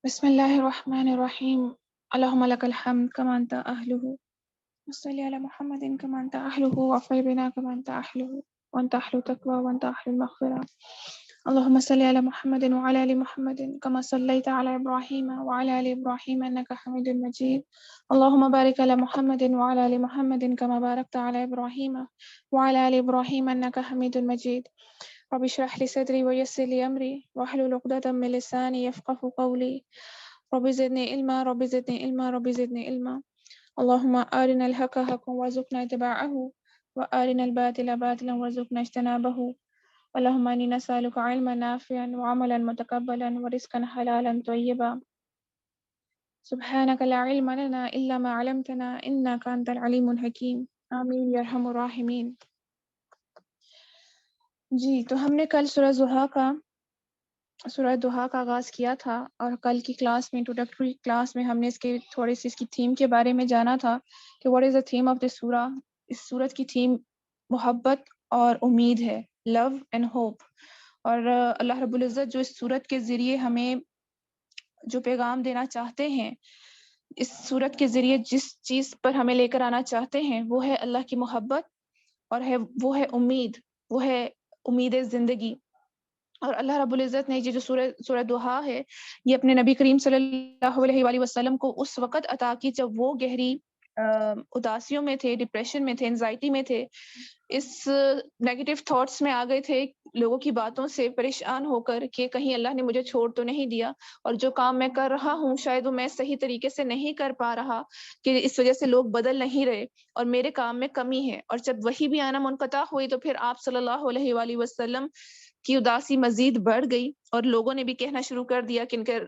بسم الله الرحمن الرحيم. اللهم لك الحمد كما أنت أهله، وصل على محمد كما أنت أهله، وافعل بنا كما أنت أهله، وأنت أهل التقوى وأنت أهل المغفرة. اللهم صل على محمد وعلى آل محمد كما صليت على إبراهيم وعلى آل إبراهيم إنك حميد مجيد. اللهم بارك على محمد وعلى آل محمد كما باركت على إبراهيم وعلى آل إبراهيم إنك حميد مجيد. رب اشرح لي صدري ويسر لي أمري واحلل عقدة من لساني يفقهوا قولي. رب زدني علما رب زدني علما رب زدني علما. اللهم أرنا الحق حقا وارزقنا اتباعه، وأرنا الباطل باطلا وارزقنا اجتنابه. اللهم إني نسألك علما نافعا وعملا متقبلا ورزقا حلالا طيبا. سبحانك لا علم لنا إلا ما علمتنا إنك أنت العليم الحكيم. آمین یا ارحم الراحمین. جی تو ہم نے کل سورہ دہا کا آغاز کیا تھا، اور کل کی کلاس میں انٹروڈکٹری کلاس میں ہم نے تھوڑی سی اس کی تھیم کے بارے میں جانا تھا کہ what is the theme of this سورہ. اس سورت کی تھیم محبت اور امید ہے، لو اینڈ ہوپ. اور اللہ رب العزت جو اس سورت کے ذریعے ہمیں جو پیغام دینا چاہتے ہیں، اس سورت کے ذریعے جس چیز پر ہمیں لے کر آنا چاہتے ہیں وہ ہے اللہ کی محبت، اور وہ ہے امید، وہ ہے امید زندگی. اور اللہ رب العزت نے یہ جو سورہ دہا ہے، یہ اپنے نبی کریم صلی اللہ علیہ وآلہ وسلم کو اس وقت عطا کی جب وہ گہری اداسیوں میں تھے، ڈپریشن میں تھے، انزائٹی میں تھے، اس نیگیٹو تھاٹس میں آ گئے تھے، لوگوں کی باتوں سے پریشان ہو کر کہ کہیں اللہ نے مجھے چھوڑ تو نہیں دیا، اور جو کام میں کر رہا ہوں شاید وہ میں صحیح طریقے سے نہیں کر پا رہا، کہ اس وجہ سے لوگ بدل نہیں رہے اور میرے کام میں کمی ہے. اور جب وحی بھی آنا منقطع ہوئی تو پھر آپ صلی اللہ علیہ وآلہ وسلم کی اداسی مزید بڑھ گئی، اور لوگوں نے بھی کہنا شروع کر دیا کہ ان کے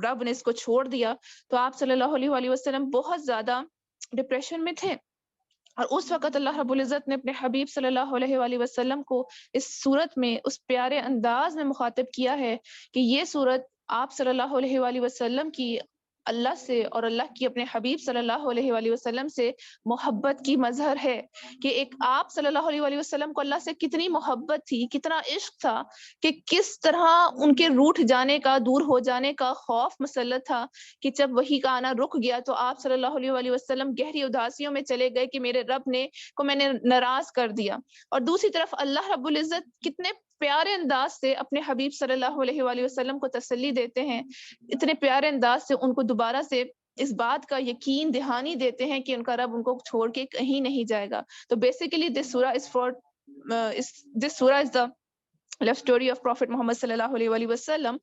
رب نے اس کو چھوڑ دیا. تو آپ صلی اللہ علیہ وآلہ وسلم بہت زیادہ ڈپریشن میں تھے، اور اس وقت اللہ رب العزت نے اپنے حبیب صلی اللہ علیہ وآلہ وسلم کو اس صورت میں اس پیارے انداز میں مخاطب کیا ہے کہ یہ صورت آپ صلی اللہ علیہ وآلہ وسلم کی اللہ سے اور اللہ کی اپنے حبیب صلی اللہ علیہ وآلہ وسلم سے محبت کی مظہر ہے. کہ ایک آپ صلی اللہ علیہ وآلہ وسلم کو اللہ سے کتنی محبت تھی، کتنا عشق تھا، کہ کس طرح ان کے روٹھ جانے کا، دور ہو جانے کا خوف مسلط تھا، کہ جب وحی کا آنا رک گیا تو آپ صلی اللہ علیہ وآلہ وسلم گہری اداسیوں میں چلے گئے کہ میرے رب کو میں نے ناراض کر دیا. اور دوسری طرف اللہ رب العزت کتنے پیارے انداز سے اپنے حبیب صلی اللہ علیہ وآلہ وسلم کو تسلی دیتے ہیں، اتنے پیارے انداز سے ان کو دوبارہ سے اس بات کا یقین دہانی دیتے ہیں کہ ان کا رب ان کو چھوڑ کے کہیں نہیں جائے گا. تو بیسیکلی دس سورہ از دا love story of Prophet Muhammad sallallahu alaihi wa sallam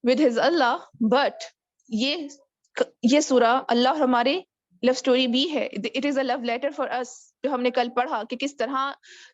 with his Allah. But یہ سورہ اللہ ہمارے لو سٹوری بھی ہے. It is a love letter for us, جو ہم نے کل پڑھا کہ کس طرح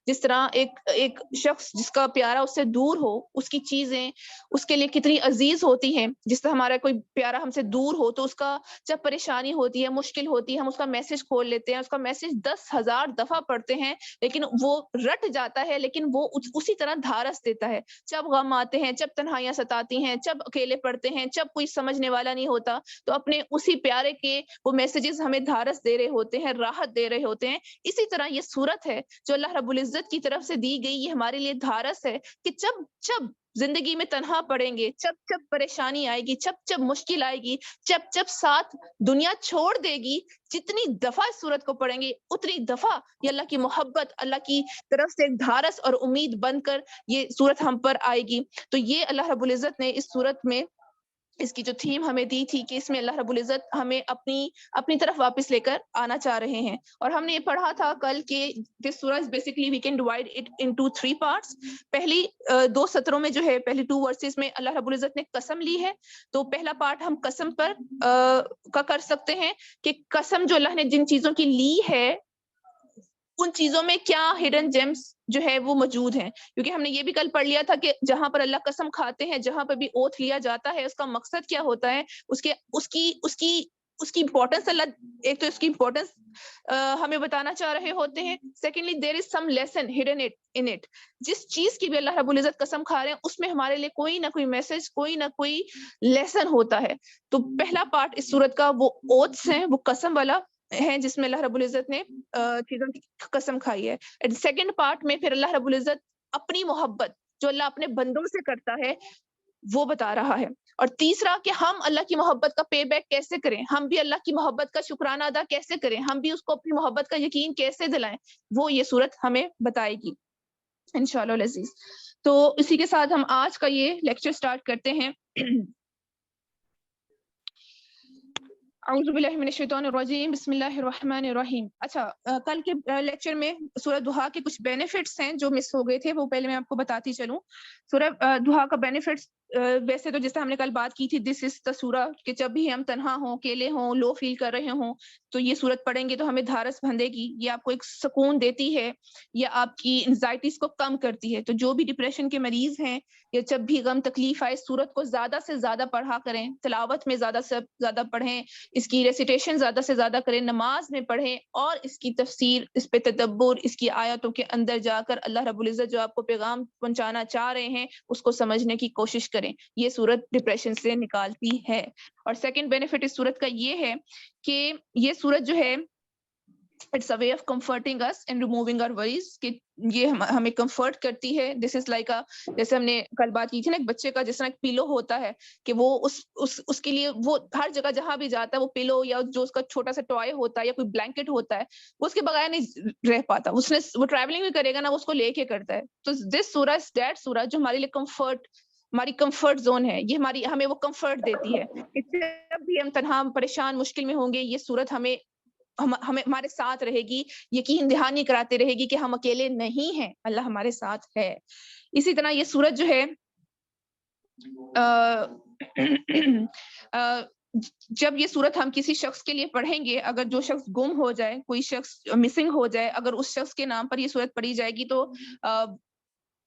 جس طرح ایک شخص جس کا پیارا اس سے دور ہو، اس کی چیزیں اس کے لیے کتنی عزیز ہوتی ہیں. جس طرح ہمارا کوئی پیارا ہم سے دور ہو تو اس کا جب پریشانی ہوتی ہے، مشکل ہوتی ہے، ہم اس کا میسج کھول لیتے ہیں، اس کا میسج 10,000 دفعہ پڑھتے ہیں لیکن وہ رٹ جاتا ہے، لیکن وہ اسی طرح دھارس دیتا ہے. جب غم آتے ہیں، جب تنہائیاں ستاتی ہیں، جب اکیلے پڑتے ہیں، جب کوئی سمجھنے والا نہیں ہوتا، تو اپنے اسی پیارے کے وہ میسیجز ہمیں دھارس دے رہے ہوتے ہیں، راحت دے رہے ہوتے ہیں. اسی طرح یہ صورت ہے جو اللہ رب العزت کی طرف سے دی گئی، یہ ہمارے لیے دھارس ہے کہ جب جب زندگی میں تنہا پڑیں گے، جب جب پریشانی آئے گی، جب جب مشکل آئے گی، جب جب ساتھ دنیا چھوڑ دے گی، جتنی دفعہ اس صورت کو پڑھیں گے اتنی دفعہ یہ اللہ کی محبت، اللہ کی طرف سے ایک دھارس اور امید بن کر یہ صورت ہم پر آئے گی. تو یہ اللہ رب العزت نے اس صورت میں اس کی جو تھیم ہمیں دی تھی کہ اس میں اللہ رب العزت ہمیں اپنی طرف واپس لے کر آنا چاہ رہے ہیں. اور ہم نے یہ پڑھا تھا کل کہ دس سورہ basically we can divide it into 3 parts. پہلی 2 سطروں میں جو ہے، پہلی 2 ورسز میں اللہ رب العزت نے قسم لی ہے. تو پہلا پارٹ ہم قسم پر کا کر سکتے ہیں کہ قسم جو اللہ نے جن چیزوں کی لی ہے ان چیزوں میں کیا ہڈن جیمز جو ہے وہ موجود ہیں. کیونکہ ہم نے یہ بھی کل پڑھ لیا تھا کہ جہاں پر اللہ قسم کھاتے ہیں، جہاں پر بھی اوتھ لیا جاتا ہے، اس کا مقصد کیا ہوتا ہے، اس کی امپورٹنس اللہ، ایک تو اس کی امپورٹنس ہمیں بتانا چاہ رہے ہوتے ہیں. Secondly there is some lesson hidden in it. جس چیز کی بھی اللہ رب العزت قسم کھا رہے ہیں اس میں ہمارے لیے کوئی نہ کوئی میسج، کوئی نہ کوئی لیسن ہوتا ہے. تو پہلا پارٹ اس صورت کا وہ اوتھس ہیں، وہ قسم والا ہیں جس میں اللہ رب العزت نے چیزوں کی قسم کھائی ہے. سیکنڈ پارٹ میں پھر اللہ رب العزت اپنی محبت جو اللہ اپنے بندوں سے کرتا ہے وہ بتا رہا ہے. اور تیسرا کہ ہم اللہ کی محبت کا پے بیک کیسے کریں, ہم بھی اللہ کی محبت کا شکرانہ ادا کیسے کریں, ہم بھی اس کو اپنی محبت کا یقین کیسے دلائیں, وہ یہ صورت ہمیں بتائے گی انشاءاللہ العزیز. تو اسی کے ساتھ ہم آج کا یہ لیکچر سٹارٹ کرتے ہیں. اعوذ باللہ من الشیطان الرجیم, بسم اللہ الرحمن الرحیم. اچھا, کل کے لیکچر میں سورہ دہا کے کچھ بینیفٹس ہیں جو مس ہو گئے تھے, وہ پہلے میں آپ کو بتاتی چلوں. سورہ دہا کا بینیفٹس ویسے تو جیسے ہم نے کل بات کی تھی, دس از دا سورہ, کہ جب بھی ہم تنہا ہوں, اکیلے ہوں, لو فیل کر رہے ہوں, تو یہ سورت پڑھیں گے تو ہمیں دھارس بندھے گی, یہ آپ کو ایک سکون دیتی ہے, یہ آپ کی انزائٹیز کو کم کرتی ہے. تو جو بھی ڈپریشن کے مریض ہیں, یا جب بھی غم تکلیف آئے, سورت کو زیادہ سے زیادہ پڑھا کریں, تلاوت میں زیادہ سے زیادہ پڑھیں, اس کی ریسیٹیشن زیادہ سے زیادہ کریں, نماز میں پڑھیں, اور اس کی تفسیر, اس پہ تدبر, اس کی آیتوں کے اندر جا کر اللہ رب العزت جو آپ کو پیغام پہنچانا چاہ رہے ہیں اس کو سمجھنے کی کوشش کریں. یہ سورت ڈپریشن سے نکالتی ہے. اور سیکنڈ بینیفٹ اس سورت کا یہ ہے کہ یہ سورت جو ہے it's a way of comforting us and removing our worries, کہ یہ ہمیں کمفرٹ کرتی ہے. دس از لائک جیسے ہم نے کل بات کی تھی نا, ایک بچے کا جس طرح ایک پیلو ہوتا ہے کہ وہ اس کے لیے وہ ہر جگہ جہاں بھی جاتا ہے وہ پیلو یا جو اس کا چھوٹا سا ٹوائے ہوتا ہے یا کوئی بلینکٹ ہوتا ہے, وہ اس کے بغیر نہیں رہ پاتا, وہ ٹریولنگ بھی کرے گا نا, وہ اس کو لے کے کرتا ہے. تو دس سورہ از دیٹ سورہ جو ہمارے لیے کمفرٹ, ہماری کمفرٹ زون ہے, یہ ہمیں وہ کمفرٹ دیتی ہے. جب بھی ہم تنہا پریشان مشکل میں ہوں گے, یہ سورت ہمارے ساتھ رہے گی, یقین دہانی کراتے رہے گی کہ ہم اکیلے نہیں ہیں, اللہ ہمارے ساتھ ہے. اسی طرح یہ سورت جو ہے جب یہ سورت ہم کسی شخص کے لیے پڑھیں گے, اگر جو شخص گم ہو جائے, کوئی شخص مسنگ ہو جائے, اگر اس شخص کے نام پر یہ سورت پڑھی جائے گی تو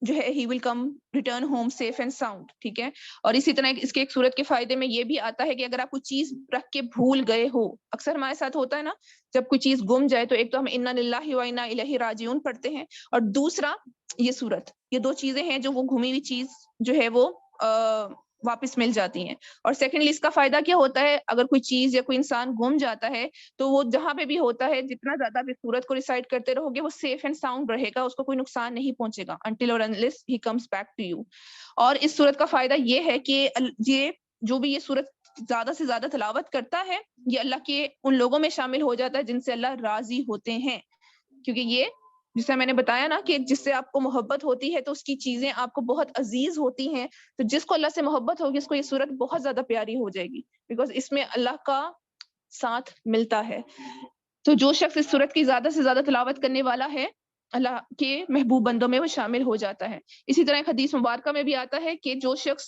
جو ہے he will come return home safe and sound, ٹھیک ہے. اور اسی طرح اس کے ایک سورت کے فائدے میں یہ بھی آتا ہے کہ اگر آپ کوئی چیز رکھ کے بھول گئے ہو, اکثر ہمارے ساتھ ہوتا ہے نا, جب کوئی چیز گم جائے تو ایک تو ہم انا للہ و انا الیہ راجعون پڑھتے ہیں, اور دوسرا یہ سورت, یہ دو چیزیں ہیں جو وہ گمی ہوئی چیز جو ہے وہ واپس مل جاتی ہیں. اور سیکنڈلی اس کا فائدہ کیا ہوتا ہے, اگر کوئی چیز یا کوئی انسان گم جاتا ہے تو وہ جہاں پہ بھی ہوتا ہے, جتنا زیادہ بھی سورت کو ریسائٹ کرتے رہو گے, وہ سیف اینڈ ساؤنڈ رہے گا, اس کو کوئی نقصان نہیں پہنچے گا until or unless he comes back to you. اور اس سورت کا فائدہ یہ ہے کہ یہ جو بھی یہ سورت زیادہ سے زیادہ تلاوت کرتا ہے, یہ اللہ کے ان لوگوں میں شامل ہو جاتا ہے جن سے اللہ راضی ہوتے ہیں. کیونکہ یہ جسے میں نے بتایا نا کہ جس سے آپ کو محبت ہوتی ہے تو اس کی چیزیں آپ کو بہت عزیز ہوتی ہیں, تو جس کو اللہ سے محبت ہوگی اس کو یہ سورت بہت زیادہ پیاری ہو جائے گی, بیکاز اس میں اللہ کا ساتھ ملتا ہے. تو جو شخص اس سورت کی زیادہ سے زیادہ تلاوت کرنے والا ہے, اللہ کے محبوب بندوں میں وہ شامل ہو جاتا ہے. اسی طرح ایک حدیث مبارکہ میں بھی آتا ہے کہ جو شخص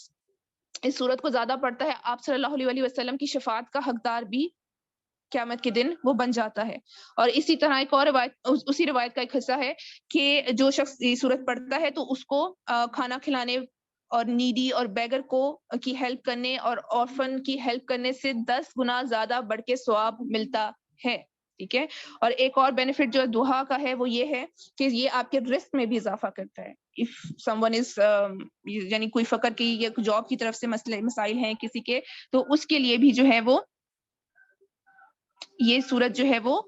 اس سورت کو زیادہ پڑھتا ہے, آپ صلی اللہ علیہ وسلم کی شفاعت کا حقدار بھی قیامت کے دن وہ بن جاتا ہے. اور اسی طرح ایک اور روایت, اسی روایت کا ایک حصہ ہے کہ جو شخص یہ سورت پڑھتا ہے تو اس کو کھانا کھلانے اور نیڈی اور بیگر کو کی ہیلپ کرنے اور آرفن کی ہیلپ کرنے سے 10 گنا زیادہ بڑھ کے ثواب ملتا ہے, ٹھیک ہے. اور ایک اور بینیفٹ جو دعا کا ہے وہ یہ ہے کہ یہ آپ کے رزق میں بھی اضافہ کرتا ہے. اف سم ون از یعنی کوئی فقر کی یا جاب کی طرف سے مسائل ہیں کسی کے, تو اس کے لیے بھی جو ہے وہ یہ سورت جو ہے وہ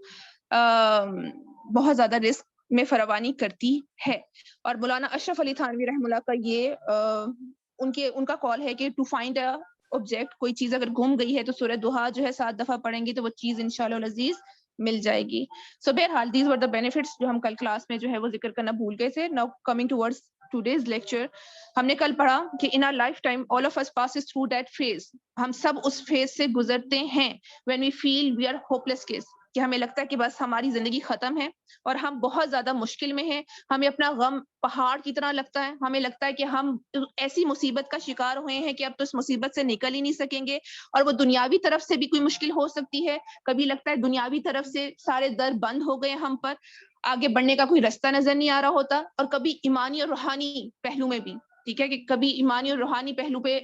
بہت زیادہ رزق میں فراوانی کرتی ہے. اور مولانا اشرف علی تھانوی رحمہ اللہ کا یہ ان کا کال ہے کہ ٹو فائنڈ اے آبجیکٹ, کوئی چیز اگر گم گئی ہے تو سورۃ دہا جو ہے 7 دفعہ پڑھیں گی تو وہ چیز انشاءاللہ العزیز مل جائے گی. سو بہرحال دیز ور دا بینیفٹس جو ہم کل کلاس میں جو ہے وہ ذکر کرنا بھول گئے تھے. Now coming towards today's lecture, ہم نے کل پڑھا کہ in our lifetime all of us passes through that phase, ہم سب اس فیز سے گزرتے ہیں. when we feel we are hopeless case, کہ ہمیں لگتا ہے کہ بس ہماری زندگی ختم ہے اور ہم بہت زیادہ مشکل میں ہیں, ہمیں اپنا غم پہاڑ کی طرح لگتا ہے, ہمیں لگتا ہے کہ ہم ایسی مصیبت کا شکار ہوئے ہیں کہ اب تو اس مصیبت سے نکل ہی نہیں سکیں گے, اور وہ دنیاوی طرف سے بھی کوئی مشکل ہو سکتی ہے. کبھی لگتا ہے دنیاوی طرف سے سارے در بند ہو گئے ہم پر, آگے بڑھنے کا کوئی رستہ نظر نہیں آ رہا ہوتا, اور کبھی ایمانی اور روحانی پہلو میں بھی, ٹھیک ہے, کہ کبھی ایمانی اور روحانی پہلو پہ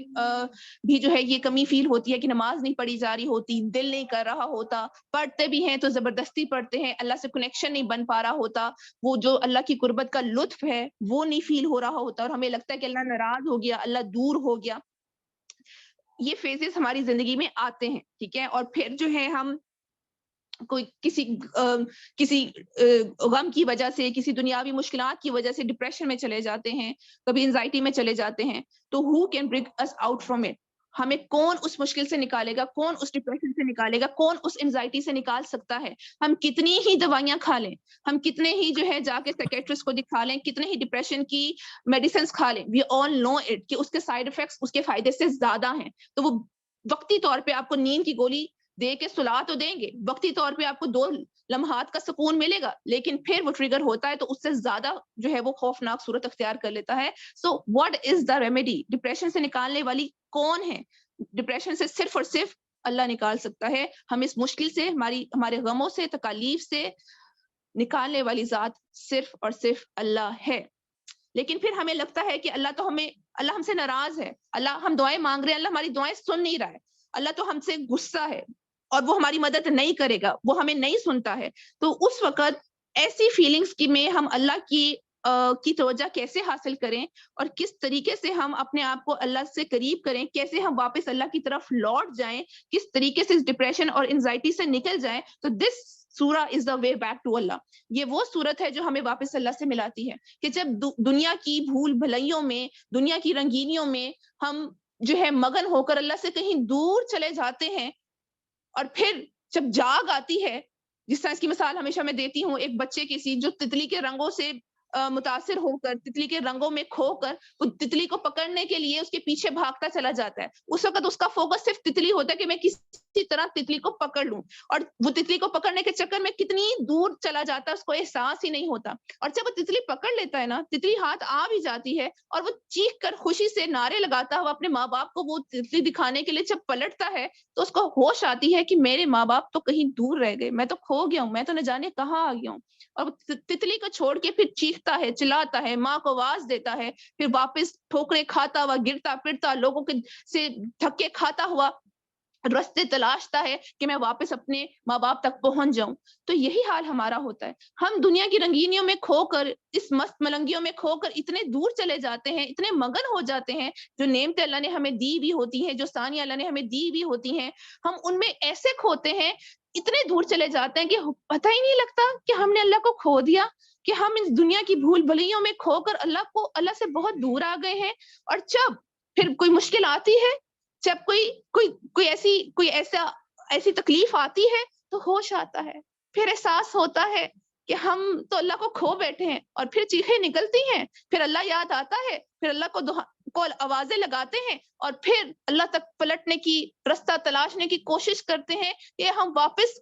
بھی جو ہے یہ کمی فیل ہوتی ہے کہ نماز نہیں پڑھی جا رہی ہوتی, دل نہیں کر رہا ہوتا, پڑھتے بھی ہیں تو زبردستی پڑھتے ہیں, اللہ سے کنیکشن نہیں بن پا رہا ہوتا, وہ جو اللہ کی قربت کا لطف ہے وہ نہیں فیل ہو رہا ہوتا, اور ہمیں لگتا ہے کہ اللہ ناراض ہو گیا, اللہ دور ہو گیا. یہ فیزز ہماری زندگی میں آتے ہیں, ٹھیک ہے. اور پھر جو ہے ہم کوئی کسی غم کی وجہ سے, کسی دنیاوی مشکلات کی وجہ سے ڈپریشن میں چلے جاتے ہیں, کبھی انزائٹی میں چلے جاتے ہیں, تو who can bring us out from it؟ ہمیں کون اس مشکل سے نکالے گا, کون اس ڈپریشن سے نکالے گا, کون اس انزائٹی سے نکال سکتا ہے؟ ہم کتنی ہی دوائیاں کھا لیں, ہم کتنے ہی جو ہے جا کے سائکیٹرسٹ کو دکھا لیں, کتنے ہی ڈپریشن کی میڈیسنس کھا لیں, وی آل نو اٹ کہ اس کے سائیڈ افیکٹس اس کے فائدے سے زیادہ ہیں. تو وہ وقتی طور پہ آپ کو نیند کی گولی دے کے سلا تو دیں گے, وقتی طور پہ آپ کو 2 لمحات کا سکون ملے گا, لیکن پھر وہ ٹریگر ہوتا ہے تو اس سے زیادہ جو ہے وہ خوفناک صورت اختیار کر لیتا ہے. So what is the remedy? Depression سے نکالنے والی کون ہے؟ ڈپریشن سے صرف اور صرف اللہ نکال سکتا ہے. ہم اس مشکل سے, ہمارے غموں سے, تکالیف سے نکالنے والی ذات صرف اور صرف اللہ ہے. لیکن پھر ہمیں لگتا ہے کہ اللہ ہم سے ناراض ہے, اللہ ہم دعائیں مانگ رہے ہیں, اللہ ہماری دعائیں سن نہیں رہا ہے, اللہ تو ہم سے غصہ ہے اور وہ ہماری مدد نہیں کرے گا, وہ ہمیں نہیں سنتا ہے. تو اس وقت ایسی فیلنگز کی میں ہم اللہ کی توجہ کیسے حاصل کریں, اور کس طریقے سے ہم اپنے آپ کو اللہ سے قریب کریں, کیسے ہم واپس اللہ کی طرف لوٹ جائیں, کس طریقے سے اس ڈپریشن اور انزائٹی سے نکل جائیں. تو دس سورہ از دا وے بیک ٹو اللہ. یہ وہ صورت ہے جو ہمیں واپس اللہ سے ملاتی ہے, کہ جب دنیا کی بھول بھلائیوں میں, دنیا کی رنگینیوں میں ہم جو ہے مگن ہو کر اللہ سے کہیں دور چلے جاتے ہیں, اور پھر جب جاگ آتی ہے, جس طرح اس کی مثال ہمیشہ میں دیتی ہوں ایک بچے کی سی جو تتلی کے رنگوں سے متاثر ہو کر, تتلی کے رنگوں میں کھو کر وہ تتلی کو پکڑنے کے لیے اس کے پیچھے بھاگتا چلا جاتا ہے. اس وقت اس کا فوکس صرف تتلی ہوتا ہے کہ میں کسی طرح تتلی کو پکڑ لوں, اور وہ تتلی کو پکڑنے کے چکر میں کتنی دور چلا جاتا ہے اس کو احساس ہی نہیں ہوتا. اور جب وہ تتلی پکڑ لیتا ہے نا, تتلی ہاتھ آ بھی جاتی ہے, اور وہ چیخ کر خوشی سے نعرے لگاتا ہوا اپنے ماں باپ کو وہ تتلی دکھانے کے لیے جب پلٹتا ہے, تو اس کو ہوش آتی ہے کہ میرے ماں باپ تو کہیں دور رہ گئے, میں تو کھو گیا ہوں, میں تو نہ جانے کہاں آ گیا ہوں. اور تتلی کو چھوڑ کے پھر چیختا ہے, چلاتا ہے, ماں کو آواز دیتا ہے, پھر واپس ٹھوکریں کھاتا ہوا, گرتا پھرتا, لوگوں کے سے دھکے کھاتا ہوا رستے تلاشتا ہے کہ میں واپس اپنے ماں باپ تک پہنچ جاؤں. تو یہی حال ہمارا ہوتا ہے. ہم دنیا کی رنگینیوں میں کھو کر, اس مست ملنگیوں میں کھو کر اتنے دور چلے جاتے ہیں, اتنے مگن ہو جاتے ہیں, جو نعمتیں اللہ نے ہمیں دی بھی ہوتی ہیں, جو ثانیہ اللہ نے ہمیں دی بھی ہوتی ہیں, ہم ان میں ایسے کھوتے ہیں, اتنے دور چلے جاتے ہیں کہ پتہ ہی نہیں لگتا کہ ہم نے اللہ کو کھو دیا, کہ ہم اس دنیا کی بھول بھلیوں میں کھو کر اللہ سے بہت دور آ گئے ہیں. اور جب پھر کوئی مشکل آتی ہے, جب کوئی ایسی تکلیف آتی ہے, تو ہوش آتا ہے, پھر احساس ہوتا ہے کہ ہم تو اللہ کو کھو بیٹھے ہیں, اور پھر چیخیں نکلتی ہیں, پھر اللہ یاد آتا ہے, پھر اللہ کو آوازیں لگاتے ہیں, اور پھر اللہ تک پلٹنے کی رستہ تلاشنے کی کوشش کرتے ہیں کہ ہم واپس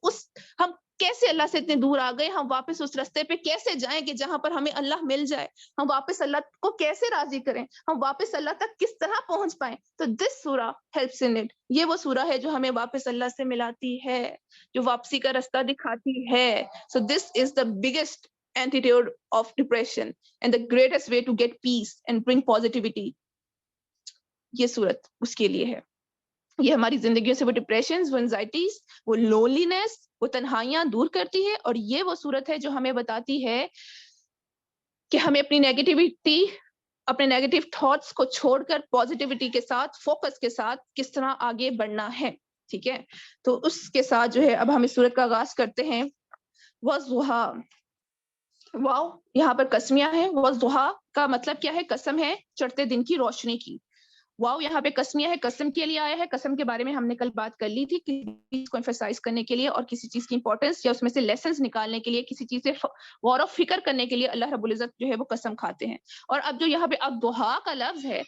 ہم کیسے اللہ سے اتنے دور آ گئے, ہم واپس اس رستے پہ کیسے جائیں کہ جہاں پر ہمیں اللہ مل جائے, ہم واپس اللہ کو کیسے راضی کریں, ہم واپس اللہ تک کس طرح پہنچ پائیں. تو دس سورہ ہیلپس ان اٹ. یہ وہ سورہ ہے جو ہمیں واپس اللہ سے ملاتی ہے, جو واپسی کا رستہ دکھاتی ہے. So this is the biggest antidote of depression and the greatest way to get peace and bring positivity. یہ صورت اس کے لیے ہے. یہ ہماری زندگیوں سے وہ ڈپریشن, وہ انزائٹیز, وہ لونلینس, وہ تنہائیاں دور کرتی ہے. اور یہ وہ صورت ہے جو ہمیں بتاتی ہے کہ ہمیں اپنی نیگیٹیوٹی, اپنے نیگیٹو تھاٹس کو چھوڑ کر پازیٹیوٹی کے ساتھ, فوکس کے ساتھ کس طرح آگے بڑھنا ہے. ٹھیک ہے, تو اس کے ساتھ جو ہے اب ہم اس صورت کا آغاز کرتے ہیں. وَالضُّحَىٰ, واو یہاں پر قسمیہ ہے. وَالضُّحَىٰ کا مطلب کیا ہے؟ قسم ہے چڑھتے دن کی روشنی کی. واو یہاں پہ قسمیہ ہے, قسم کے لیے آیا ہے. قسم کے بارے میں ہم نے کل بات کر لی تھی, کسی چیز کو ایمفسائز کرنے کے لیے اور کسی چیز کی امپورٹنس یا اس میں سے لیسنز نکالنے کے لیے, کسی چیز سے غور و فکر کرنے کے لیے اللہ رب العزت جو ہے وہ قسم کھاتے ہیں. اور اب جو یہاں پہ الضحیٰ کا لفظ ہے,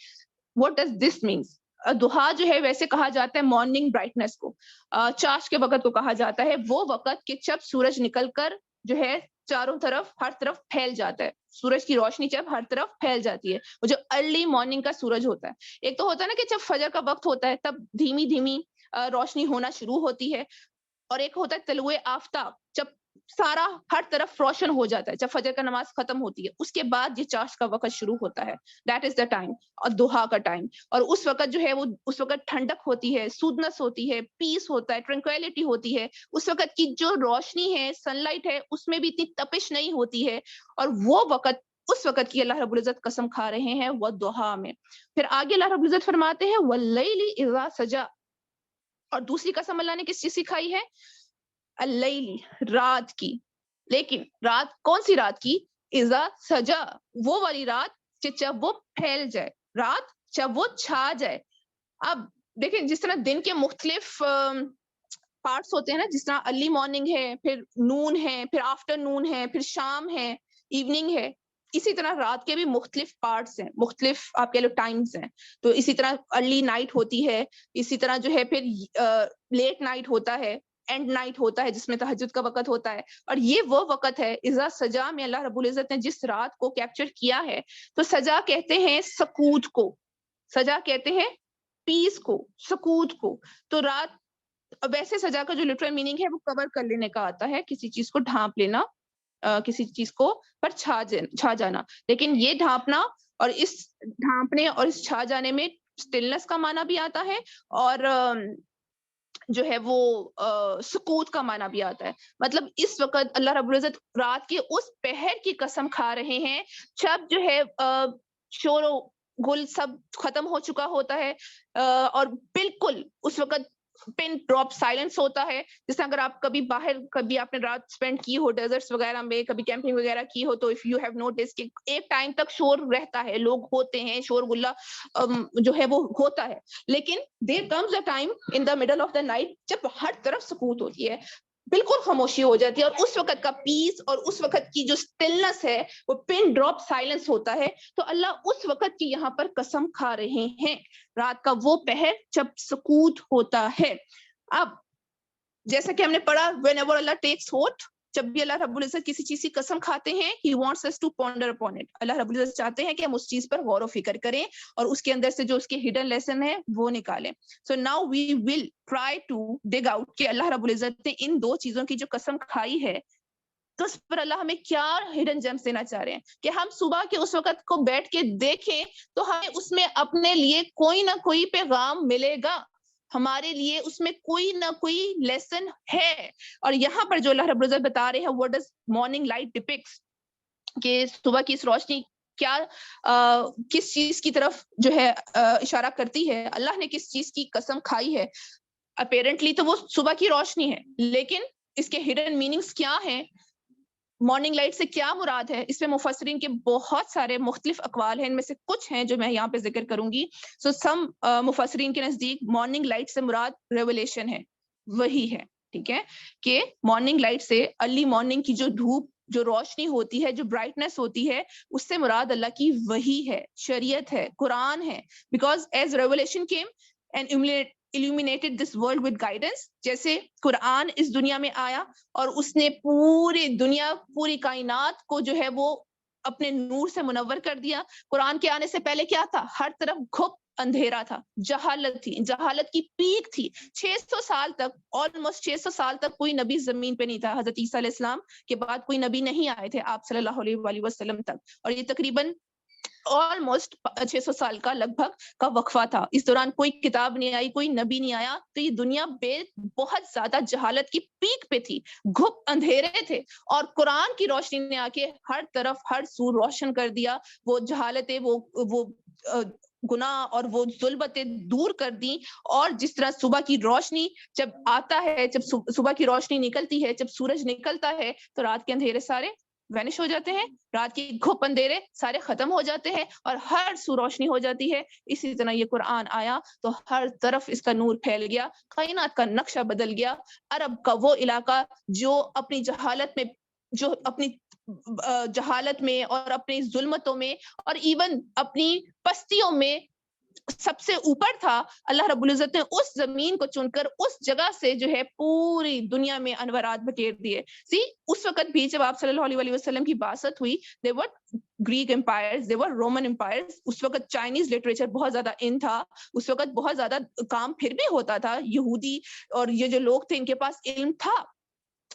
what does this means؟ Zoha جو ہے ویسے کہا جاتا ہے مارننگ برائٹنس کو, چاش کے وقت کو کہا جاتا ہے, وہ وقت کہ جب سورج نکل کر جو ہے چاروں طرف, ہر طرف پھیل جاتا ہے. سورج کی روشنی جب ہر طرف پھیل جاتی ہے, وہ جو ارلی مارننگ کا سورج ہوتا ہے. ایک تو ہوتا ہے نا کہ جب فجر کا وقت ہوتا ہے تب دھیمی دھیمی روشنی ہونا شروع ہوتی ہے, اور ایک ہوتا ہے طلوع آفتاب, جب سارا ہر طرف روشن ہو جاتا ہے, جب فجر کا نماز ختم ہوتی ہے, اس کے بعد یہ چاش کا وقت شروع ہوتا ہے. دیٹ از دا ٹائم, اور ضحیٰ کا ٹائم. اور اس وقت جو ہے وہ اس وقت ٹھنڈک ہوتی ہے, سودنس ہوتی ہے, پیس ہوتا ہے, ٹرنکویلٹی ہوتی ہے. اس وقت کی جو روشنی ہے, سن لائٹ ہے, اس میں بھی اتنی تپش نہیں ہوتی ہے. اور وہ وقت, اس وقت کی اللہ رب العزت قسم کھا رہے ہیں والضحیٰ میں. پھر آگے اللہ رب العزت فرماتے ہیں واللیل اذا سجا, اور دوسری قسم اللہ نے کس چیز سکھائی ہے؟ اللیلی رات کی. لیکن رات کون سی رات کی؟ اذا سجا وہ والی رات جب وہ پھیل جائے, رات جب وہ چھا جائے. اب دیکھیں جس طرح دن کے مختلف پارٹس ہوتے ہیں نا, جس طرح ارلی مارننگ ہے, پھر نون ہے, پھر آفٹر نون ہے, پھر شام ہے, ایوننگ ہے, اسی طرح رات کے بھی مختلف پارٹس ہیں, مختلف آپ کہہ لو ٹائمز ہیں. تو اسی طرح ارلی نائٹ ہوتی ہے, اسی طرح جو ہے پھر لیٹ نائٹ ہوتا ہے, اینڈ نائٹ ہوتا ہے جس میں تہجد کا وقت ہوتا ہے. اور یہ وہ وقت ہے اذا سجا میں اللہ رب العزت نے جس رات کو کیپچر کیا ہے. تو سجا کہتے ہیں سکوت کو, سجا کہتے ہیں پیس کو, سکوت کو. تو رات, ویسے سجا کا جو لٹرل میننگ ہے وہ کور کر لینے کا آتا ہے, کسی چیز کو ڈھانپ لینا, کسی چیز کو پر چھا جانا. لیکن یہ ڈھانپنا اور اس ڈھانپنے اور اس چھا جانے میں اسٹلنس کا معنی بھی آتا ہے, اور جو ہے وہ سکوت کا معنی بھی آتا ہے. مطلب اس وقت اللہ رب العزت رات کے اس پہر کی قسم کھا رہے ہیں جب جو ہے شور و گل سب ختم ہو چکا ہوتا ہے, اور بالکل اس وقت پن ڈراپ سائلنس ہوتا ہے. جیسے اگر آپ کبھی باہر, کبھی آپ نے رات اسپینڈ کی ہو ڈیزرٹس وغیرہ میں, کبھی کیمپنگ وغیرہ کی ہو, تو اف یو ہیو نوٹس کہ ایک ٹائم تک شور رہتا ہے, لوگ ہوتے ہیں, شور گلا جو ہے وہ ہوتا ہے. لیکن there comes a time in the middle of the night جب ہر طرف سکوت ہوتی ہے, بالکل خاموشی ہو جاتی ہے, اور اس وقت کا پیس اور اس وقت کی جو اسٹلنس ہے وہ پن ڈراپ سائلنس ہوتا ہے. تو اللہ اس وقت کی یہاں پر قسم کھا رہے ہیں, رات کا وہ پہر جب سکوت ہوتا ہے. اب جیسا کہ ہم نے پڑھا, وین ایور اللہ ٹیکس ہوٹ, جب بھی اللہ رب العزت کسی چیز کی قسم کھاتے ہیں, he wants us to ponder upon it. اللہ رب العزت چاہتے ہیں کہ ہم اس چیز پر غور و فکر کریں اور اس کے اندر سے جو اس کے ہڈن لیسن ہے وہ نکالیں. So now we will try to dig out کہ اللہ رب العزت نے ان دو چیزوں کی جو قسم کھائی ہے تو اس پر اللہ ہمیں کیا ہڈن جیمز دینا چاہ رہے ہیں, کہ ہم صبح کے اس وقت کو بیٹھ کے دیکھیں تو ہمیں اس میں اپنے لیے کوئی نہ کوئی پیغام ملے گا, ہمارے لیے اس میں کوئی نہ کوئی لیسن ہے. اور یہاں پر جو اللہ رب العزت بتا رہے ہیں, what does morning light depicts, کہ صبح کی اس روشنی کیا کس چیز کی طرف جو ہے اشارہ کرتی ہے, اللہ نے کس چیز کی قسم کھائی ہے. اپیرنٹلی تو وہ صبح کی روشنی ہے, لیکن اس کے ہڈن میننگز کیا ہیں, مارننگ لائٹ سے کیا مراد ہے, اس میں مفسرین کے بہت سارے مختلف اقوال ہیں, ان میں سے کچھ ہیں جو میں یہاں پہ ذکر کروں گی. سو سم مفسرین کے نزدیک مارننگ لائٹ سے مراد ریولیشن ہے, وہی ہے, ٹھیک ہے, کہ مارننگ لائٹ سے ارلی مارننگ کی جو دھوپ, جو روشنی ہوتی ہے, جو برائٹنس ہوتی ہے, اس سے مراد اللہ کی وحی ہے, شریعت ہے, قرآن ہے. Because as revelation came and illuminated this world with guidance, جیسے قرآن اس دنیا میں آیا اور اس نے پوری دنیا, پوری کائنات کو جو ہے وہ اپنے نور سے منور کر دیا. قرآن کے آنے سے پہلے کیا تھا, ہر طرف گھپ اندھیرا تھا, جہالت تھی, جہالت کی پیک تھی. 600 سال تک, آلموسٹ 600 سال تک کوئی نبی زمین پہ نہیں تھا. حضرت عیسیٰ علیہ السلام کے بعد کوئی نبی نہیں آئے تھے آپ صلی اللہ علیہ وآلہ وسلم تک, اور یہ تقریباً آلموسٹ 600 سال کا لگ بھگ کا وقفہ تھا. اس دوران کوئی کتاب نہیں آئی, کوئی نبی نہیں آیا. تو یہ دنیا بہت زیادہ جہالت کی پیک پہ تھی, گھپ اندھیرے تھے, اور قرآن کی روشنی نے آ کے ہر طرف ہر سو روشن کر دیا. وہ جہالتیں, وہ گناہ اور وہ ظلمتیں دور کر دی. اور جس طرح صبح کی روشنی جب آتا ہے, جب صبح کی روشنی نکلتی ہے, جب سورج نکلتا ہے, تو رات کے اندھیرے سارے وینش ہو جاتے ہیں, رات کی گھپ اندھیرے سارے ختم ہو جاتے ہیں, اور ہر سو روشنی ہو جاتی ہے. اسی طرح یہ قرآن آیا تو ہر طرف اس کا نور پھیل گیا, کائنات کا نقشہ بدل گیا. عرب کا وہ علاقہ جو اپنی جہالت میں, جو اپنی جہالت میں اور اپنی ظلمتوں میں اور ایون اپنی پستیوں میں سب سے اوپر تھا, اللہ رب العزت نے اس زمین کو چن کر اس جگہ سے جو ہے پوری دنیا میں انوارات بکیر دیے. اس وقت بھی جب آپ صلی اللہ علیہ وسلم کی باسط ہوئی, they were Greek empires, they were Roman empires. اس وقت چائنیز لٹریچر بہت زیادہ ان تھا, اس وقت بہت زیادہ کام پھر بھی ہوتا تھا. یہودی اور یہ جو لوگ تھے ان کے پاس علم تھا,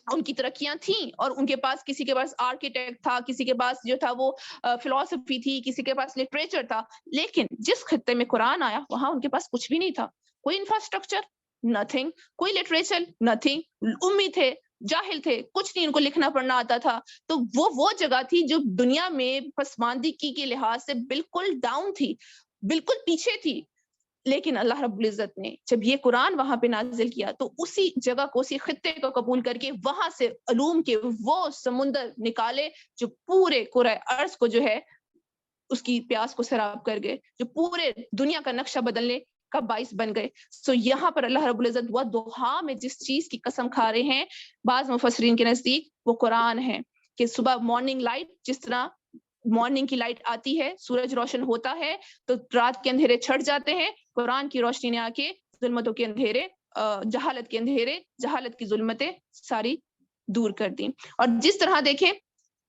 ان کی ترقیاں تھیں, اور ان کے پاس, کسی کے پاس آرکیٹیکٹ تھا, کسی کے پاس جو تھا وہ فلسفی تھی, کسی کے پاس لٹریچر تھا. لیکن جس خطے میں قرآن آیا وہاں ان کے پاس کچھ بھی نہیں تھا, کوئی انفراسٹرکچر نتھنگ, کوئی لٹریچر نتھنگ, امی تھے, جاہل تھے, کچھ نہیں ان کو لکھنا پڑھنا آتا تھا. تو وہ جگہ تھی جو دنیا میں پسماندگی کے لحاظ سے بالکل ڈاؤن تھی, بالکل پیچھے تھی. لیکن اللہ رب العزت نے جب یہ قرآن وہاں پہ نازل کیا تو اسی جگہ کو, اسی خطے کو قبول کر کے وہاں سے علوم کے وہ سمندر نکالے جو پورے کرۂ ارض کو جو ہے اس کی پیاس کو سیراب کر گئے, جو پورے دنیا کا نقشہ بدلنے کا باعث بن گئے. سو یہاں پر اللہ رب العزت وہ دوحا میں جس چیز کی قسم کھا رہے ہیں بعض مفسرین کے نزدیک وہ قرآن ہے, کہ صبح مارننگ لائٹ, جس طرح مارننگ کی لائٹ آتی ہے, سورج روشن ہوتا ہے تو رات کے اندھیرے چھٹ جاتے ہیں, قرآن کی روشنی نے آ کے ظلمتوں کے اندھیرے, جہالت کے اندھیرے, جہالت کی ظلمتیں ساری دور کر دی. اور جس طرح دیکھیں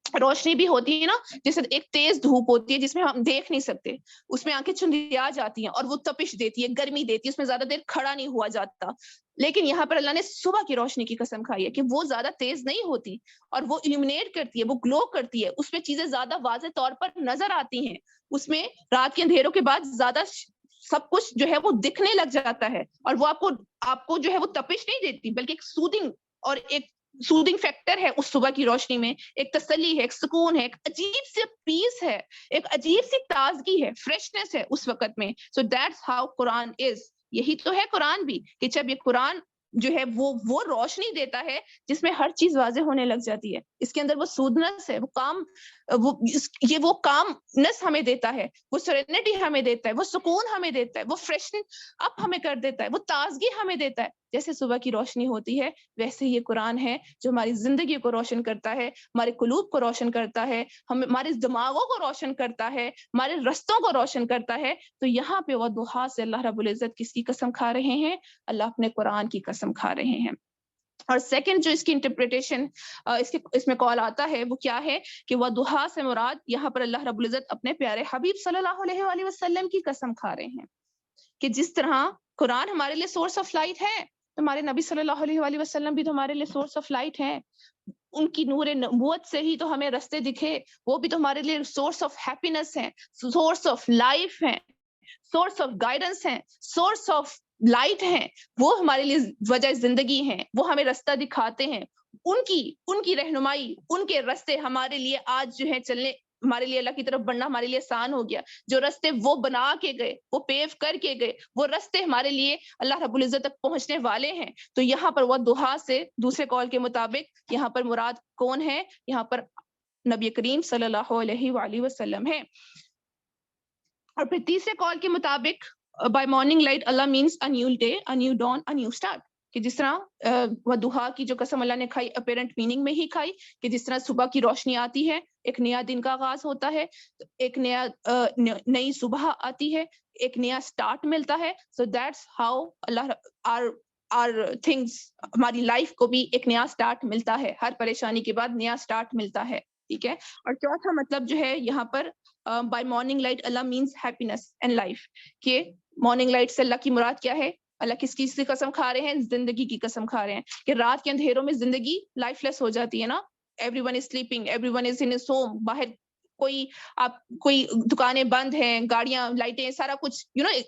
روشنی بھی ہوتی ہے نا, جیسے ایک تیز دھوپ ہوتی ہے جس میں ہم دیکھ نہیں سکتے, اس میں آنکھیں چندیا جاتی ہیں اور وہ تپش دیتی ہے, گرمی دیتی ہے, اس میں زیادہ دیر کھڑا نہیں ہوا جاتا. لیکن یہاں پر اللہ نے صبح کی روشنی کی قسم کھائی ہے کہ وہ زیادہ تیز نہیں ہوتی اور وہ illuminate کرتی ہے, وہ گلو کرتی ہے, اس میں چیزیں زیادہ واضح طور پر نظر آتی ہیں, اس میں رات کے اندھیروں کے بعد زیادہ سب کچھ جو ہے وہ دکھنے لگ جاتا ہے, اور وہ آپ کو جو ہے وہ تپش نہیں دیتی بلکہ ایک سودنگ اور ایک سودنگ فیکٹر ہے اس صبح کی روشنی میں, ایک تسلی ہے, ایک سکون ہے, ایک عجیب سی پیس ہے, ایک عجیب سی تازگی ہے, فریشنس ہے اس وقت میں. سو دیٹس ہاؤ قرآن از. یہی تو ہے قرآن بھی, کہ جب یہ قرآن جو ہے وہ روشنی دیتا ہے جس میں ہر چیز واضح ہونے لگ جاتی ہے, اس کے اندر وہ سودنس ہے, وہ کام, وہ کامنس ہمیں دیتا ہے, وہ سرینٹی ہمیں دیتا ہے, وہ سکون ہمیں دیتا ہے, وہ فریشن اپ ہمیں کر دیتا ہے, وہ تازگی ہمیں دیتا ہے. جیسے صبح کی روشنی ہوتی ہے ویسے یہ قرآن ہے جو ہماری زندگی کو روشن کرتا ہے, ہمارے قلوب کو روشن کرتا ہے, ہمارے دماغوں کو روشن کرتا ہے, ہمارے رستوں کو روشن کرتا ہے. تو یہاں پہ وہ دوحا سے اللہ رب العزت کس کی قسم کھا رہے ہیں؟ اللہ اپنے قرآن کی قسم کھا رہے ہیں. اور سیکنڈ جو اس کی انٹرپریٹیشن اس میں کال آتا ہے وہ کیا ہے کہ وہ دوحا سے مراد یہاں پر اللہ رب العزت اپنے پیارے حبیب صلی اللہ علیہ وآلہ وسلم کی قسم کھا رہے ہیں, کہ جس طرح قرآن ہمارے لیے سورس آف لائٹ ہے, ہمارے نبی صلی اللہ علیہ وآلہ وسلم بھی تو ہمارے لیے سورس آف لائٹ ہے, ان کی نور نبوت سے ہی تو ہمیں رستے دکھے, وہ بھی تو ہمارے لیے سورس آف ہیپینس ہیں, سورس آف لائف ہیں, سورس آف گائیڈنس ہیں, سورس آف لائٹ ہیں, وہ ہمارے لیے وجہ زندگی ہیں, وہ ہمیں رستہ دکھاتے ہیں. ان کی رہنمائی, ان کے رستے ہمارے لیے آج جو ہے چلنے, ہمارے لیے اللہ کی طرف بڑھنا ہمارے لیے آسان ہو گیا. جو رستے وہ بنا کے گئے, وہ پیو کر کے گئے, وہ رستے ہمارے لیے اللہ رب العزت تک پہنچنے والے ہیں. تو یہاں پر وہ دوحا سے دوسرے قول کے مطابق یہاں پر مراد کون ہے؟ یہاں پر نبی کریم صلی اللہ علیہ وآلہ وسلم ہے. اور پھر تیسرے قول کے مطابق بائی مارننگ لائٹ اللہ means a new day, a new dawn, a new start. کہ جس طرح وضحا کی جو قسم اللہ نے کھائی اپیرنٹ میننگ میں ہی کھائی, کہ جس طرح صبح کی روشنی آتی ہے ایک نیا دن کا آغاز ہوتا ہے, ایک نئی صبح آتی ہے, ایک نیا سٹارٹ ملتا ہے. So that's how Allah our things, ہماری لائف کو بھی ایک نیا سٹارٹ ملتا ہے, ہر پریشانی کے بعد نیا سٹارٹ ملتا ہے. ٹھیک ہے. اور چوتھا مطلب جو ہے یہاں پر بائی مارننگ لائٹ اللہ مینس ہیپینس اینڈ لائف, کہ مارننگ لائٹ سے اللہ کی مراد کیا ہے؟ اللہ کس چیز کی قسم کھا رہے ہیں؟ زندگی کی قسم کھا رہے ہیں, کہ رات کے اندھیروں میں زندگی لائف لیس ہو جاتی ہے نا. Every one is sleeping, every one is in his home, باہر کوئی دکانیں بند ہیں, گاڑیاں, لائٹیں, سارا کچھ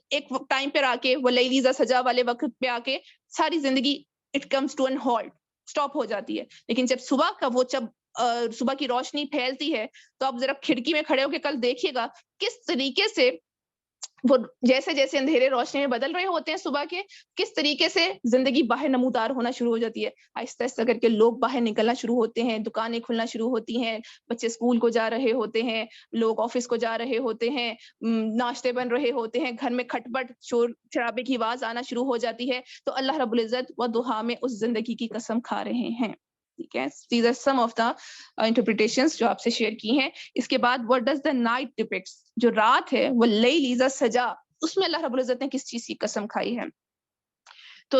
ایک ٹائم پہ آ کے وہ لیلیزا سجا والے وقت پہ آ کے ساری زندگی it comes to an halt, stop ہو جاتی ہے. لیکن جب صبح کا جب صبح کی روشنی پھیلتی ہے تو آپ ذرا کھڑکی میں کھڑے ہو کے کل دیکھیے گا کس طریقے سے وہ جیسے جیسے اندھیرے روشنی میں بدل رہے ہوتے ہیں صبح کے, کس طریقے سے زندگی باہر نمودار ہونا شروع ہو جاتی ہے. آہستہ آہستہ کر کے لوگ باہر نکلنا شروع ہوتے ہیں, دکانیں کھلنا شروع ہوتی ہیں, بچے اسکول کو جا رہے ہوتے ہیں, لوگ آفس کو جا رہے ہوتے ہیں, ناشتے بن رہے ہوتے ہیں, گھر میں کھٹپٹ شور شرابے کی آواز آنا شروع ہو جاتی ہے. تو اللہ رب العزت و دوحا میں اس زندگی کی قسم کھا رہے ہیں. ٹھیک ہے. These are some of the interpretations جو آپ سے شیئر کی ہیں. اس کے بعد what does the night depicts, جو رات ہے وہ لیلیزا سجا, اس میں اللہ رب العزت نے کس چیز کی قسم کھائی ہے؟ تو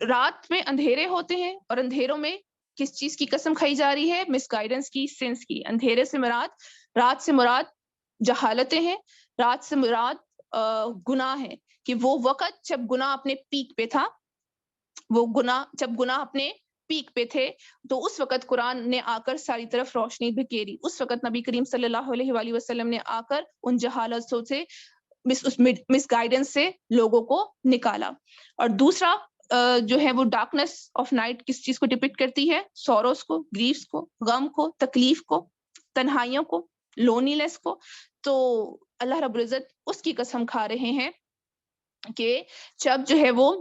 رات میں اندھیرے ہوتے ہیں اور اندھیروں میں کس چیز کی قسم کھائی جا رہی ہے؟ مس گائیڈنس کی, سینس کی. اندھیرے سے مراد, رات سے مراد جہالتیں ہیں, رات سے مراد گناہ ہے, کہ وہ وقت جب گناہ اپنے پیک پہ تھا, جب گناہ اپنے پیک پہ تھے, تو اس وقت قرآن نے آ کر ساری طرف روشنی بکھیری. اس وقت نبی کریم صلی اللہ علیہ وآلہ وسلم نے آ کر ان جہالتوں سے, مس گائیڈنس سے لوگوں کو نکالا. اور دوسرا جو ہے وہ ڈارکنس آف نائٹ کس چیز کو ڈپکٹ کرتی ہے؟ سوروز کو, گریفس کو, غم کو, تکلیف کو, تنہائیوں کو, لونی لیس کو. تو اللہ رب العزت اس کی قسم کھا رہے ہیں کہ جب جو ہے وہ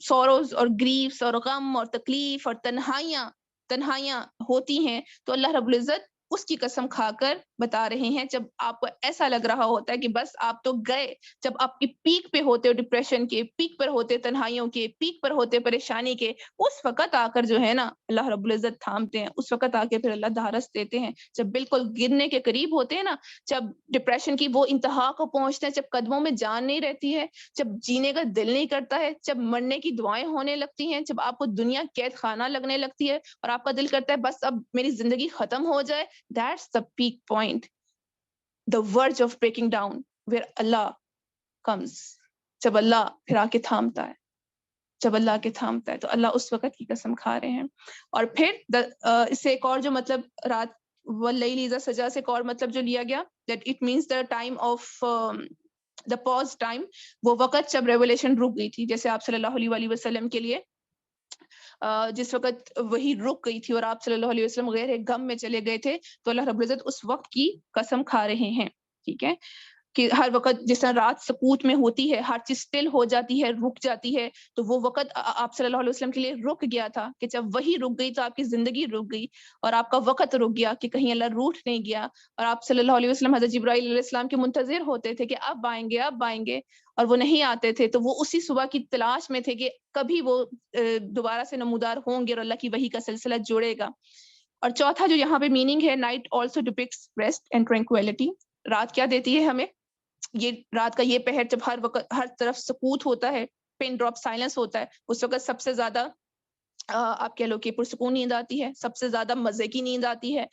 سوروز اور گریفس اور غم اور تکلیف اور تنہائیاں ہوتی ہیں تو اللہ رب العزت اس کی قسم کھا کر بتا رہے ہیں، جب آپ کو ایسا لگ رہا ہوتا ہے کہ بس آپ تو گئے، جب آپ کی پیک پہ ہوتے ہو ڈپریشن کے، پیک پر ہوتے تنہائیوں کے، پیک پر ہوتے پریشانی کے، اس وقت آ کر جو ہے نا اللہ رب العزت تھامتے ہیں، اس وقت آ کے پھر اللہ دھارس دیتے ہیں، جب بالکل گرنے کے قریب ہوتے ہیں نا، جب ڈپریشن کی وہ انتہا کو پہنچتے ہیں، جب قدموں میں جان نہیں رہتی ہے، جب جینے کا دل نہیں کرتا ہے، جب مرنے کی دعائیں ہونے لگتی ہیں، جب آپ کو دنیا قید خانہ لگنے لگتی ہے اور آپ کا دل کرتا ہے بس اب میری زندگی ختم ہو جائے، that's the peak point, the verge of breaking down where Allah comes. جب اللہ پھر آ کے تھامتا ہے، جب اللہ کے تھامتا ہے تو اللہ اس وقت کی قسم کھا رہے ہیں. اور پھر اس سے ایک اور جو مطلب رات واللیل اذا سجا سے ایک اور مطلب جو لیا گیا that it means the time of the pause time، وہ وقت جب ریولیشن رک گئی تھی، جیسے آپ صلی اللہ علیہ وسلم کے لیے جس وقت وہی رک گئی تھی اور آپ صلی اللہ علیہ وسلم غیر غم میں چلے گئے تھے، تو اللہ رب العزت اس وقت کی قسم کھا رہے ہیں. ٹھیک ہے، کہ ہر وقت جس طرح رات سکوت میں ہوتی ہے، ہر چیز اسٹل ہو جاتی ہے، رک جاتی ہے، تو وہ وقت آپ صلی اللہ علیہ وسلم کے لیے رک گیا تھا کہ جب وہی رک گئی تو آپ کی زندگی رک گئی اور آپ کا وقت رک گیا کہ کہیں اللہ روٹھ نہیں گیا. اور آپ صلی اللہ علیہ وسلم حضرت جبرائیل علیہ السلام کے منتظر ہوتے تھے کہ اب آئیں گے اب آئیں گے، اور وہ نہیں آتے تھے، تو وہ اسی صبح کی تلاش میں تھے کہ کبھی وہ دوبارہ سے نمودار ہوں گے اور اللہ کی وحی کا سلسلہ جڑے گا. اور چوتھا جو یہاں پہ میننگ ہے، night also ڈپکٹس rest and tranquillity. رات کیا دیتی ہے ہمیں؟ یہ رات کا یہ پہر جب ہر وقت ہر طرف سکوت ہوتا ہے، پن ڈراپ سائلنس ہوتا ہے، اس وقت سب سے زیادہ آپ کہہ لو کہ پرسکون نیند آتی ہے، سب سے زیادہ مزے کی نیند آتی ہے،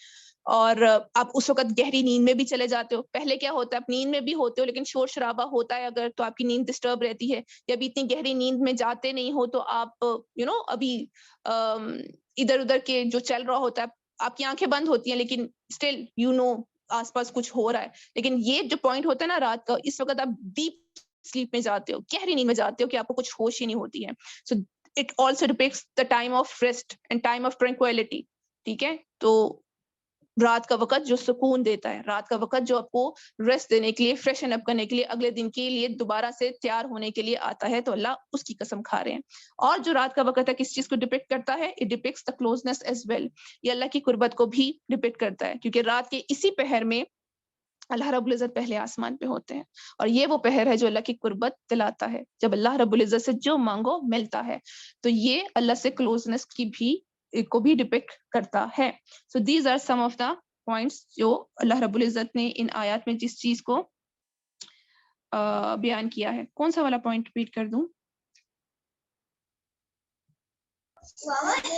اور آپ اس وقت گہری نیند میں بھی چلے جاتے ہو. پہلے کیا ہوتا ہے، آپ نیند میں بھی ہوتے ہو لیکن شور شرابہ ہوتا ہے اگر، تو آپ کی نیند ڈسٹرب رہتی ہے، یا ابھی اتنی گہری نیند میں جاتے نہیں ہو تو آپ ابھی ادھر ادھر کے جو چل رہا ہوتا ہے، آپ کی آنکھیں بند ہوتی ہیں لیکن اسٹل آس پاس کچھ ہو رہا ہے. لیکن یہ جو پوائنٹ ہوتا ہے نا رات کا، اس وقت آپ ڈیپ سلیپ میں جاتے ہو، گہری نیند میں جاتے ہو کہ آپ کو کچھ ہوش ہی نہیں ہوتی ہے. So it also depicts the time of rest and time of tranquility. ٹھیک ہے، تو رات کا وقت جو سکون دیتا ہے، رات کا وقت جو آپ کو ریسٹ دینے کے لیے، فریشن اپ کرنے کے لیے، اگلے دن کے لیے دوبارہ سے تیار ہونے کے لیے آتا ہے، تو اللہ اس کی قسم کھا رہے ہیں. اور جو رات کا وقت ہے کس چیز کو ڈپکٹ کرتا ہے؟ It depicts the closeness as well. یہ اللہ کی قربت کو بھی ڈپکٹ کرتا ہے، کیونکہ رات کے اسی پہر میں اللہ رب العزت پہلے آسمان پہ ہوتے ہیں، اور یہ وہ پہر ہے جو اللہ کی قربت دلاتا ہے. جب اللہ رب العزت سے جو مانگو ملتا ہے، تو یہ اللہ سے کلوزنس کی بھی کو بھی ڈپکٹ کرتا ہے. So these are some of the points جو اللہ رب العزت نے ان آیات میں جس چیز کو بیان کیا ہے. کون سا والا پوائنٹ ریپیٹ کر دوں؟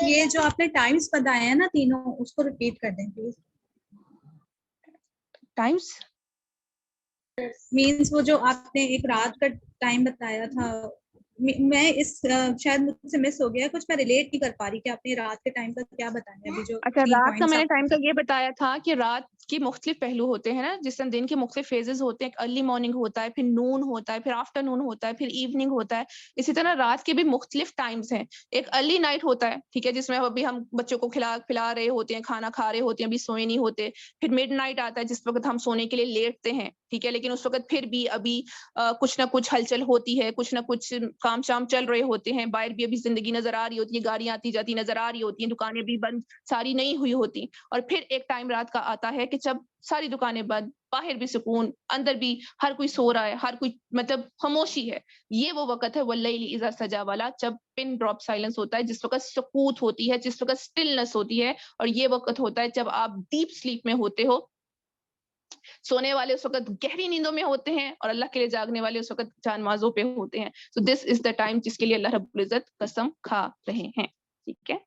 یہ جو آپ نے ٹائمز بتائے ہیں نا تینوں، اس کو ریپیٹ کر دیں پلیز. ٹائمز مینس وہ جو آپ نے ایک رات کا ٹائم بتایا تھا، میں اس شاید مجھ سے مس ہو گیا کچھ، میں ریلیٹ نہیں کر پا رہی کہ آپ نے رات کے ٹائم کا کیا بتایا ابھی جو. اچھا، رات کا میں نے ٹائم کا یہ بتایا تھا کہ رات کے مختلف پہلو ہوتے ہیں نا، جس طرح دن کے مختلف فیزز ہوتے ہیں، ایک ارلی مارننگ ہوتا ہے، پھر نون ہوتا ہے، پھر آفٹر نون ہوتا ہے، پھر ایوننگ ہوتا ہے. اسی طرح رات کے بھی مختلف ٹائمز ہیں. ایک ارلی نائٹ ہوتا ہے، ٹھیک ہے، جس میں ابھی ہم بچوں کو پلا رہے ہوتے ہیں، کھانا کھا رہے ہوتے ہیں، ابھی سوئے نہیں ہوتے. پھر مڈ نائٹ آتا ہے جس وقت ہم سونے کے لیے لیٹتے ہیں، ٹھیک ہے، لیکن اس وقت پھر بھی ابھی کچھ نہ کچھ ہلچل ہوتی ہے، کچھ نہ کچھ کام شام چل رہے ہوتے ہیں، باہر بھی ابھی زندگی نظر آ رہی ہوتی ہے، گاڑیاں آتی جاتی نظر آ رہی ہوتی ہیں، دکانیں بھی بند ساری نہیں ہوئی ہوتی. اور پھر ایک ٹائم رات کا آتا ہے کہ جب ساری دکانیں بند، باہر بھی سکون، اندر بھی ہر کوئی سو رہا ہے، ہر کوئی مطلب خاموشی ہے. یہ وہ وقت ہے واللیل اذا سجا والا، جب پن ڈراپ سائلنس ہوتا ہے، جس وقت سکوت ہوتی ہے، جس وقت سٹلنس ہوتی ہے. اور یہ وقت ہوتا ہے جب آپ ڈیپ سلیپ میں ہوتے ہو. سونے والے اس وقت گہری نیندوں میں ہوتے ہیں اور اللہ کے لیے جاگنے والے اس وقت جانمازوں پہ ہوتے ہیں. سو دس از دا ٹائم جس کے لیے اللہ رب العزت قسم کھا رہے ہیں. ٹھیک ہے،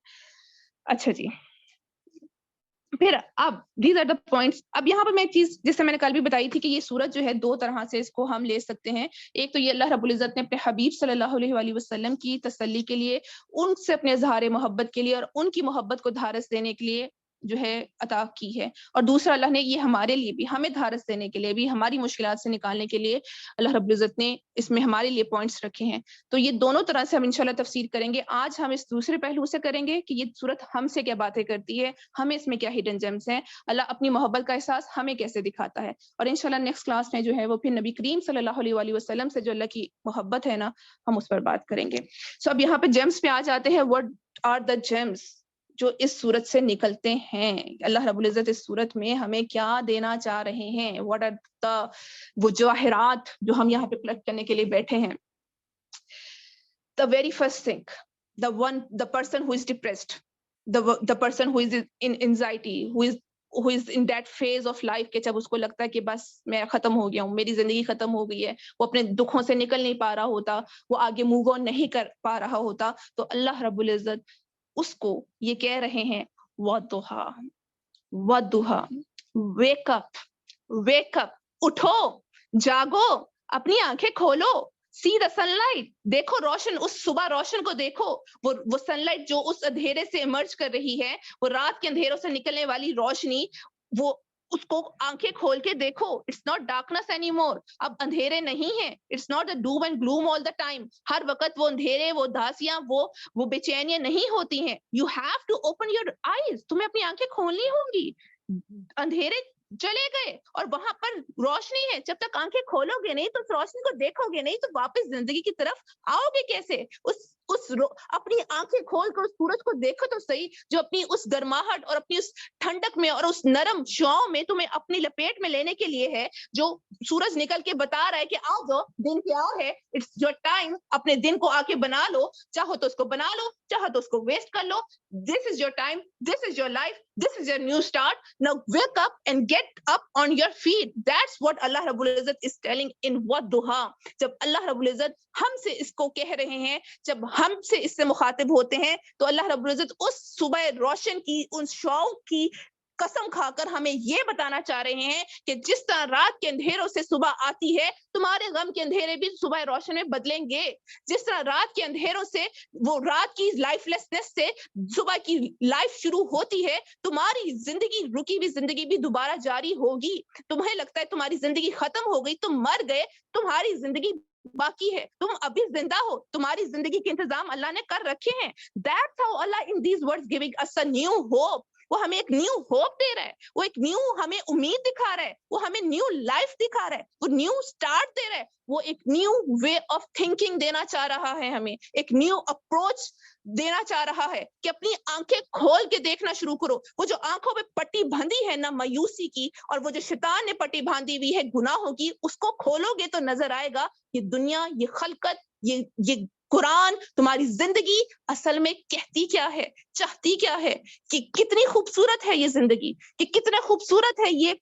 اچھا جی. پھر اب دیز آر دا پوائنٹس. اب یہاں پر میں ایک چیز جس سے میں نے کل بھی بتائی تھی کہ یہ سورت جو ہے دو طرح سے اس کو ہم لے سکتے ہیں. ایک تو یہ اللہ رب العزت نے اپنے حبیب صلی اللہ علیہ وآلہ وسلم کی تسلی کے لیے، ان سے اپنے اظہار محبت کے لیے اور ان کی محبت کو دھارس دینے کے لیے جو ہے عطا کی ہے, اور دوسرا اللہ نے یہ ہمارے لیے بھی, ہمیں دھارس دینے کے لیے بھی, ہماری مشکلات سے نکالنے کے لیے اللہ رب العزت نے اس میں ہمارے لیے پوائنٹس رکھے ہیں. تو یہ دونوں طرح سے ہم انشاءاللہ تفسیر کریں گے. آج ہم اس دوسرے پہلو سے کریں گے کہ یہ صورت ہم سے کیا باتیں کرتی ہے, ہمیں اس میں کیا ہڈن جیمز ہیں, اللہ اپنی محبت کا احساس ہمیں کیسے دکھاتا ہے. اور انشاءاللہ نیکسٹ کلاس میں جو ہے وہ پھر نبی کریم صلی اللہ علیہ وآلہ وسلم سے جو اللہ کی محبت ہے نا, ہم اس پر بات کریں گے. سو اب یہاں پہ جیمز پہ آ جاتے ہیں. what are the gems جو اس صورت سے نکلتے ہیں, اللہ رب العزت اس صورت میں ہمیں کیا دینا چاہ رہے ہیں, what are the وہ جواہرات جو ہم یہاں پہ پلٹ کرنے کے لیے بیٹھے ہیں. The very first thing, the person who is depressed, the person who is in anxiety, who is in that phase of life کہ جب اس کو لگتا ہے کہ بس میں ختم ہو گیا ہوں, میری زندگی ختم ہو گئی ہے, وہ اپنے دکھوں سے نکل نہیں پا رہا ہوتا, وہ آگے موو آن نہیں کر پا رہا ہوتا, تو اللہ رب العزت اس کو یہ کہہ رہے ہیں وَضُحَا وَضُحَا, wake up, wake up, اٹھو, جاگو, اپنی آنکھیں کھولو, سی دا سن لائٹ, دیکھو روشن, اس صبح روشن کو دیکھو, وہ سن لائٹ جو اس اندھیرے سے ایمرج کر رہی ہے, وہ رات کے اندھیروں سے نکلنے والی روشنی, وہ اس کو آنکھیں کھول کے دیکھو. It's not darkness any more, اب اندھیرے نہیں ہیں. It's not the doom and gloom all the time, ہر وقت وہ اندھیرے, وہ دھاسیاں, وہ بے چینیاں نہیں ہوتی ہیں. You have to open your eyes, تمہیں اپنی آنکھیں کھولنی ہوں گی. اندھیرے چلے گئے اور وہاں پر روشنی ہے, جب تک آنکھیں کھولو گے نہیں تو اس روشنی کو دیکھو گے نہیں, تو واپس زندگی کی طرف آؤ گے کیسے؟ اپنی آنکھیں کھول کر اس سورج کو دیکھو تو صحیح, جو اپنی اس گرماہٹ اور اپنی اس ٹھنڈک میں اور اس نرم شعاؤں میں تمہیں اپنی لپیٹ میں لینے کے لیے ہے, جو سورج نکل کے بتا رہا ہے کہ آؤ جو دن کیا ہے, اٹس یور ٹائم, اپنے دن کو آ کے بنا لو, چاہو تو اس کو بنا لو, چاہو تو اس کو ویسٹ کر لو. This is your time, this is your life, this is your new start. Now wake up and get up on your feet. That's what Allah Rabbul Izzat is telling in Wadduha. جب اللہ رب العزت ہم سے اس کو کہہ رہے ہیں, جب ہم سے اس سے مخاطب ہوتے ہیں, تو اللہ رب العزت اس صبح روشن کی, ان شعاؤں کی قسم کھا کر ہمیں یہ بتانا چاہ رہے ہیں کہ جس طرح رات کے اندھیروں سے صبح آتی ہے, تمہارے غم کے اندھیرے بھی صبح روشن میں بدلیں گے. جس طرح رات کے اندھیروں سے, وہ رات کی لائف لیسنس سے صبح کی لائف شروع ہوتی ہے, تمہاری زندگی, رکی ہوئی زندگی بھی دوبارہ جاری ہوگی. تمہیں لگتا ہے تمہاری زندگی ختم ہو گئی, تم مر گئے, تمہاری زندگی باقی ہے, تم ابھی زندہ ہو, تمہاری زندگی کے انتظام اللہ نے کر رکھے ہیں. That's how Allah in these words giving us a new hope. وہ ہمیں ایک نیو ہوپ دے رہا ہے, وہ ایک نیو ہمیں امید دکھا رہا ہے, وہ ہمیں نیو لائف دکھا رہا ہے, وہ نیو سٹارٹ دے رہا ہے, وہ ایک نیو وے آف تھنکنگ دینا چاہ رہا ہے, ہمیں ایک نیو اپروچ دینا چاہ رہا ہے کہ اپنی آنکھیں کھول کے دیکھنا شروع کرو. وہ جو آنکھوں پہ پٹی باندھی ہے نا مایوسی کی, اور وہ جو شیطان نے پٹی باندھی ہوئی ہے گناہوں کی, اس کو کھولو گے تو نظر آئے گا یہ دنیا, یہ خلقت, یہ قرآن, تمہاری زندگی اصل میں کہتی کیا ہے, چاہتی کیا ہے, کہ کتنی خوبصورت ہے یہ زندگی, کہ کتنا خوبصورت ہے یہ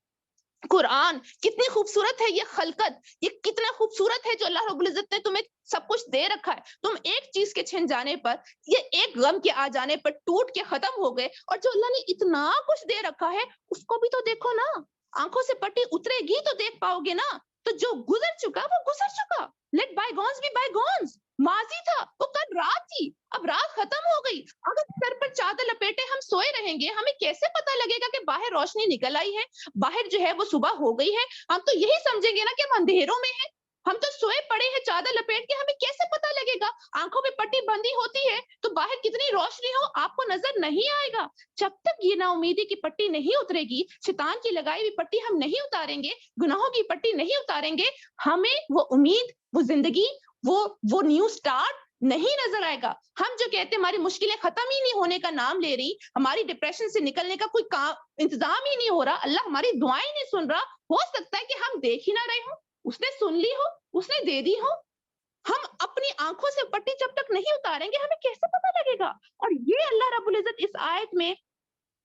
قرآن, کتنی خوبصورت ہے یہ خلقت, یہ کتنا خوبصورت ہے جو اللہ رب العزت نے تمہیں سب کچھ دے رکھا ہے. تم ایک چیز کے چھن جانے پر, یہ ایک غم کے آ جانے پر ٹوٹ کے ختم ہو گئے, اور جو اللہ نے اتنا کچھ دے رکھا ہے اس کو بھی تو دیکھو نا. آنکھوں سے پٹی اترے گی تو دیکھ پاؤ گے نا. تو جو گزر چکا وہ گزر چکا, لیٹ بائی گونز بی بائی گونز. ماضی تھا, وہ کل رات تھی, اب رات ختم ہو گئی. اگر سر پر چادر لپیٹے ہم سوئے رہیں گے, ہمیں کیسے پتا لگے گا کہ باہر روشنی نکل آئی ہے, باہر جو ہے وہ صبح ہو گئی ہے؟ ہم تو یہی سمجھیں گے نا کہ ہم اندھیروں میں ہیں, ہم تو سوئے پڑے ہیں چادر لپیٹ کے, ہمیں کیسے پتا لگے گا؟ آنکھوں پہ پٹی بندی ہوتی ہے تو باہر کتنی روشنی ہو آپ کو نظر نہیں آئے گا. جب تک یہ نا امیدی کی پٹی نہیں اترے گی, شیطان کی لگائی ہوئی پٹی ہم نہیں اتاریں گے, گناہوں کی پٹی نہیں اتاریں گے, ہمیں وہ امید, وہ زندگی, وہ نیو سٹارٹ نہیں نظر آئے گا. ہم جو کہتے ہیں ہماری مشکلیں ختم ہی نہیں ہونے کا نام لے رہی, ہماری ڈپریشن سے نکلنے کا کوئی انتظام ہی نہیں ہو رہا, اللہ ہماری دعائیں نہیں سن رہا. ہو سکتا ہے کہ ہم دیکھ ہی نہ رہے ہوں, اس نے سن لی ہو, اس نے دے دی ہو. ہم اپنی آنکھوں سے پٹی جب تک نہیں اتاریں گے ہمیں کیسے پتا لگے گا؟ اور یہ اللہ رب العزت اس آیت میں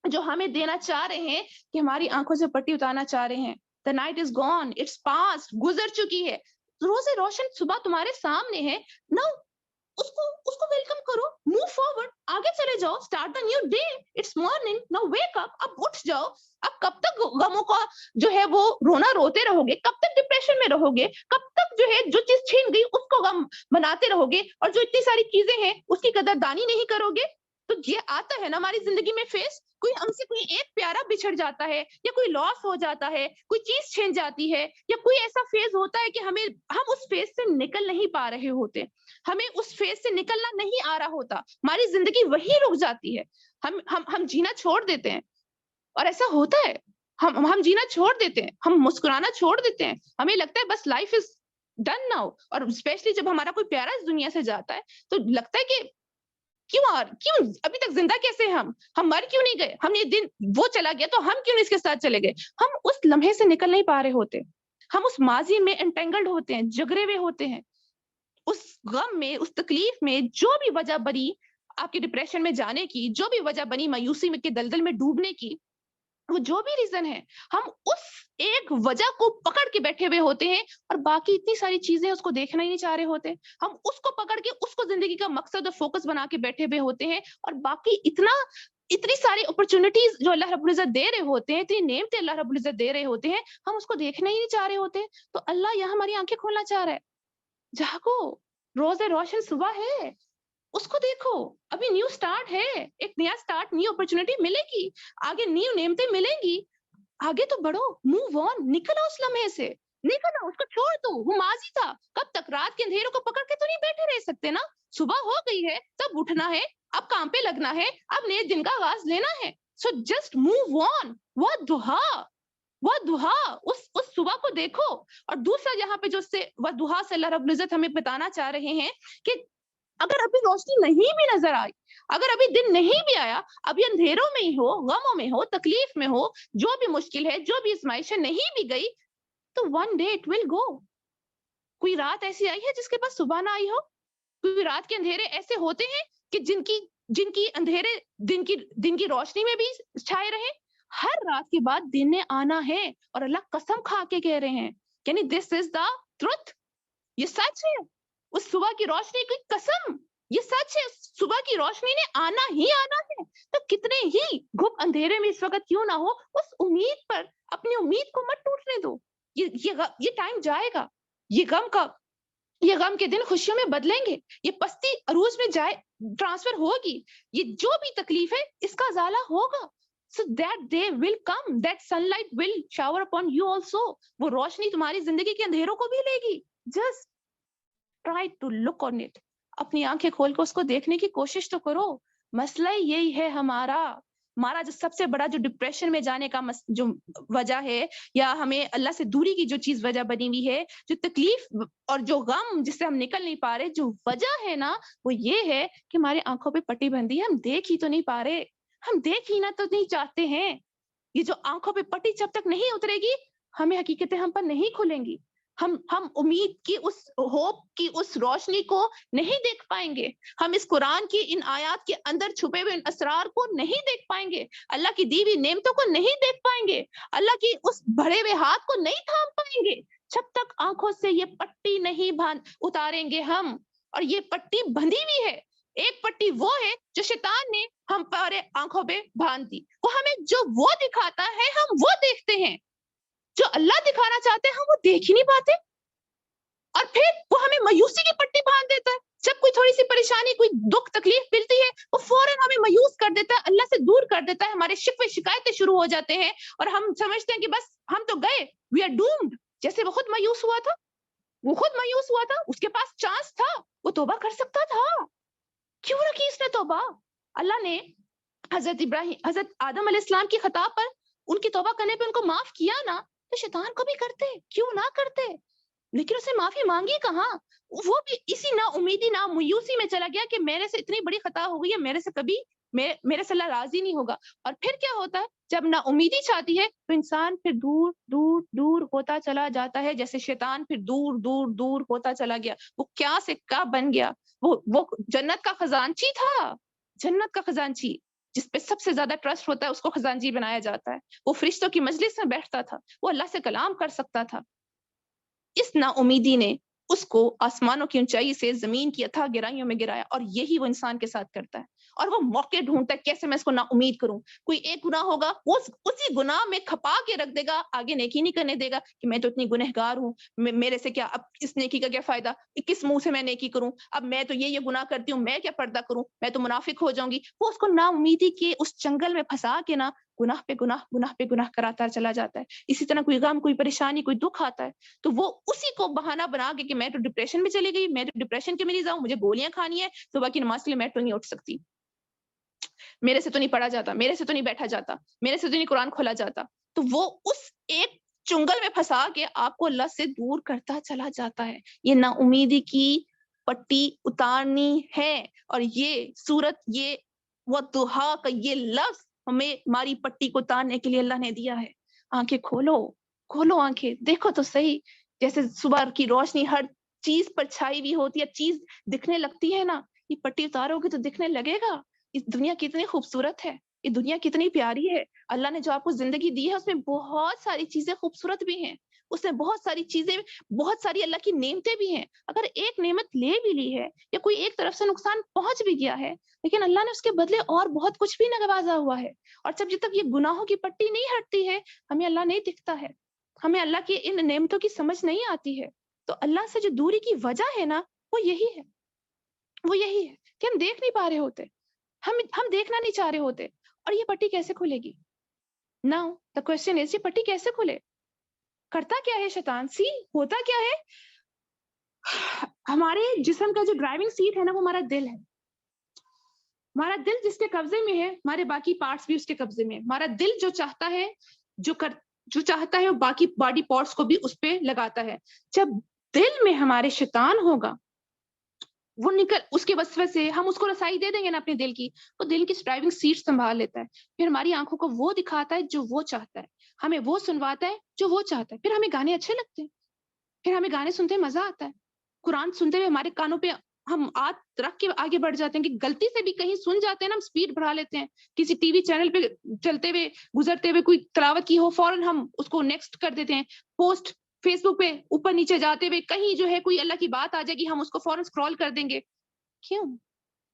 جو ہمیں دینا چاہ رہے ہیں کہ ہماری آنکھوں سے پٹی اتارنا چاہ رہے ہیں. The night is gone, it's past, گزر چکی ہے, روز روشن صبح تمہارے سامنے ہے. نو اس کو ویلکم کرو, موو فارورڈ, آگے چلے جاؤ, start the new day, it's morning, now wake up, اب اٹھ جاؤ. اب کب تک غموں کا جو ہے وہ رونا روتے رہو گے, کب تک ڈپریشن میں رہو گے, کب تک جو ہے جو چیز چھین گئی اس کو غم بناتے رہو گے, اور جو اتنی ساری چیزیں ہیں اس کی قدر دانی نہیں کرو گے؟ تو یہ آتا ہے نا ہماری زندگی میں فیس, کوئی ہم سے کوئی ایک پیارا بچھڑ جاتا ہے, یا کوئی لاس ہو جاتا ہے, کوئی چیز چھن جاتی ہے, یا کوئی ایسا فیز ہوتا ہے کہ ہم اس فیز سے نکل نہیں پا رہے ہوتے, ہمیں اس فیز سے نکلنا نہیں آ رہا ہوتا, ہماری زندگی وہی رک جاتی ہے, ہم جینا چھوڑ دیتے ہیں. اور ایسا ہوتا ہے, ہم جینا چھوڑ دیتے ہیں, ہم مسکرانا چھوڑ دیتے ہیں, ہمیں لگتا ہے بس لائف از ڈن ناؤ. اور اسپیشلی جب ہمارا کوئی پیارا اس دنیا سے جاتا ہے تو لگتا ہے کہ کیوں ابھی تک زندہ کیسے ہم مر کیوں نہیں گئے, ہم یہ دن وہ چلا گیا تو ہم کیوں نہیں اس کے ساتھ چلے گئے. ہم اس لمحے سے نکل نہیں پا رہے ہوتے, ہم اس ماضی میں انٹینگلڈ ہوتے ہیں, جگرے ہوئے ہوتے ہیں, اس غم میں, اس تکلیف میں. جو بھی وجہ بنی آپ کے ڈپریشن میں جانے کی, جو بھی وجہ بنی مایوسی میں کے دلدل میں ڈوبنے کی, وہ جو بھی ریزن ہے, ہم اس ایک وجہ کو پکڑ کے بیٹھے ہوئے ہوتے ہیں, اور باقی اتنی ساری چیزیں اس کو دیکھنا ہی نہیں چاہ رہے ہوتے. ہم اس کو پکڑ کے اس کو زندگی کا مقصد اور فوکس بنا کے بیٹھے ہوئے ہوتے ہیں, اور باقی اتنی ساری اپرچونٹیز جو اللہ رب العزت دے رہے ہوتے ہیں, اتنی نعمتیں اللہ رب العزت دے رہے ہوتے ہیں, ہم اس کو دیکھنا ہی نہیں چاہ رہے ہوتے. تو اللہ یہاں ہماری آنکھیں کھولنا چاہ رہا ہے, جاگو, روز روشن صبح ہے, اس کو دیکھو, ابھی نیو سٹارٹ ہے, ایک نیا سٹارٹ, نیو اپرچونٹی ملے گی, آگے نیو نعمتیں ملیں گی, آگے تو بڑھو, موو آن, نکلو اس لمحے سے, نکلو, اس کو چھوڑ دو, وہ ماضی تھا. کب تک رات کے اندھیروں کو پکڑ کے تو نہیں بیٹھے رہ سکتے نا, صبح ہو گئی ہے, تب اٹھنا ہے, اب کام پہ لگنا ہے, اب نئے دن کا آغاز لینا ہے. So just move on. وہ دہا اس صبح کو دیکھو. اور دوسرا یہاں پہ جو وہ دہا سے اللہ رب العزت ہمیں بتانا چاہ رہے ہیں کہ اگر ابھی روشنی نہیں بھی نظر آئی, اگر ابھی دن نہیں بھی آیا, ابھی اندھیروں میں ہی ہو, غموں میں ہو, تکلیف میں ہو, جو بھی مشکل ہے, جو بھی آزمائش نہیں بھی گئی, تو ون ڈے اٹ ول گو. کوئی رات ایسی آئی ہے جس کے پاس صبح نہ آئی ہو, کوئی رات کے اندھیرے ایسے ہوتے ہیں کہ جن کی اندھیرے دن کی روشنی میں بھی چھائے رہے. ہر رات کے بعد دن نے آنا ہے, اور اللہ قسم کھا کے کہہ رہے ہیں, یعنی دس از دا ٹروتھ, یہ سچ ہے. اس صبح کی روشنی کی قسم, یہ سچ ہے, صبح کی روشنی نے آنا ہی آنا ہے. تو کتنے ہی گھپ اندھیرے میں اس وقت کیوں نہ ہو, اس امید پر اپنی امید کو مت ٹوٹنے دو. یہ ٹائم جائے گا, یہ غم کے دن خوشیوں میں بدلیں گے, یہ پستی عروج میں ٹرانسفر ہوگی, یہ جو بھی تکلیف ہے اس کا ازالہ ہوگا. So that day will come, that sunlight will shower upon you also. وہ روشنی تمہاری زندگی کے اندھیروں کو بھی لے گی. Just try to look on it. اپنی آنکھیں کھول کے اس کو دیکھنے کی کوشش تو کرو. مسئلہ یہی ہے ہمارا جو سب سے بڑا جو ڈپریشن میں جانے کا جو وجہ ہے, یا ہمیں اللہ سے دوری کی جو چیز وجہ بنی ہوئی ہے, جو تکلیف اور جو غم جس سے ہم نکل نہیں پا رہے, جو وجہ ہے نا, وہ یہ ہے کہ ہمارے آنکھوں پہ پٹی بندھی ہے, ہم دیکھ ہی تو نہیں پا رہے, ہم دیکھ ہی نہ تو نہیں چاہتے ہیں. یہ جو آنکھوں پہ پٹی جب تک نہیں اترے گی, ہمیں حقیقتیں ہم پر نہیں کھلیں گی, ہم امید کی اس ہوپ کی اس روشنی کو نہیں دیکھ پائیں گے, ہم اس قرآن کی ان آیات کے اندر چھپے ہوئے ان اسرار کو نہیں دیکھ پائیں گے, اللہ کی دی ہوئی نعمتوں کو نہیں دیکھ پائیں گے, اللہ کی اس بڑھے ہوئے ہاتھ کو نہیں تھام پائیں گے, جب تک آنکھوں سے یہ پٹی نہیں اتاریں گے ہم. اور یہ پٹی بندھی ہوئی ہے, ایک پٹی وہ ہے جو شیطان نے ہم پر آنکھوں پہ باندھ دی, وہ ہمیں جو وہ دکھاتا ہے ہم وہ دیکھتے ہیں, جو اللہ دکھانا چاہتے ہیں ہم وہ دیکھ ہی نہیں پاتے, اور پھر وہ ہمیں مایوسی کی پٹی باندھ دیتا ہے. جب کوئی تھوڑی سی پریشانی, کوئی دکھ تکلیف ملتی ہے, وہ فوراً ہمیں مایوس کر دیتا ہے, اللہ سے دور کر دیتا ہے, ہمارے شکوے شکایتیں شروع ہو جاتے ہیں, اور ہم سمجھتے ہیں کہ بس ہم تو گئے, وی آر ڈومڈ. جیسے وہ خود مایوس ہوا تھا, اس کے پاس چانس تھا, وہ توبہ کر سکتا تھا, کیوں رکھی اس نے توبہ؟ اللہ نے حضرت آدم علیہ السلام کی خطا پر, ان کی توبہ کرنے پہ ان کو معاف کیا نا, تو شیطان کو بھی کرتے, کیوں نہ کرتے, لیکن اسے معافی مانگی کہاں. وہ بھی اسی نا امیدی نا مایوسی میں چلا گیا کہ میرے سے اتنی بڑی خطا ہو گئی ہے, میرے سے کبھی میرے سے اللہ راضی نہیں ہوگا. اور پھر کیا ہوتا ہے, جب نا امیدی چاہتی ہے تو انسان پھر دور دور دور ہوتا چلا جاتا ہے, جیسے شیطان پھر دور دور دور ہوتا چلا گیا. وہ کیا سے کیا بن گیا, وہ جنت کا خزانچی تھا, جنت کا خزانچی جس پہ سب سے زیادہ ٹرسٹ ہوتا ہے اس کو خزانچی بنایا جاتا ہے. وہ فرشتوں کی مجلس میں بیٹھتا تھا, وہ اللہ سے کلام کر سکتا تھا. اس نا امیدی نے اس کو آسمانوں کی اونچائی سے زمین کی اتھا گہرائیوں میں گرایا, اور یہی وہ انسان کے ساتھ کرتا ہے. اور وہ موقع ڈھونڈتا ہے کیسے میں اس کو نا امید کروں. کوئی ایک گناہ ہوگا وہ اسی گناہ میں کھپا کے رکھ دے گا, آگے نیکی نہیں کرنے دے گا کہ میں تو اتنی گنہگار ہوں, میرے سے کیا, اب اس نیکی کا کیا فائدہ, کس منہ سے میں نیکی کروں, اب میں تو یہ گناہ کرتی ہوں, میں کیا پردہ کروں, میں تو منافق ہو جاؤں گی. وہ اس کو نا امیدی کے اس جنگل میں پھنسا کے نا گناہ پہ گناہ کراتا چلا جاتا ہے. اسی طرح کوئی غم, کوئی پریشانی, کوئی دکھ آتا ہے تو وہ اسی کو بہانہ بنا کے کہ میں تو ڈپریشن میں چلی گئی, میں تو ڈپریشن کے مریض ہوں, مجھے گولیاں کھانی ہے, صبح کی نماز کے لیے میں تو نہیں اٹھ سکتی, میرے سے تو نہیں پڑھا جاتا, میرے سے تو نہیں بیٹھا جاتا, میرے سے تو نہیں قرآن کھولا جاتا. تو وہ اس ایک چنگل میں پھنسا کے آپ کو اللہ سے دور کرتا چلا جاتا ہے. یہ نا امیدی کی پٹی اتارنی ہے. اور یہ سورت, یہ وَالضُّحَىٰ کا یہ لفظ ہمیں ہماری پٹی کو اتارنے کے لیے اللہ نے دیا ہے. آنکھیں کھولو آنکھیں, دیکھو تو صحیح, جیسے صبح کی روشنی ہر چیز پر چھائی ہوئی ہوتی ہے, چیز دکھنے لگتی ہے نا, یہ پٹی اتارو گے تو دکھنے لگے گا اس دنیا کتنی خوبصورت ہے, یہ دنیا کتنی پیاری ہے. اللہ نے جو آپ کو زندگی دی ہے اس میں بہت ساری چیزیں خوبصورت بھی ہیں, اس میں بہت ساری چیزیں, بہت ساری اللہ کی نعمتیں بھی ہیں. اگر ایک نعمت لے بھی لی ہے یا کوئی ایک طرف سے نقصان پہنچ بھی گیا ہے, لیکن اللہ نے اس کے بدلے اور بہت کچھ بھی نوازا ہوا ہے. اور جب تک یہ گناہوں کی پٹی نہیں ہٹتی ہے, ہمیں اللہ نہیں دکھتا ہے, ہمیں اللہ کی ان نعمتوں کی سمجھ نہیں آتی ہے. تو اللہ سے جو دوری کی وجہ ہے نا, وہ یہی ہے کہ ہم دیکھ نہیں پا رہے ہوتے, ہم دیکھنا نہیں چاہ رہے ہوتے. اور یہ پٹی کیسے کھلے گی؟ Now the question is, یہ پٹی کیسے کھلے؟ کرتا کیا ہے شیطان؟ ہوتا کیا ہے, ہمارے جسم کا جو ڈرائیونگ سیٹ ہے نا, وہ ہمارا دل ہے. ہمارا دل جس کے قبضے میں ہے, ہمارے باقی پارٹس بھی اس کے قبضے میں. ہمارا دل جو چاہتا ہے, جو چاہتا ہے وہ باقی باڈی پارٹس کو بھی اس پہ لگاتا ہے. جب دل میں ہمارے شیطان ہوگا, وہ اس کے وسوسے سے ہم اس کو رسائی دے دیں گے نا اپنے دل کی, وہ دل کی ڈرائیونگ سیٹ سنبھال لیتا ہے. پھر ہماری آنکھوں کو وہ دکھاتا ہے جو وہ چاہتا ہے, ہمیں وہ سنواتا ہے جو وہ چاہتا ہے. پھر ہمیں گانے اچھے لگتے ہیں, پھر ہمیں گانے سنتے مزہ آتا ہے. قرآن سنتے ہوئے ہمارے کانوں پہ ہم ہاتھ رکھ کے آگے بڑھ جاتے ہیں, کہ غلطی سے بھی کہیں سن جاتے ہیں نا, ہم سپیڈ بڑھا لیتے ہیں. کسی ٹی وی چینل پہ چلتے ہوئے گزرتے ہوئے کوئی تلاوت کی ہو, فوراً ہم اس کو نیکسٹ کر دیتے ہیں. پوسٹ فیس بک پہ اوپر نیچے جاتے ہوئے کہیں جو ہے کوئی اللہ کی بات آ جائے گی, ہم اس کو فوراً اسکرول کر دیں گے. کیوں؟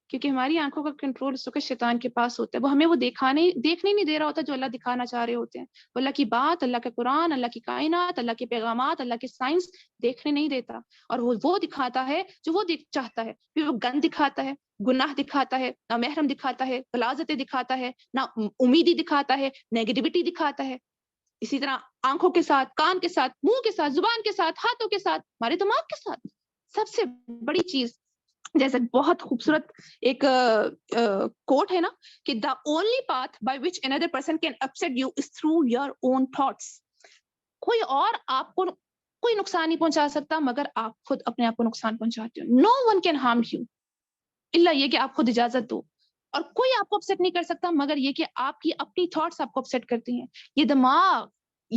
کیونکہ ہماری آنکھوں کا کنٹرول اس وقت شیطان کے پاس ہوتا ہے. وہ ہمیں وہ دیکھنے نہیں دے رہا ہوتا جو اللہ دکھانا چاہ رہے ہوتے ہیں. وہ اللہ کی بات, اللہ کا قرآن, اللہ کی کائنات, اللہ کے پیغامات, اللہ کے سائنس دیکھنے نہیں دیتا, اور وہ دکھاتا ہے جو وہ چاہتا ہے. پھر وہ گند دکھاتا ہے, گناہ دکھاتا ہے, نا محرم دکھاتا ہے, غلاظتیں دکھاتا ہے, نا امیدی دکھاتا ہے, نیگیٹیوٹی دکھاتا ہے. اسی طرح آنکھوں کے ساتھ, کان کے ساتھ, منہ کے ساتھ, زبان کے ساتھ, ہاتھوں کے ساتھ, ہمارے دماغ کے ساتھ. سب سے بڑی چیز, جیسے بہت خوبصورت ایک کوٹ ہے نا, کہ the only path by which another person can upset you is through your own thoughts. کوئی اور آپ کو کوئی نقصان نہیں پہنچا سکتا مگر آپ خود اپنے آپ کو نقصان پہنچاتے ہو. No one can harm you الا یہ کہ آپ خود اجازت دو. اور کوئی آپ کو اپسیٹ نہیں کر سکتا مگر یہ کہ آپ کی اپنی تھاٹس آپ کو اپسیٹ کرتی ہیں. یہ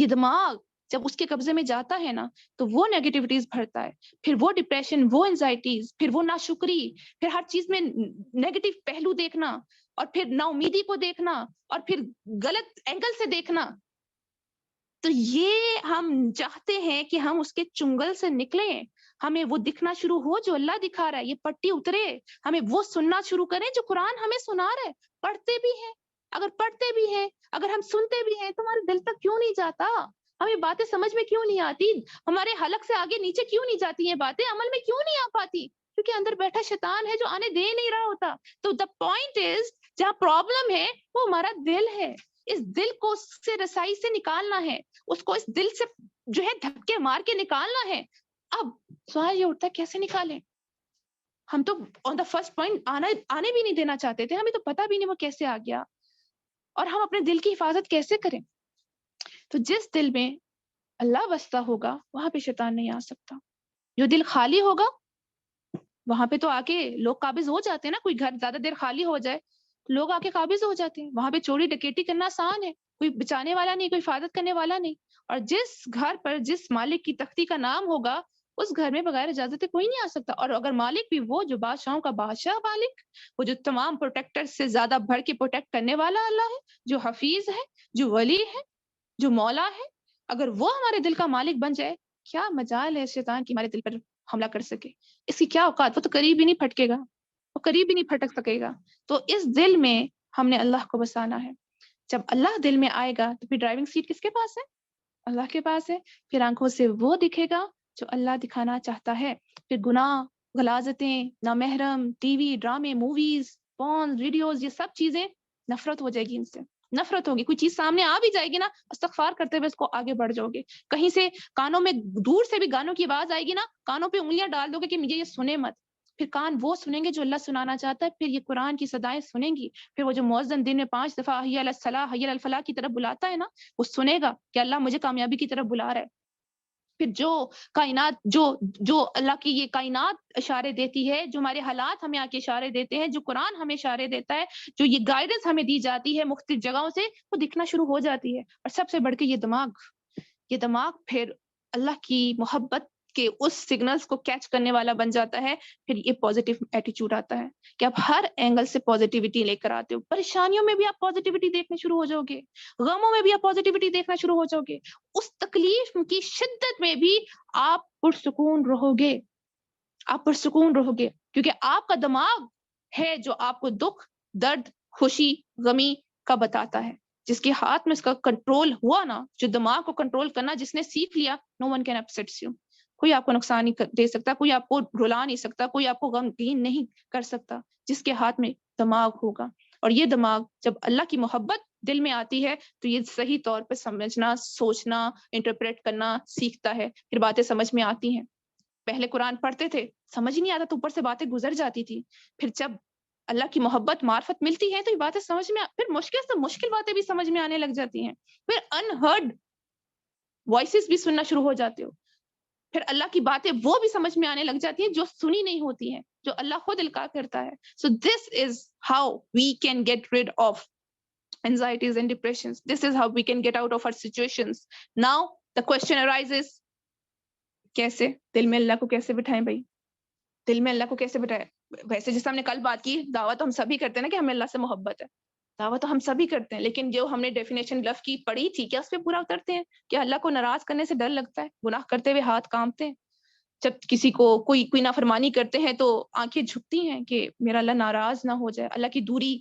دماغ جب اس کے قبضے میں جاتا ہے نا, تو وہ نیگیٹیوٹیز بھرتا ہے. پھر وہ ڈپریشن, وہ انزائٹیز, پھر وہ ناشکری, پھر ہر چیز میں نیگیٹو پہلو دیکھنا, اور پھر نا امیدی کو دیکھنا, اور پھر غلط اینگل سے دیکھنا. تو یہ ہم چاہتے ہیں کہ ہم اس کے چنگل سے نکلیں, ہمیں وہ دکھنا شروع ہو جو اللہ دکھا رہا ہے, یہ پٹی اترے, ہمیں وہ سننا شروع کریں جو قرآن ہمیں سنا رہا ہے. پڑھتے بھی ہیں, اگر پڑھتے بھی ہیں, اگر ہم سنتے بھی ہیں, تو ہمارے دل تک کیوں نہیں جاتا؟ ہمیں باتیں سمجھ میں کیوں نہیں آتی؟ ہمارے حلق سے آگے نیچے کیوں نہیں جاتی ہیں باتیں, عمل میں کیوں نہیں آ پاتی؟ کیونکہ اندر بیٹھا شیطان ہے جو آنے دے نہیں رہا ہوتا. تو the point is, جہاں پرابلم ہے وہ ہمارا دل ہے. اس دل کو سے رسائی سے نکالنا ہے, اس کو اس دل سے جو ہے دھکے مار کے نکالنا ہے. اب سوال یہ اٹھتا ہے کیسے نکالیں؟ ہم تو on the first point آنے بھی نہیں دینا چاہتے تھے, ہمیں تو پتا بھی نہیں وہ کیسے آ گیا. اور ہم اپنے دل کی حفاظت کیسے کریں؟ تو جس دل میں اللہ بستا ہوگا وہاں پہ شیطان نہیں آ سکتا. جو دل خالی ہوگا وہاں پہ تو آ کے لوگ قابض ہو جاتے ہیں نا. کوئی گھر زیادہ دیر خالی ہو جائے لوگ آ کے قابض ہو جاتے ہیں. وہاں پہ چوری ڈکیٹی کرنا آسان ہے, کوئی بچانے والا نہیں, کوئی حفاظت کرنے والا نہیں. اور جس گھر پر جس مالک کی تختی کا نام ہوگا اس گھر میں بغیر اجازت کوئی نہیں آ سکتا. اور اگر مالک بھی وہ جو بادشاہوں کا بادشاہ مالک, وہ جو تمام پروٹیکٹر سے زیادہ بڑھ کے پروٹیکٹ کرنے والا اللہ ہے, جو حفیظ ہے, جو ولی ہے, جو مولا ہے, اگر وہ ہمارے دل کا مالک بن جائے, کیا مجال ہے شیطان کی ہمارے دل پر حملہ کر سکے؟ اس کی کیا اوقات؟ وہ تو قریب ہی نہیں پھٹکے گا, وہ قریب بھی نہیں پھٹک سکے گا. تو اس دل میں ہم نے اللہ کو بسانا ہے. جب اللہ دل میں آئے گا تو پھر ڈرائیونگ سیٹ کس کے پاس ہے؟ اللہ کے پاس ہے. پھر آنکھوں سے وہ دکھے گا جو اللہ دکھانا چاہتا ہے. پھر گناہ، غلاظتیں، نامحرم، ٹی وی، ڈرامے، موویز، پون، ویڈیوز، یہ سب چیزیں نفرت ہو جائے گی. ان سے نفرت ہوگی. کوئی چیز سامنے آ بھی جائے گی نا، استغفار کرتے ہوئے اس کو آگے بڑھ جاؤ گے. کہیں سے کانوں میں دور سے بھی گانوں کی آواز آئے گی نا، کانوں پہ انگلیاں ڈال دو گے کہ مجھے یہ سنے مت. پھر کان وہ سنیں گے جو اللہ سنانا چاہتا ہے. پھر یہ قرآن کی صدائیں سنیں گی. پھر وہ جو مؤذن دن میں 5 دفعہ حی علی الصلاۃ، حی علی الفلاح کی طرف بلاتا ہے نا، وہ سنے گا کہ اللہ مجھے کامیابی کی طرف بلا رہا ہے. پھر جو کائنات، جو اللہ کی یہ کائنات اشارے دیتی ہے، جو ہمارے حالات ہمیں آ کے اشارے دیتے ہیں، جو قرآن ہمیں اشارے دیتا ہے، جو یہ گائیڈنس ہمیں دی جاتی ہے مختلف جگہوں سے، وہ دکھنا شروع ہو جاتی ہے. اور سب سے بڑھ کے یہ دماغ پھر اللہ کی محبت کے اس سگنلز کو کیچ کرنے والا بن جاتا ہے. پھر یہ پازیٹیو ایٹیچیوڈ آتا ہے کہ آپ ہر اینگل سے پازیٹیوٹی لے کر آتے ہو. پریشانیوں میں بھی آپ پازیٹیوٹی دیکھنے شروع ہو جاؤ گے، غموں میں بھی آپ پازیٹیوٹی دیکھنا شروع ہو جاؤ گے، اس تکلیف کی شدت میں بھی آپ پرسکون رہو گے. آپ پرسکون رہو گے کیونکہ آپ کا دماغ ہے جو آپ کو دکھ، درد، خوشی، غمی کا بتاتا ہے. جس کے ہاتھ میں اس کا کنٹرول ہوا نا، جو دماغ کو کنٹرول کرنا جس نے سیکھ لیا، no one can upset you. کوئی آپ کو نقصان نہیں دے سکتا، کوئی آپ کو رلا نہیں سکتا، کوئی آپ کو غمگین نہیں کر سکتا جس کے ہاتھ میں دماغ ہوگا. اور یہ دماغ جب اللہ کی محبت دل میں آتی ہے تو یہ صحیح طور پہ سمجھنا، سوچنا، انٹرپریٹ کرنا سیکھتا ہے. پھر باتیں سمجھ میں آتی ہیں. پہلے قرآن پڑھتے تھے، سمجھ نہیں آتا تو اوپر سے باتیں گزر جاتی تھی. پھر جب اللہ کی محبت، معرفت ملتی ہے تو یہ باتیں سمجھ میں پھر مشکل سے مشکل باتیں بھی سمجھ میں آنے لگ جاتی ہیں. پھر انہرڈ وائسز بھی سننا شروع ہو جاتے ہو. پھر اللہ کی باتیں وہ بھی سمجھ میں آنے لگ جاتی ہیں جو سنی نہیں ہوتی ہیں، جو اللہ خود القاء کرتا ہے. So this is how we can get rid of anxieties and depressions. This is how we can get out of our situations. Now the question arises, کیسے دل میں اللہ کو کیسے بٹھائیں بھائی؟ دل میں اللہ کو کیسے بٹھائیں؟ ویسے جیسے ہم نے کل بات کی، دعویٰ تو ہم سبھی کرتے ہیں نا کہ ہمیں اللہ سے محبت ہے، دعویٰ تو ہم سبھی کرتے ہیں، لیکن جو ہم نے ڈیفینیشن لف کی پڑھی تھی، کیا اس پہ پورا اترتے ہیں؟ کہ اللہ کو ناراض کرنے سے ڈر لگتا ہے، گناہ کرتے ہوئے ہاتھ کانپتے ہیں، جب کسی کو کوئی نافرمانی کرتے ہیں تو آنکھیں جھکتی ہیں کہ میرا اللہ ناراض نہ ہو جائے. اللہ کی دوری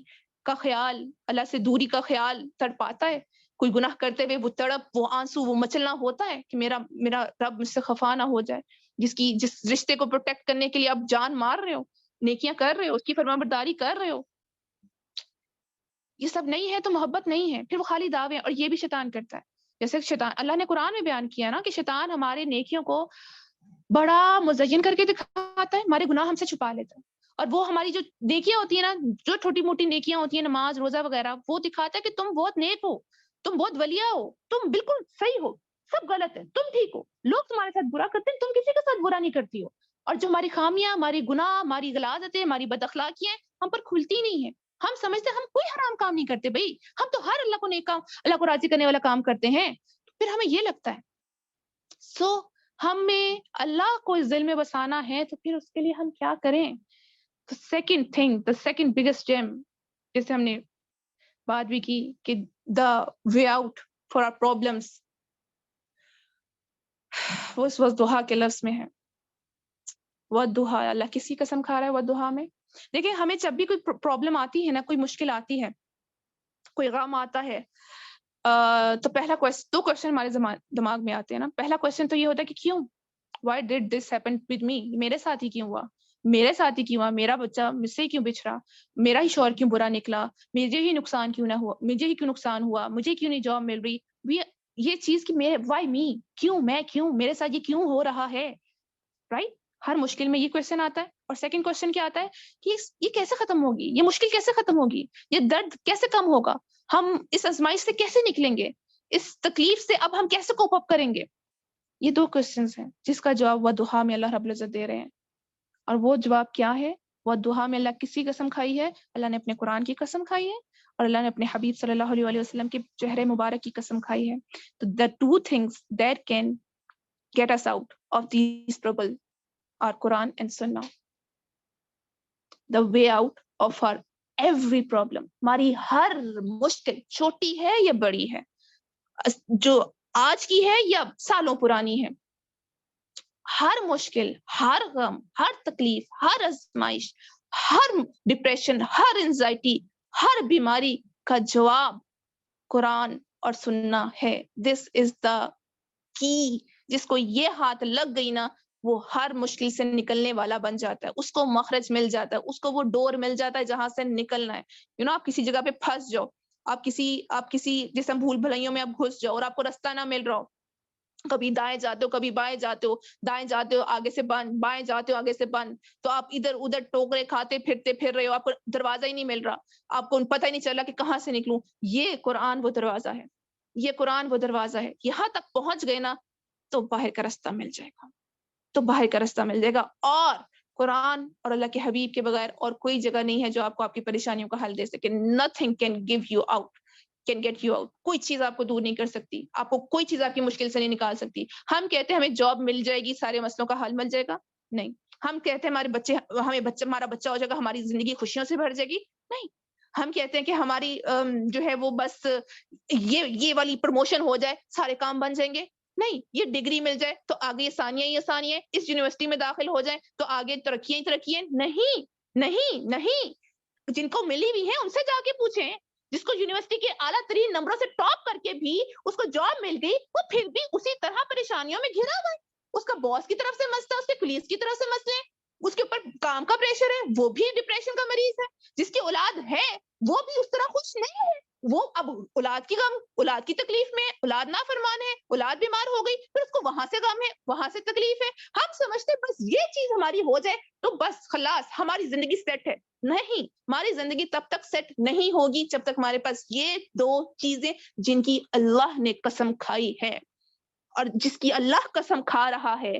کا خیال، اللہ سے دوری کا خیال تڑپاتا ہے. کوئی گناہ کرتے ہوئے وہ تڑپ، وہ آنسو، وہ مچلنا ہوتا ہے کہ میرا رب مجھ سے خفا نہ ہو جائے. جس رشتے کو پروٹیکٹ کرنے کے لیے آپ جان مار رہے ہو، نیکیاں کر رہے ہو، اس کی فرمانبرداری کر رہے ہو، یہ سب نہیں ہے تو محبت نہیں ہے. پھر وہ خالی دعوے. اور یہ بھی شیطان کرتا ہے. جیسے شیطان، اللہ نے قرآن میں بیان کیا نا کہ شیطان ہمارے نیکیوں کو بڑا مزین کر کے دکھاتا ہے، ہمارے گناہ ہم سے چھپا لیتا ہے. اور وہ ہماری جو نیکیاں ہوتی ہیں نا، جو چھوٹی موٹی نیکیاں ہوتی ہیں، نماز، روزہ وغیرہ، وہ دکھاتا ہے کہ تم بہت نیک ہو، تم بہت ولیہ ہو، تم بالکل صحیح ہو، سب غلط ہے، تم ٹھیک ہو، لوگ تمہارے ساتھ برا کرتے ہیں، تم کسی کے ساتھ برا نہیں کرتی ہو. اور جو ہماری خامیاں، ہماری گناہ، ہماری غلاظتیں، ہماری بد اخلاقیاں ہم پر کھلتی نہیں ہیں. ہم سمجھتے ہیں ہم کوئی حرام کام نہیں کرتے بھائی، ہم تو ہر اللہ کو نیک کام، اللہ کو راضی کرنے والا کام کرتے ہیں. پھر ہمیں یہ لگتا ہے ہمیں اللہ کو اس دل میں بسانا ہے تو پھر اس کے لیے ہم کیا کریں؟ The second thing, the second biggest gem، جیسے ہم نے بات بھی کی کہ the way out for our problems وہ اس وضحا کے لفظ میں ہے. وضحا، اللہ کسی قسم کھا رہا ہے وضحا میں. دیکھیں ہمیں جب بھی کوئی پرابلم آتی ہے نا، کوئی مشکل آتی ہے، کوئی غم آتا ہے، تو پہلا دو کوشچن ہمارے دماغ میں آتے ہیں نا. پہلا کوشچن تو یہ ہوتا ہے کہ کیوں، why did this happen with me, میرے ساتھ ہی کیوں ہوا، میرے ساتھ ہی کیوں ہوا، میرا بچہ مجھ سے کیوں بچھڑا، میرا ہی شوہر کیوں برا نکلا، مجھے ہی نقصان کیوں نہ ہوا، مجھے ہی کیوں نقصان ہوا، مجھے کیوں نہیں جاب مل رہی. یہ چیز کہ میرے وائی می، کیوں میں، کیوں میرے ساتھ یہ کیوں ہو رہا ہے، رائٹ. ہر مشکل میں یہ کوشچن آتا ہے. اور سیکنڈ کوشچن کیا آتا ہے کہ یہ کیسے ختم ہوگی، یہ مشکل کیسے ختم ہوگی، یہ درد کیسے کم ہوگا، ہم اس آزمائش سے کیسے نکلیں گے، اس تکلیف سے اب ہم کیسے کوپ اپ کریں گے. یہ دو کوشچنز ہیں جس کا جواب وضحا میں اللہ رب العزت دے رہے ہیں. اور وہ جواب کیا ہے؟ وضحا میں اللہ کسی قسم کھائی ہے؟ اللہ نے اپنے قرآن کی قسم کھائی ہے، اور اللہ نے اپنے حبیب صلی اللہ علیہ وسلم کے چہرے مبارک کی قسم کھائی ہے. تو the two things that can get us out of these trouble are Quran and Sunnah. The way out of our every problem. ہماری ہر مشکل، چھوٹی ہے یا بڑی ہے، جو آج کی ہے یا سالوں پرانی ہے، ہر مشکل، ہر غم، ہر تکلیف، ہر آزمائش، ہر ڈپریشن، ہر انزائٹی، ہر بیماری کا جواب قرآن اور سننا ہے. دس از دا کی. جس کو یہ ہاتھ لگ گئی نا وہ ہر مشکل سے نکلنے والا بن جاتا ہے, اس کو مخرج مل جاتا ہے, اس کو وہ ڈور مل جاتا ہے جہاں سے نکلنا ہے. آپ کسی جگہ پہ پھنس جاؤ, آپ کسی جیسے بھول بھلائیوں میں آپ گھس جاؤ اور آپ کو راستہ نہ مل رہا ہو, کبھی دائیں جاتے ہو کبھی بائیں جاتے ہو, دائیں جاتے ہو آگے سے بند, بائیں جاتے ہو آگے سے بند, تو آپ ادھر ادھر ٹوکرے کھاتے پھر رہے ہو, آپ کو دروازہ ہی نہیں مل رہا, آپ کو پتہ ہی نہیں چل رہا کہ کہاں سے نکلوں. یہ قرآن وہ دروازہ ہے, یہ قرآن وہ دروازہ ہے. یہاں تک پہنچ گئے نا تو باہر کا راستہ مل جائے گا, تو باہر کا راستہ مل جائے گا. اور قرآن اور اللہ کے حبیب کے بغیر اور کوئی جگہ نہیں ہے جو آپ کو آپ کی پریشانیوں کا حل دے سکے. nothing can give you out, can get you out. کوئی چیز آپ کو دور نہیں کر سکتی, آپ کو کوئی چیز آپ کی مشکل سے نہیں نکال سکتی. ہم کہتے ہیں ہمیں جاب مل جائے گی سارے مسئلوں کا حل مل جائے گا, نہیں. ہم کہتے ہیں ہمارا بچہ ہو جائے گا, ہماری زندگی خوشیوں سے بھر جائے گی, نہیں. ہم کہتے ہیں کہ ہماری جو ہے وہ بس یہ والی پروموشن ہو جائے سارے کام بن جائیں گے, نہیں. یہ ڈگری مل جائے تو آگے آسانیاں ہی آسانیاں, اس یونیورسٹی میں داخل ہو جائیں تو آگے ترقیاں ہی ترقیاں. نہیں نہیں نہیں, جن کو ملی ہوئی ہے ان سے جا کے پوچھیں. جس کو یونیورسٹی کے اعلیٰ ترین نمبروں سے ٹاپ کر کے بھی اس کو جاب مل گئی, وہ پھر بھی اسی طرح پریشانیوں میں گھرا ہوا ہے. اس کا باس کی طرف سے مسئلہ, اس کے کلیگز کی طرف سے مسئلے, اس کے اوپر کام کا پریشر ہے, وہ بھی ڈپریشن کا مریض ہے. جس کی اولاد ہے وہ بھی اس طرح خوش نہیں ہے, وہ اب اولاد کی غم, اولاد کی تکلیف میں, اولاد نافرمان ہے, اولاد بیمار ہو گئی, پھر اس کو وہاں سے غم ہے, وہاں سے تکلیف ہے. ہم سمجھتے بس یہ چیز ہماری ہو جائے تو بس خلاص ہماری زندگی سیٹ ہے. نہیں, ہماری زندگی تب تک سیٹ نہیں ہوگی جب تک ہمارے پاس یہ دو چیزیں جن کی اللہ نے قسم کھائی ہے, اور جس کی اللہ قسم کھا رہا ہے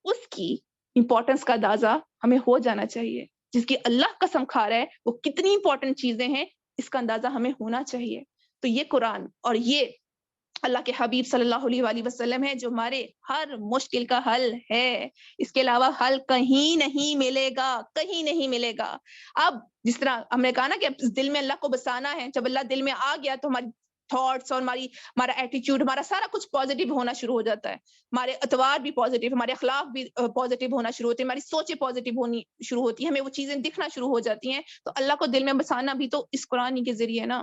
اس کی امپورٹنس کا اندازہ ہمیں ہو جانا چاہیے. جس کی اللہ قسم کھا رہا ہے وہ کتنی امپورٹنٹ چیزیں ہیں اس کا اندازہ ہمیں ہونا چاہیے. تو یہ قرآن اور یہ اللہ کے حبیب صلی اللہ علیہ وآلہ وسلم ہے جو ہمارے ہر مشکل کا حل ہے. اس کے علاوہ حل کہیں نہیں ملے گا, کہیں نہیں ملے گا. اب جس طرح ہم نے کہا نا کہ دل میں اللہ کو بسانا ہے, جب اللہ دل میں آ گیا تو ہماری تھاٹس اور ہمارا ایٹیٹیوڈ, ہمارا سارا کچھ پازیٹیو ہونا شروع ہو جاتا ہے. ہمارے اطوار بھی پازیٹیو, ہمارے اخلاق بھی پازیٹیو ہونا شروع ہوتے ہیں, ہماری سوچیں پازیٹیو ہونی شروع ہوتی ہیں, ہمیں وہ چیزیں دکھنا شروع ہو جاتی ہیں. تو اللہ کو دل میں بسانا بھی تو اس قرآن ہی کے ذریعے نا,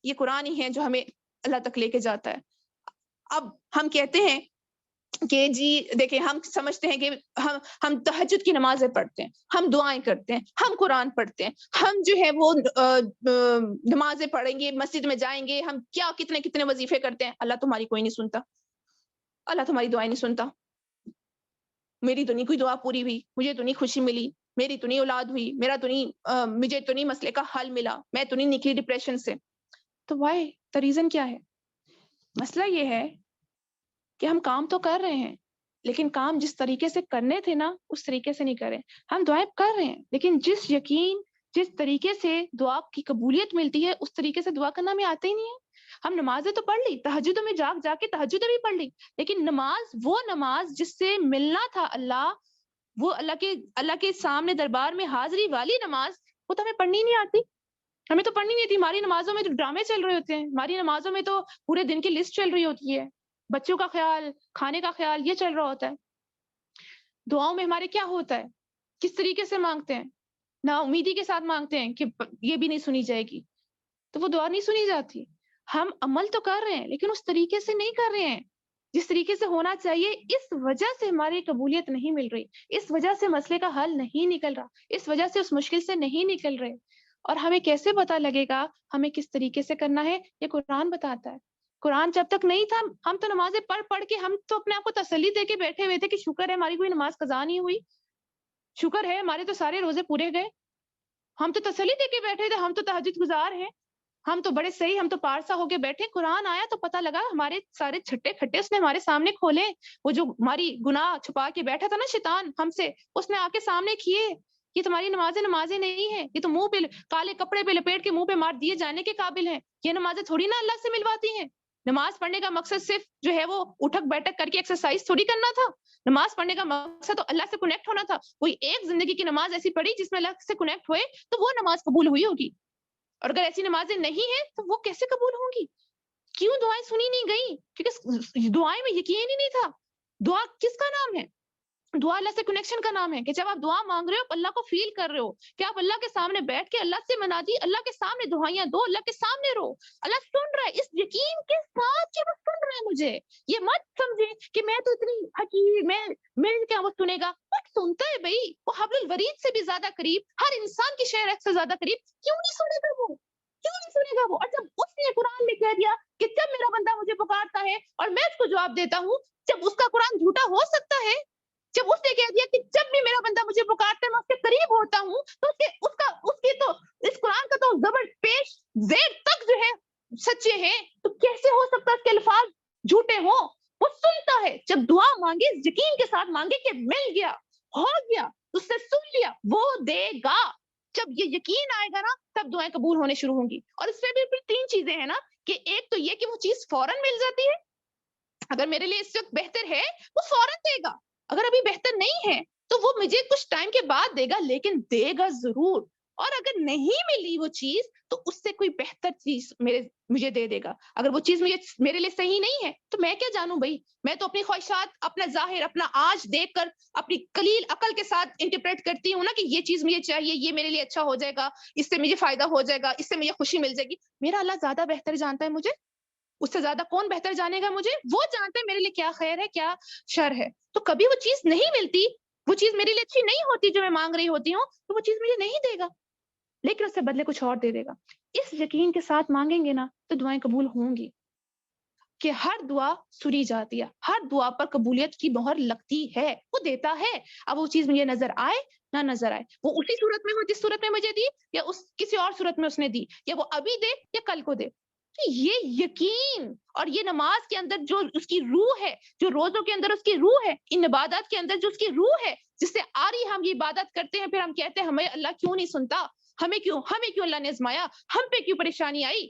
یہ قرآن ہی ہے جو ہمیں اللہ تک لے کے جاتا ہے. اب ہم کہتے ہیں کہ جی دیکھیں, ہم سمجھتے ہیں کہ ہم تہجد کی نمازیں پڑھتے ہیں, ہم دعائیں کرتے ہیں, ہم قرآن پڑھتے ہیں, ہم جو ہے وہ نمازیں پڑھیں گے, مسجد میں جائیں گے, ہم کیا کتنے وظیفے کرتے ہیں. اللہ تمہاری کوئی نہیں سنتا, اللہ تمہاری دعائیں نہیں سنتا. میری تو نہیں کوئی دعا پوری ہوئی, مجھے تو نہیں خوشی ملی, میری تو نہیں اولاد ہوئی, مجھے تو نہیں مسئلے کا حل ملا, میں تو نہیں نکلی ڈپریشن سے. تو وائی دا ریزن کیا ہے؟ مسئلہ یہ ہے کہ ہم کام تو کر رہے ہیں لیکن کام جس طریقے سے کرنے تھے نا اس طریقے سے نہیں کر رہے. ہم دعائیں کر رہے ہیں لیکن جس طریقے سے دعا کی قبولیت ملتی ہے اس طریقے سے دعا کرنا ہمیں آتا ہی نہیں ہے. ہم نمازیں تو پڑھ لی, تہجدوں میں جا کے تہجدیں بھی پڑھ لی, لیکن وہ نماز جس سے ملنا تھا اللہ, وہ اللہ کے سامنے دربار میں حاضری والی نماز, وہ تو ہمیں پڑھنی نہیں آتی. ہمیں تو پڑھنی نہیں آتی. ہماری نمازوں میں تو ڈرامے چل رہے ہوتے ہیں, ہماری نمازوں میں تو پورے دن کی لسٹ چل رہی ہوتی ہے, بچوں کا خیال, کھانے کا خیال, یہ چل رہا ہوتا ہے. دعاؤں میں ہمارے کیا ہوتا ہے, کس طریقے سے مانگتے ہیں, نا امیدی کے ساتھ مانگتے ہیں کہ یہ بھی نہیں سنی جائے گی, تو وہ دعا نہیں سنی جاتی. ہم عمل تو کر رہے ہیں لیکن اس طریقے سے نہیں کر رہے ہیں جس طریقے سے ہونا چاہیے. اس وجہ سے ہماری قبولیت نہیں مل رہی, اس وجہ سے مسئلے کا حل نہیں نکل رہا, اس وجہ سے اس مشکل سے نہیں نکل رہے. اور ہمیں کیسے پتا لگے گا ہمیں کس طریقے سے کرنا ہے؟ یہ قرآن بتاتا ہے. قرآن جب تک نہیں تھا ہم تو نمازیں پڑھ کے ہم تو اپنے آپ کو تسلی دے کے بیٹھے ہوئے تھے کہ شکر ہے ہماری کوئی نماز قضا نہیں ہوئی, شکر ہے ہمارے تو سارے روزے پورے گئے. ہم تو تسلی دے کے بیٹھے تھے, ہم تو تہجد گزار ہیں, ہم تو بڑے صحیح, ہم تو پارسا ہو کے بیٹھے. قرآن آیا تو پتہ لگا ہمارے سارے چھٹے کھٹے اس نے ہمارے سامنے کھولے. وہ جو ہماری گناہ چھپا کے بیٹھا تھا نا شیطان ہم سے, اس نے آ کے سامنے کیے. یہ تمہاری نمازیں نہیں ہیں, یہ تو منہ پہ کالے کپڑے پہ لپیٹ کے منہ پہ مار دیے جانے کے قابل ہیں. یہ نمازیں تھوڑی نا اللہ سے ملواتی ہیں. نماز پڑھنے کا مقصد صرف جو ہے وہ اٹھک بیٹھک کر کے ایکسرسائز تھوڑی کرنا تھا. نماز پڑھنے کا مقصد تو اللہ سے کنیکٹ ہونا تھا. کوئی ایک زندگی کی نماز ایسی پڑھی جس میں اللہ سے کنیکٹ ہوئے تو وہ نماز قبول ہوئی ہوگی, اور اگر ایسی نمازیں نہیں ہیں تو وہ کیسے قبول ہوں گی؟ کیوں دعائیں سنی نہیں گئی؟ کیونکہ دعائیں میں یقین ہی نہیں تھا. دعا کس کا نام ہے؟ دعا اللہ سے کنیکشن کا نام ہے کہ جب آپ دعا مانگ رہے ہو اللہ کو فیل کر رہے ہو کہ آپ اللہ کے سامنے بیٹھ کے اللہ سے مناجی، اللہ کے سامنے دعائیاں دو، اللہ کے سامنے رو، اللہ سن رہا ہے اس یقین کے ساتھ کہ وہ سن رہا ہے مجھے. یہ مت سمجھے کہ میں تو اتنی حکیم میں کیا وہ سنے گا. وہ سنتا ہے بھائی، وہ حبل الورید سے بھی زیادہ قریب، ہر انسان کی شہرت سے زیادہ قریب. کیوں نہیں سنے گا وہ؟ کیوں نہیں سنے گا وہ؟ اور جب اس نے قرآن میں کہہ دیا کہ جب میرا بندہ مجھے پکارتا ہے اور میں اس کو جواب دیتا ہوں، جب اس کا قرآن جھوٹا ہو سکتا ہے؟ جب اس نے کہہ دیا کہ جب بھی میرا بندہ مجھے پکارتا ہے میں اس کے قریب ہوتا ہوں، تو اس قرآن کا تو زبر پیش زیر تک جو ہے سچے ہیں، تو کیسے ہو سکتا ہے اس کے الفاظ جھوٹے ہوں؟ وہ سنتا ہے. جب دعا مانگے یقین کے ساتھ مانگے کہ مل گیا، ہو گیا، اس سے سن لیا، وہ دے گا. جب یہ یقین آئے گا نا تب دعائیں قبول ہونے شروع ہوں گی. اور اس میں بھی پھر 3 چیزیں ہیں نا، کہ ایک تو یہ کہ وہ چیز فوراً مل جاتی ہے، اگر میرے لیے اس وقت بہتر ہے وہ فوراً دے گا، اگر ابھی بہتر نہیں ہے تو وہ مجھے کچھ ٹائم کے بعد دے گا، لیکن دے گا ضرور. اور اگر نہیں ملی وہ چیز تو اس سے کوئی بہتر چیز مجھے دے گا. اگر وہ چیز میرے لیے صحیح نہیں ہے تو میں کیا جانوں بھائی، میں تو اپنی خواہشات، اپنا ظاہر، اپنا آج دیکھ کر اپنی قلیل عقل کے ساتھ انٹرپریٹ کرتی ہوں نا کہ یہ چیز مجھے چاہیے، یہ میرے لیے اچھا ہو جائے گا، اس سے مجھے فائدہ ہو جائے گا، اس سے مجھے خوشی مل جائے گی. میرا اللہ زیادہ بہتر جانتا ہے مجھے، اس سے زیادہ کون بہتر جانے گا مجھے؟ وہ جانتا ہے میرے لیے کیا خیر ہے کیا شر ہے. تو کبھی وہ چیز نہیں ملتی، وہ چیز میرے لیے اچھی نہیں ہوتی جو میں مانگ رہی ہوتی ہوں، تو وہ چیز مجھے نہیں دے گا، لیکن اس سے بدلے کچھ اور دے دے گا. اس یقین کے ساتھ مانگیں گے نا تو دعائیں قبول ہوں گی، کہ ہر دعا سنی جاتی ہے، ہر دعا پر قبولیت کی مہر لگتی ہے، وہ دیتا ہے. اب وہ چیز مجھے نظر آئے نہ نظر آئے، وہ اسی صورت میں ہو جس صورت میں مجھے دی، یا اس کسی اور صورت میں اس نے دی، یا وہ ابھی دے یا کل کو دے. یہ یقین اور یہ نماز کے اندر جو اس کی روح ہے، جو روزوں کے اندر اس کی روح ہے، ان عبادات کے اندر جو اس کی روح ہے، جس سے آری ہم یہ عبادت کرتے ہیں، پھر ہم کہتے ہیں ہمیں اللہ کیوں نہیں سنتا، ہمیں کیوں اللہ نے آزمایا، ہم پہ کیوں پریشانی آئی.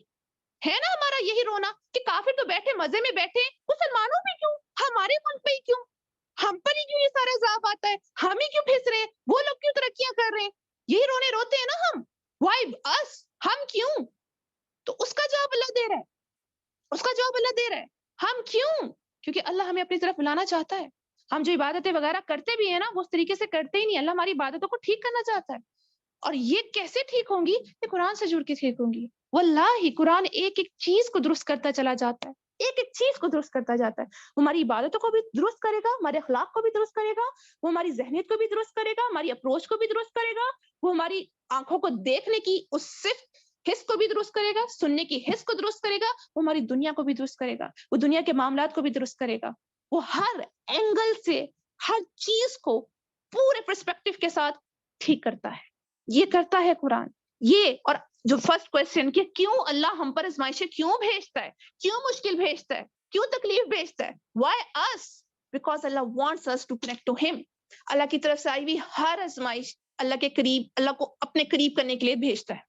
ہے نا ہمارا یہی رونا کہ کافر تو بیٹھے مزے میں بیٹھے، مسلمانوں پہ کیوں، ہمارے ملک پہ ہی کیوں، ہم پر ہی کیوں یہ سارا عذاب آتا ہے، ہم ہی کیوں پھنس رہے ہیں، وہ لوگ کیوں ترقیاں کر رہے ہیں. یہی رونے روتے ہیں نا ہم، وائی اس، ہم کیوں. تو اس کا جواب اللہ دے رہا ہے، اس کا جواب اللہ دے رہا ہے، ہم کیوں؟ کیونکہ اللہ ہمیں اپنی طرف بلانا چاہتا ہے. ہم جو عبادتیں وغیرہ کرتے بھی ہیں نا وہ اس طریقے سے کرتے ہی نہیں، اللہ ہماری عبادتوں کو ٹھیک کرنا چاہتا ہے. اور یہ کیسے ٹھیک ہوں گی؟ یہ قرآن سے جڑ کے ٹھیک ہوں گی. واللہ قرآن ایک ایک چیز کو درست کرتا چلا جاتا ہے، ایک ایک چیز کو درست کرتا جاتا ہے. وہ ہماری عبادتوں کو بھی درست کرے گا، ہمارے اخلاق کو بھی درست کرے گا، وہ ہماری ذہنیت کو بھی درست کرے گا، ہماری اپروچ کو بھی درست کرے گا، وہ ہماری آنکھوں کو دیکھنے کی اس صرف حص کو بھی درست کرے گا، سننے کی حص کو درست کرے گا، وہ ہماری دنیا کو بھی درست کرے گا، وہ دنیا کے معاملات کو بھی درست کرے گا. وہ ہر اینگل سے ہر چیز کو پورے پرسپیکٹو کے ساتھ ٹھیک کرتا ہے. یہ کرتا ہے قرآن. یہ اور جو فرسٹ کوسچن کہ کیوں اللہ ہم پر آزمائشیں کیوں بھیجتا ہے، کیوں مشکل بھیجتا ہے، کیوں تکلیف بھیجتا ہے؟ Why us? Because Allah wants us to connect to him. Allah کی طرف سے آئی ہوئی ہر آزمائش اللہ کے قریب، اللہ کو اپنے قریب کرنے کے لیے بھیجتا ہے.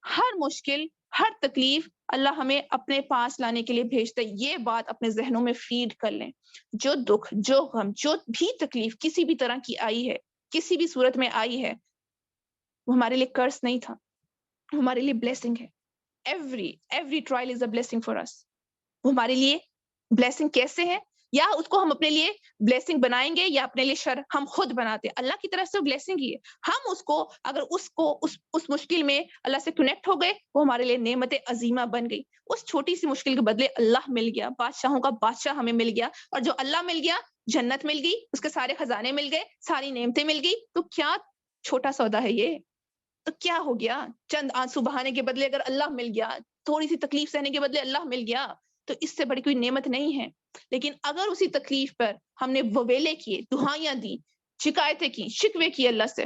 ہر مشکل، ہر تکلیف اللہ ہمیں اپنے پاس لانے کے لیے بھیجتا ہے. یہ بات اپنے ذہنوں میں فیڈ کر لیں. جو دکھ، جو غم، جو بھی تکلیف کسی بھی طرح کی آئی ہے، کسی بھی صورت میں آئی ہے، وہ ہمارے لیے کرس نہیں تھا، ہمارے لیے بلیسنگ ہے. Every trial is a blessing for us. وہ ہمارے لیے بلیسنگ کیسے ہے؟ یا اس کو ہم اپنے لیے بلیسنگ بنائیں گے یا اپنے لیے شر ہم خود بناتے ہیں. اللہ کی طرف سے بلیسنگ ہی ہے. ہم اس کو اگر اس مشکل میں اللہ سے کنیکٹ ہو گئے، وہ ہمارے لیے نعمت عظیمہ بن گئی. اس چھوٹی سی مشکل کے بدلے اللہ مل گیا، بادشاہوں کا بادشاہ ہمیں مل گیا. اور جو اللہ مل گیا، جنت مل گئی، اس کے سارے خزانے مل گئے، ساری نعمتیں مل گئی. تو کیا چھوٹا سودا ہے یہ؟ تو کیا ہو گیا؟ چند آنسو بہانے کے بدلے اگر اللہ مل گیا، تھوڑی سی تکلیف سہنے کے بدلے اللہ مل گیا، تو اس سے بڑی کوئی نعمت نہیں ہے. لیکن اگر اسی تکلیف پر ہم نے وویلے کیے، دہائیاں دی، شکایتیں کی، شکوے کیے اللہ سے،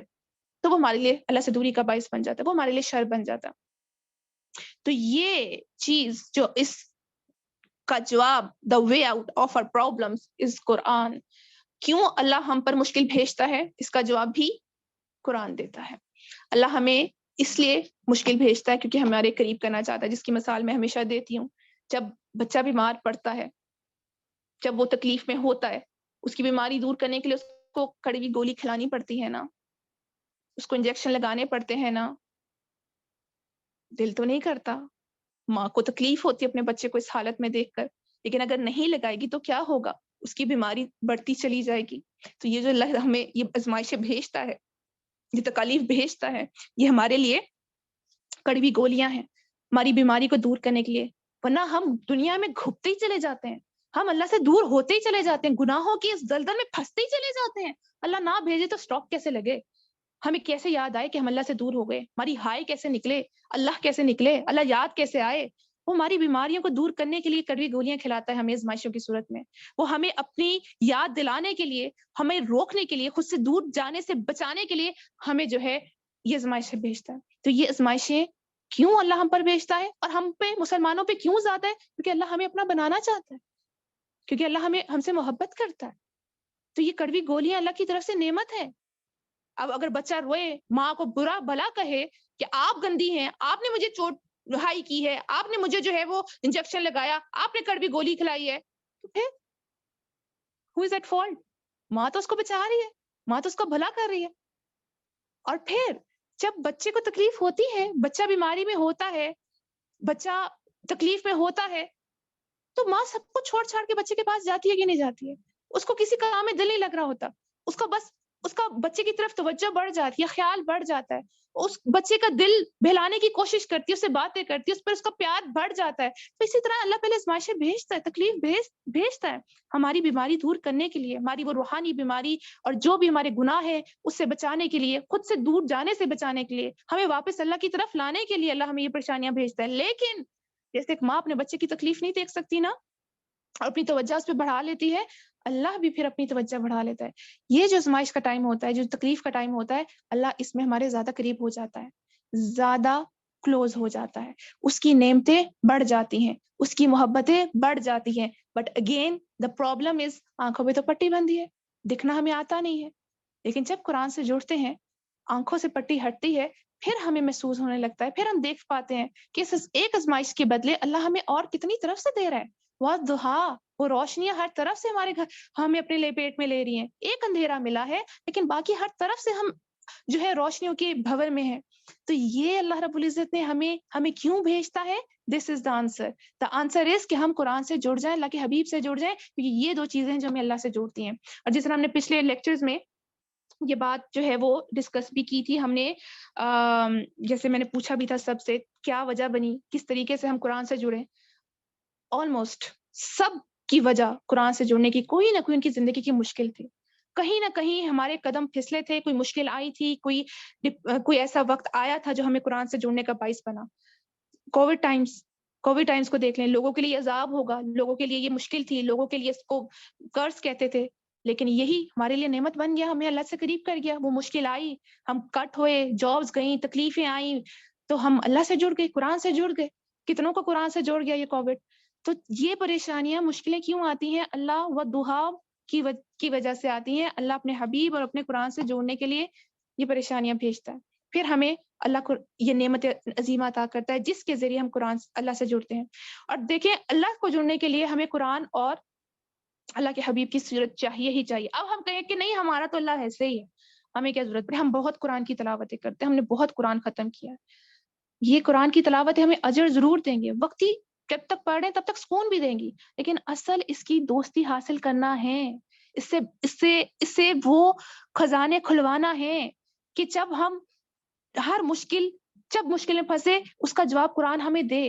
تو وہ ہمارے لیے اللہ سے دوری کا باعث بن جاتا ہے، وہ ہمارے لیے شر بن جاتا. تو یہ چیز جو اس کا جواب، the way out of our problems is قرآن. کیوں اللہ ہم پر مشکل بھیجتا ہے؟ اس کا جواب بھی قرآن دیتا ہے. اللہ ہمیں اس لیے مشکل بھیجتا ہے کیونکہ ہمارے قریب کرنا چاہتا ہے. جس کی مثال میں ہمیشہ دیتی ہوں، جب بچہ بیمار پڑتا ہے، جب وہ تکلیف میں ہوتا ہے، اس کی بیماری دور کرنے کے لیے اس کو کڑوی گولی کھلانی پڑتی ہے نا، اس کو انجیکشن لگانے پڑتے ہیں نا. دل تو نہیں کرتا، ماں کو تکلیف ہوتی ہے اپنے بچے کو اس حالت میں دیکھ کر، لیکن اگر نہیں لگائے گی تو کیا ہوگا؟ اس کی بیماری بڑھتی چلی جائے گی. تو یہ جو اللہ ہمیں یہ آزمائشیں بھیجتا ہے, یہ تکالیف بھیجتا ہے, یہ ہمارے لیے کڑوی گولیاں ہیں ہماری بیماری کو دور کرنے کے لیے. ورنہ ہم دنیا میں گھپتے ہی چلے جاتے ہیں, ہم اللہ سے دور ہوتے ہی چلے جاتے ہیں, گناہوں کی اس دلدل میں پھنستے ہی چلے جاتے ہیں. اللہ نہ بھیجے تو اسٹاپ کیسے لگے, ہمیں کیسے یاد آئے کہ ہم اللہ سے دور ہو گئے, ہماری ہائے کیسے نکلے, اللہ کیسے نکلے, اللہ یاد کیسے آئے. وہ ہماری بیماریوں کو دور کرنے کے لیے کڑوی گولیاں کھلاتا ہے ہمیں آزمائشوں کی صورت میں. وہ ہمیں اپنی یاد دلانے کے لیے, ہمیں روکنے کے لیے, خود سے دور جانے سے بچانے کے لیے ہمیں جو ہے یہ آزمائشیں بھیجتا ہے. تو یہ آزمائشیں کیوں اللہ ہم پر بھیجتا ہے اور ہم پہ مسلمانوں پہ کیوں زیادہ ہے؟ کیونکہ اللہ ہمیں اپنا بنانا چاہتا ہے, کیونکہ اللہ ہم سے محبت کرتا ہے. تو یہ کڑوی گولیاں اللہ کی طرف سے نعمت ہے. اب اگر بچہ روئے, ماں کو برا بھلا کہے کہ آپ گندی ہیں, آپ نے مجھے چوٹ رہائی کی ہے, آپ نے مجھے جو ہے وہ انجیکشن لگایا, آپ نے کڑوی گولی کھلائی ہے, تو پھر who is at fault؟ ماں تو اس کو بچا رہی ہے, ماں تو اس کو بھلا کر رہی ہے. اور پھر جب بچے کو تکلیف ہوتی ہے, بچہ بیماری میں ہوتا ہے, بچہ تکلیف میں ہوتا ہے, تو ماں سب کو چھوڑ چھاڑ کے بچے کے پاس جاتی ہے کہ نہیں جاتی ہے؟ اس کو کسی کام میں دل نہیں لگ رہا ہوتا, اس کو بس اس کا بچے کی طرف توجہ بڑھ جاتی ہے, خیال بڑھ جاتا ہے, اس بچے کا دل بہلانے کی کوشش کرتی ہے, اس سے باتیں کرتی ہے, اس پر اس کا پیار بڑھ جاتا ہے. تو اسی طرح اللہ پہلے آزمائشیں بھیجتا ہے, تکلیف بھیجتا ہے ہماری بیماری دور کرنے کے لیے, ہماری وہ روحانی بیماری اور جو بھی ہمارے گناہ ہے اس سے بچانے کے لیے, خود سے دور جانے سے بچانے کے لیے, ہمیں واپس اللہ کی طرف لانے کے لیے اللہ ہمیں یہ پریشانیاں بھیجتا ہے. لیکن جیسے ایک ماں اپنے بچے کی تکلیف نہیں دیکھ سکتی نا, اور اپنی توجہ اس پہ بڑھا لیتی ہے, اللہ بھی پھر اپنی توجہ بڑھا لیتا ہے. یہ جو آزمائش کا ٹائم ہوتا ہے, جو تکلیف کا ٹائم ہوتا ہے, اللہ اس میں ہمارے زیادہ قریب ہو جاتا ہے, زیادہ کلوز ہو جاتا ہے, اس کی نعمتیں بڑھ جاتی ہیں, اس کی محبتیں بڑھ جاتی ہیں. But again the problem is, آنکھوں پہ تو پٹی بندھی ہے, دکھنا ہمیں آتا نہیں ہے. لیکن جب قرآن سے جڑتے ہیں, آنکھوں سے پٹی ہٹتی ہے, پھر ہمیں محسوس ہونے لگتا ہے, پھر ہم دیکھ پاتے ہیں کہ اس ایک آزمائش کے بدلے اللہ ہمیں اور کتنی طرف سے دے رہا ہے. وہ دہا, وہ روشنیاں ہر طرف سے ہمارے گھر ہمیں اپنے لپیٹ میں لے رہی ہیں. ایک اندھیرا ملا ہے لیکن باقی ہر طرف سے ہم جو ہے روشنیوں کے بھور میں ہیں. تو یہ اللہ رب العزت نے ہمیں کیوں بھیجتا ہے؟ دس is the answer. The answer is کہ ہم قرآن سے جڑ جائیں, اللہ کے حبیب سے جڑ جائیں, کیونکہ یہ دو چیزیں جو ہمیں اللہ سے جوڑتی ہیں. اور جس طرح ہم نے پچھلے لیکچرز میں یہ بات جو ہے وہ ڈسکس بھی کی تھی, ہم نے جیسے میں نے پوچھا بھی تھا سب سے, کیا وجہ بنی, کس طریقے سے ہم قرآن سے جڑیں. آلموسٹ سب کی وجہ قرآن سے جڑنے کی کوئی نہ کوئی ان کی زندگی کی مشکل تھی, کہیں نہ کہیں ہمارے قدم پھسلے تھے, کوئی مشکل آئی تھی, کوئی ایسا وقت آیا تھا جو ہمیں قرآن سے جڑنے کا باعث بنا. کووڈ ٹائمز کو دیکھ لیں, لوگوں کے لیے عذاب ہوگا, لوگوں کے لیے یہ مشکل تھی, لوگوں کے لیے اس کو قرض کہتے تھے, لیکن یہی ہمارے لیے نعمت بن گیا, ہمیں اللہ سے قریب کر گیا. وہ مشکل آئی, ہم کٹ ہوئے, جابز گئیں, تکلیفیں آئیں, تو ہم اللہ سے جڑ گئے, قرآن سے جڑ گئے. کتنوں کو قرآن سے جوڑ گیا یہ کووڈ. تو یہ پریشانیاں, مشکلیں کیوں آتی ہیں؟ اللہ و دہا کی وجہ سے آتی ہیں. اللہ اپنے حبیب اور اپنے قرآن سے جوڑنے کے لیے یہ پریشانیاں بھیجتا ہے. پھر ہمیں اللہ کو یہ نعمت عظیمہ عطا کرتا ہے جس کے ذریعے ہم قرآن اللہ سے جڑتے ہیں. اور دیکھیں, اللہ کو جڑنے کے لیے ہمیں قرآن اور اللہ کے حبیب کی سیرت چاہیے ہی چاہیے. اب ہم کہیں کہ نہیں ہمارا تو اللہ ایسے ہی ہے, ہمیں کیا ضرورت پڑی, ہم بہت قرآن کی تلاوتیں کرتے ہیں, ہم نے بہت قرآن ختم کیا ہے. یہ قرآن کی تلاوتیں ہمیں اجر ضرور دیں گے, وقتی جب تک پڑھ رہے ہیں تب تک سکون بھی دیں گی, لیکن اصل اس کی دوستی حاصل کرنا ہے, اس سے وہ خزانے کھلوانا ہے کہ جب ہم جب مشکل میں پھنسے اس کا جواب قرآن ہمیں دے,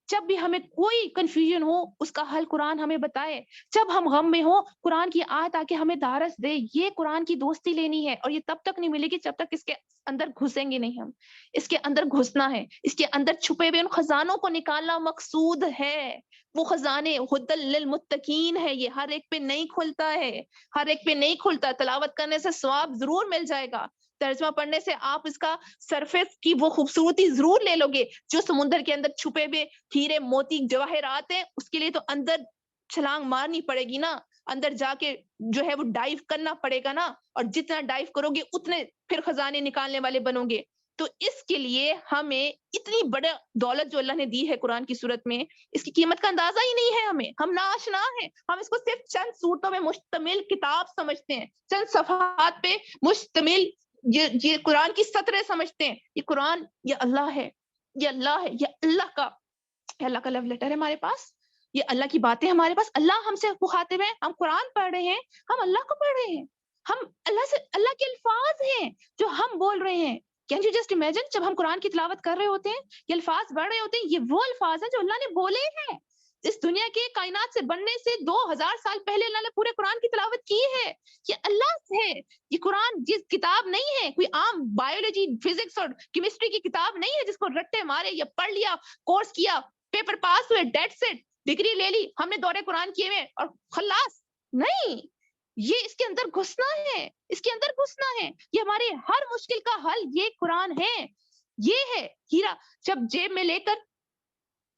جب بھی ہمیں کوئی کنفیوژن ہو اس کا حل قرآن ہمیں بتائے, جب ہم غم میں ہو قرآن کی آیت آ کے ہمیں دھارس دے. یہ قرآن کی دوستی لینی ہے, اور یہ تب تک نہیں ملے گی جب تک اس کے اندر گھسیں گے نہیں. ہم اس کے اندر گھسنا ہے, اس کے اندر چھپے ہوئے ان خزانوں کو نکالنا مقصود ہے. وہ خزانے ہدی للمتقین ہے, یہ ہر ایک پہ نہیں کھلتا ہے, ہر ایک پہ نہیں کھلتا. تلاوت کرنے سے ثواب ضرور مل جائے گا, ترجمہ پڑھنے سے آپ اس کا سرفیس کی وہ خوبصورتی ضرور لے لو گے. جو سمندر کے اندر چھپے ہوئے ہیرے موتی جواہرات ہیں, اس کے لیے تو اندر چھلانگ مارنی پڑے گی نا, اندر جا کے جو ہے وہ ڈائیو کرنا پڑے گا نا, اور جتنا ڈائیو کرو گے اتنے پھر خزانے نکالنے والے بنو گے. تو اس کے لیے ہمیں اتنی بڑا دولت جو اللہ نے دی ہے قرآن کی صورت میں, اس کی قیمت کا اندازہ ہی نہیں ہے. ہم ناآشنا ہیں, ہم اس کو صرف چند صورتوں میں مشتمل کتاب سمجھتے ہیں, چند صفحات پہ مشتمل یہ قرآن کی سطریں سمجھتے ہیں. یہ قرآن یہ اللہ ہے, یہ اللہ ہے, یہ اللہ کا لو لیٹر ہے ہمارے پاس. یہ اللہ کی باتیں ہمارے پاس, اللہ ہم سے مخاطب ہے, ہم قرآن پڑھ رہے ہیں, ہم اللہ کو پڑھ رہے ہیں, ہم اللہ کے الفاظ ہیں جو ہم بول رہے ہیں. کین یو جسٹ امیجن, جب ہم قرآن کی تلاوت کر رہے ہوتے ہیں, یہ الفاظ بڑھ رہے ہوتے ہیں, یہ وہ الفاظ ہیں جو اللہ نے بولے ہیں. اس دنیا کے کائنات سے بننے سے 2000 سال پہلے اللہ نے پورے قرآن کی تلاوت کی ہے. یہ اللہ سے ہے. یہ قرآن جس کتاب نہیں ہے, کوئی عام بایولوجی, فزکس اور کیمسٹری کی کتاب نہیں ہے جس کو رٹے مارے یا پڑھ لیا, کورس کیا, پیپر پاس ہوئے, ڈیٹ سیٹ, ڈگری لے لی, ہم نے دورے قرآن کیے ہوئے اور خلاص. نہیں, یہ اس کے اندر گھسنا ہے, اس کے اندر گھسنا ہے. یہ ہمارے ہر مشکل کا حل یہ قرآن ہے. یہ ہے ہیرا, جب جیب میں لے کر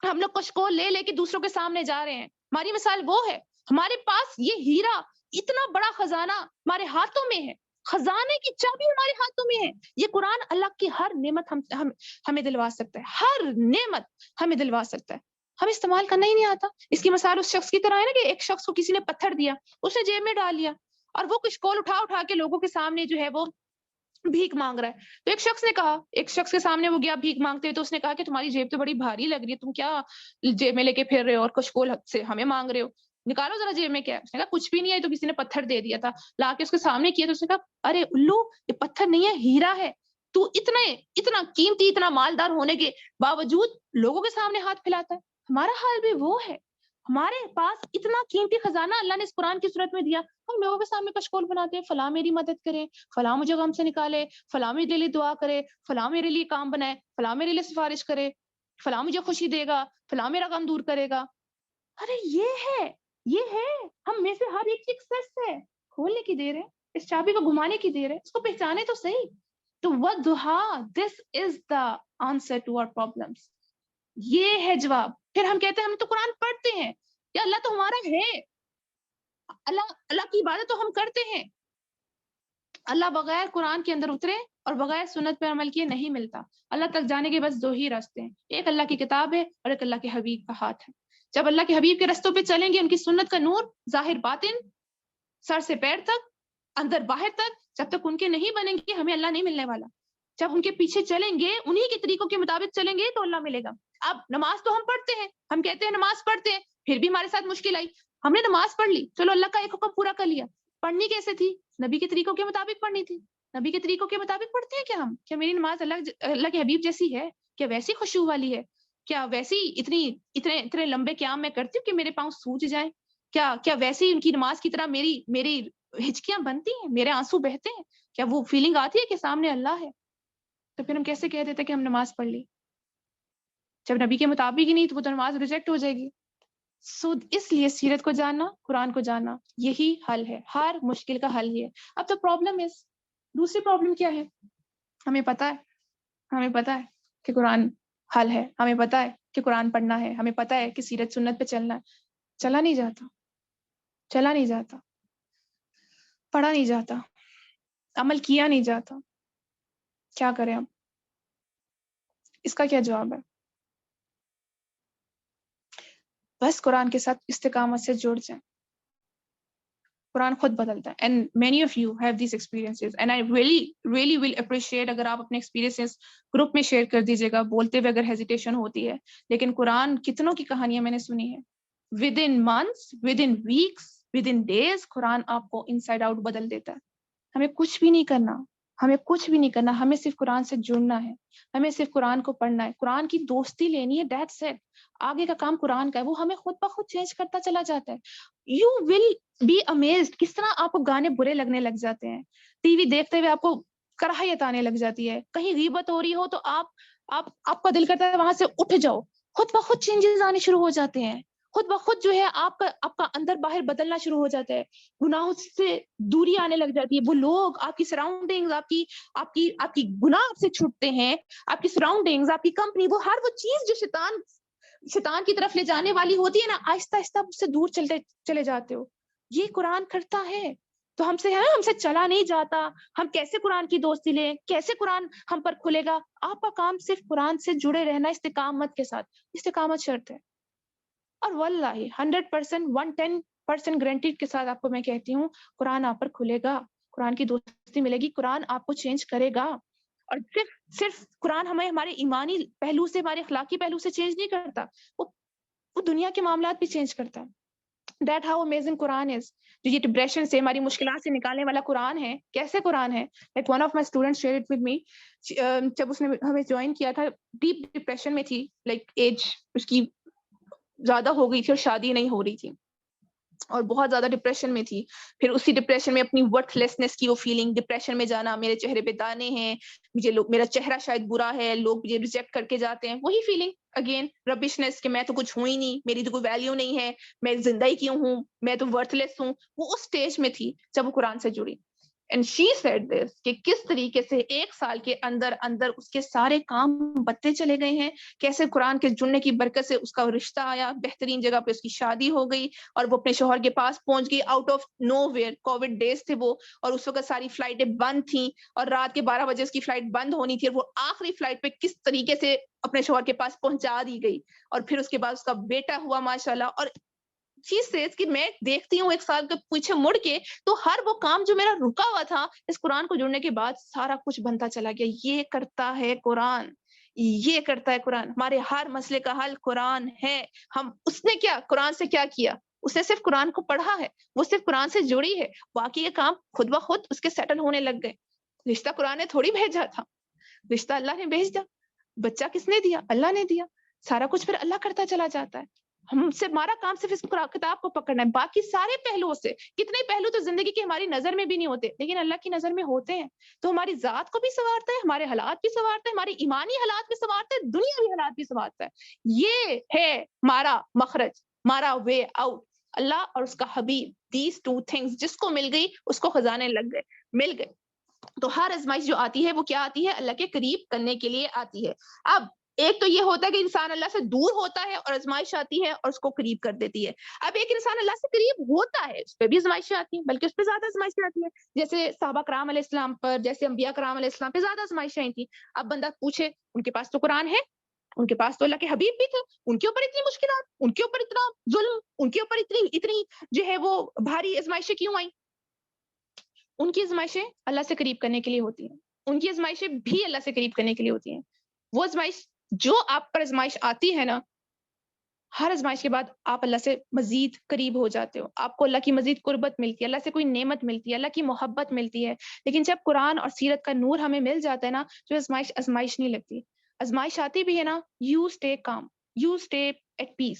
ہم لوگ کشکول لے لے کے دوسروں کے سامنے جا رہے ہیں, ہماری مثال وہ ہے. ہمارے پاس یہ ہیرا, اتنا بڑا خزانہ ہمارے ہاتھوں میں ہے, خزانے کی چابی ہمارے ہاتھوں میں ہے. یہ قرآن اللہ کی ہر نعمت ہمیں دلوا سکتا ہے, ہر نعمت ہمیں دلوا سکتا ہے. ہمیں استعمال کرنا ہی نہیں آتا. اس کی مثال اس شخص کی طرح ہے نا کہ ایک شخص کو کسی نے پتھر دیا, اس نے جیب میں ڈال لیا اور وہ کشکول اٹھا اٹھا کے لوگوں کے سامنے جو ہے وہ بھیک مانگ رہا ہے. تو ایک شخص نے کہا, ایک شخص کے سامنے وہ گیا بھیک مانگتے ہوئے, تو اس نے کہا کہ تمہاری جیب تو بڑی بھاری لگ رہی ہے, تم کیا جیب میں لے کے پھر رہے ہو اور کشکول سے ہمیں مانگ رہے ہو, نکالو ذرا جیب میں کیا ہے. اس نے کہا کچھ بھی نہیں ہے, تو کسی نے پتھر دے دیا تھا, لا کے اس کے سامنے کیا. تو اس نے کہا ارے الو, یہ پتھر نہیں ہے, ہیرا ہے. تو اتنا قیمتی, اتنا مالدار ہونے کے باوجود لوگوں کے سامنے ہاتھ پھیلاتا ہے. ہمارا حال بھی وہ ہے. ہمارے پاس اتنا قیمتی خزانہ اللہ نے اس قرآن کی صورت میں دیا, ہم لوگوں کے سامنے کشکول بناتے ہیں, فلاں میری مدد کرے, فلاں مجھے غم سے نکالے, فلاں میرے لیے دعا کرے, فلاں میرے لیے کام بنائے, فلاں میرے لیے سفارش کرے, فلاں مجھے خوشی دے گا, فلاں میرا غم دور کرے گا. ارے یہ ہے ہم میں سے ہر ایک چیز سچ ہے. کھولنے کی دیر ہے, اس چابی کو گھمانے کی دیر ہے, اس کو پہچانے تو صحیح. تو وَالضُّحَىٰ, this is the answer to our problems. یہ ہے جواب. پھر ہم کہتے ہیں ہم تو قرآن پڑھتے ہیں, یا اللہ تو ہمارا ہے, اللہ کی عبادت تو ہم کرتے ہیں. اللہ بغیر قرآن کے اندر اترے اور بغیر سنت پر عمل کیے نہیں ملتا. اللہ تک جانے کے بس 2 ہی راستے ہیں, ایک اللہ کی کتاب ہے اور ایک اللہ کے حبیب کا ہاتھ ہے. جب اللہ کے حبیب کے رستوں پہ چلیں گے, ان کی سنت کا نور ظاہر باطن, سر سے پیر تک, اندر باہر تک, جب تک ان کے نہیں بنیں گے ہمیں اللہ نہیں ملنے والا. جب ان کے پیچھے چلیں گے, انہی کے طریقوں کے مطابق چلیں گے تو اللہ ملے گا. اب نماز تو ہم پڑھتے ہیں, ہم کہتے ہیں نماز پڑھتے ہیں, پھر بھی ہمارے ساتھ مشکل آئی, ہم نے نماز پڑھ لی, چلو اللہ کا ایک حکم پورا کر لیا. پڑھنی کیسے تھی؟ نبی کے طریقوں کے مطابق پڑھنی تھی. نبی کے طریقوں کے مطابق پڑھتے ہیں کیا ہم؟ کیا میری نماز اللہ کے حبیب جیسی ہے؟ کیا ویسی خشوع والی ہے؟ کیا ویسی اتنے لمبے قیام میں کرتی ہوں کہ میرے پاؤں سوج جائیں؟ کیا ویسی ان کی نماز کی طرح میری ہچکیاں بنتی ہیں, میرے آنسو بہتے ہیں؟ کیا وہ فیلنگ آتی ہے کہ سامنے اللہ ہے؟ تو پھر ہم کیسے کہہ دیتے کہ ہم نماز پڑھ لی؟ جب نبی کے مطابق ہی نہیں تو وہ تو نماز ریجیکٹ ہو جائے گی. سو اس لیے سیرت کو جاننا, قرآن کو جاننا, یہی حل ہے, ہر مشکل کا حل یہ ہے. اب تو پرابلم ہے, دوسری پرابلم کیا ہے؟ ہمیں پتا ہے کہ قرآن حل ہے, ہمیں پتا ہے کہ قرآن پڑھنا ہے, ہمیں پتا ہے کہ سیرت سنت پہ چلنا ہے, چلا نہیں جاتا, پڑھا نہیں جاتا, عمل کیا نہیں جاتا. کیا کریں ہم؟ اس کا کیا جواب ہے؟ بس قرآن کے ساتھ استقامت سے جڑ جائیں. قرآن خود بدلتا ہے. And many of you have these experiences. And I really will appreciate اگر آپ اپنے experiences گروپ میں شیئر کر دیجیے گا, بولتے ہوئے اگر hesitation ہوتی ہے. لیکن قرآن کتنوں کی کہانیاں میں نے سنی ہے. Within months, within weeks, within days, قرآن آپ کو inside out بدل دیتا ہے. ہمیں کچھ بھی نہیں کرنا, ہمیں صرف قرآن سے جڑنا ہے, ہمیں صرف قرآن کو پڑھنا ہے, قرآن کی دوستی لینی ہے. That's it. آگے کا کام قرآن کا ہے, وہ ہمیں خود بخود چینج کرتا چلا جاتا ہے. You will be amazed کس طرح آپ کو گانے برے لگنے لگ جاتے ہیں, ٹی وی دیکھتے ہوئے آپ کو کراہیت آنے لگ جاتی ہے, کہیں غیبت ہو رہی ہو تو آپ کا دل کرتا ہے وہاں سے اٹھ جاؤ. خود بخود چینجز آنے شروع ہو جاتے ہیں, خود بخود جو ہے آپ کا اندر باہر بدلنا شروع ہو جاتا ہے, گناہوں سے دوری آنے لگ جاتی ہے. وہ لوگ, آپ کی سراؤنڈنگز, آپ کی گناہ سے چھوٹتے ہیں, آپ کی سراؤنڈنگز, آپ کی کمپنی, وہ ہر وہ چیز جو شیطان کی طرف لے جانے والی ہوتی ہے نا, آہستہ آہستہ اس سے دور چلے جاتے ہو. یہ قرآن کرتا ہے. تو ہم سے چلا نہیں جاتا. ہم کیسے قرآن کی دوستی لیں, کیسے قرآن ہم پر کھلے گا؟ آپ کا کام صرف قرآن سے جڑے رہنا, استقامت کے ساتھ. استقامت شرط ہے. اور واللہ 100%, 110% گارنٹی کے ساتھ آپ کو میں کہتی ہوں, قرآن آپ پر کھلے گا, قرآن کی دوستی ملے گی, قرآن آپ کو چینج کرے گا. اور صرف قرآن ہمیں ہمارے ایمانی پہلو سے, ہمارے اخلاقی پہلو سے چینج نہیں کرتا, وہ وہ دنیا کے معاملات بھی چینج کرتا ہے. That how amazing Quran is. جو یہ ڈپریشن سے ہماری مشکلات سے نکالنے والا قرآن ہے. کیسے قرآن ہے؟ Like one of my students shared it with me. جب اس نے ہمیں جوائن کیا تھا ڈیپ ڈپریشن میں تھی, لائک ایج اس کی زیادہ ہو گئی تھی اور شادی نہیں ہو رہی تھی اور بہت زیادہ ڈپریشن میں تھی. پھر اسی ڈپریشن میں اپنی ورتھ لیسنس کی وہ فیلنگ, ڈپریشن میں جانا, میرے چہرے پہ دانے ہیں, مجھے لوگ, میرا چہرہ شاید برا ہے, لوگ مجھے ریجیکٹ کر کے جاتے ہیں, وہی فیلنگ اگین ربشنس کہ میں تو کچھ ہوں ہی نہیں, میری تو کوئی ویلیو نہیں ہے, میں زندہ ہی کیوں ہوں, میں تو ورتھ لیس ہوں. وہ اس سٹیج میں تھی جب وہ قرآن سے جڑی. And she said this کہ کس طریقے سے 1 سال کے اندر اندر اس کے سارے کام بڑھتے چلے گئے ہیں, کیسے قرآن کے جڑنے کی برکت سے اس کا رشتہ آیا, بہترین جگہ پہ اس کی شادی ہو گئی اور وہ اپنے شوہر کے پاس پہنچ گئی out of nowhere. Covid days تھے وہ, اور اس وقت ساری فلائٹیں بند تھیں اور رات کے 12 بجے اس کی فلائٹ بند ہونی تھی, اور وہ آخری فلائٹ پہ کس طریقے سے اپنے شوہر کے پاس پہنچا دی گئی, اور پھر اس کے بعد اس کا بیٹا ہوا ماشاءاللہ. اور چیز سے کہ میں دیکھتی ہوں 1 سال کے پیچھے مڑ کے تو ہر وہ کام جو میرا رکا ہوا تھا اس قرآن کو جڑنے کے بعد سارا کچھ بنتا چلا گیا. یہ کرتا ہے قرآن, یہ کرتا ہے قرآن. ہمارے ہر مسئلے کا حل قرآن ہے. ہم اس نے کیا قرآن سے کیا کیا, اس نے صرف قرآن کو پڑھا ہے, وہ صرف قرآن سے جڑی ہے, باقی یہ کام خود بخود اس کے سیٹل ہونے لگ گئے. رشتہ قرآن نے تھوڑی بھیجا تھا, رشتہ اللہ نے بھیج دیا. بچہ کس نے دیا؟ اللہ نے دیا. سارا کچھ پھر اللہ کرتا چلا جاتا ہے. ہم سے ہمارا کام صرف اس کتاب کو پکڑنا ہے, باقی سارے پہلوؤں سے. کتنے پہلو تو زندگی کے ہماری نظر میں بھی نہیں ہوتے لیکن اللہ کی نظر میں ہوتے ہیں. تو ہماری ذات کو بھی سنوارتا ہے, ہمارے حالات بھی سنوارتا ہے, ہماری ایمانی حالات بھی سنوارتا ہے, دنیاوی حالات بھی سنوارتا ہے. یہ ہے ہمارا مخرج, ہمارا وے آؤٹ, اللہ اور اس کا حبیب. دیز 2 things جس کو مل گئی اس کو خزانے لگ گئے, مل گئے. تو ہر آزمائش جو آتی ہے وہ کیا آتی ہے؟ اللہ کے قریب کرنے کے لیے آتی ہے. اب ایک تو یہ ہوتا ہے کہ انسان اللہ سے دور ہوتا ہے اور آزمائش آتی ہے اور اس کو قریب کر دیتی ہے. اب ایک انسان اللہ سے قریب ہوتا ہے, اس پہ بھی آزمائشیں آتی ہیں, بلکہ اس پہ زیادہ آزمائشیں آتی ہیں. جیسے صحابہ کرام علیہ السلام پر, جیسے انبیاء کرام علیہ السلام پہ زیادہ آزمائشیں آئی تھیں. اب بندہ پوچھے, ان کے پاس تو قرآن ہے, ان کے پاس تو اللہ کے حبیب بھی تھے, ان کے اوپر اتنی مشکلات, ان کے اوپر اتنا ظلم, ان کے اوپر اتنی جو ہے وہ بھاری آزمائشیں کیوں آئیں؟ ان کی آزمائشیں اللہ سے قریب کرنے کے لیے ہوتی ہیں. ان کی آزمائشیں بھی اللہ سے قریب کرنے کے لیے ہوتی ہیں. وہ آزمائش جو آپ پر آزمائش آتی ہے نا, ہر آزمائش کے بعد آپ اللہ سے مزید قریب ہو جاتے ہو, آپ کو اللہ کی مزید قربت ملتی ہے, اللہ سے کوئی نعمت ملتی ہے, اللہ کی محبت ملتی ہے. لیکن جب قرآن اور سیرت کا نور ہمیں مل جاتا ہے نا, جو آزمائش نہیں لگتی. آزمائش آتی بھی ہے نا, you stay calm, you stay at peace.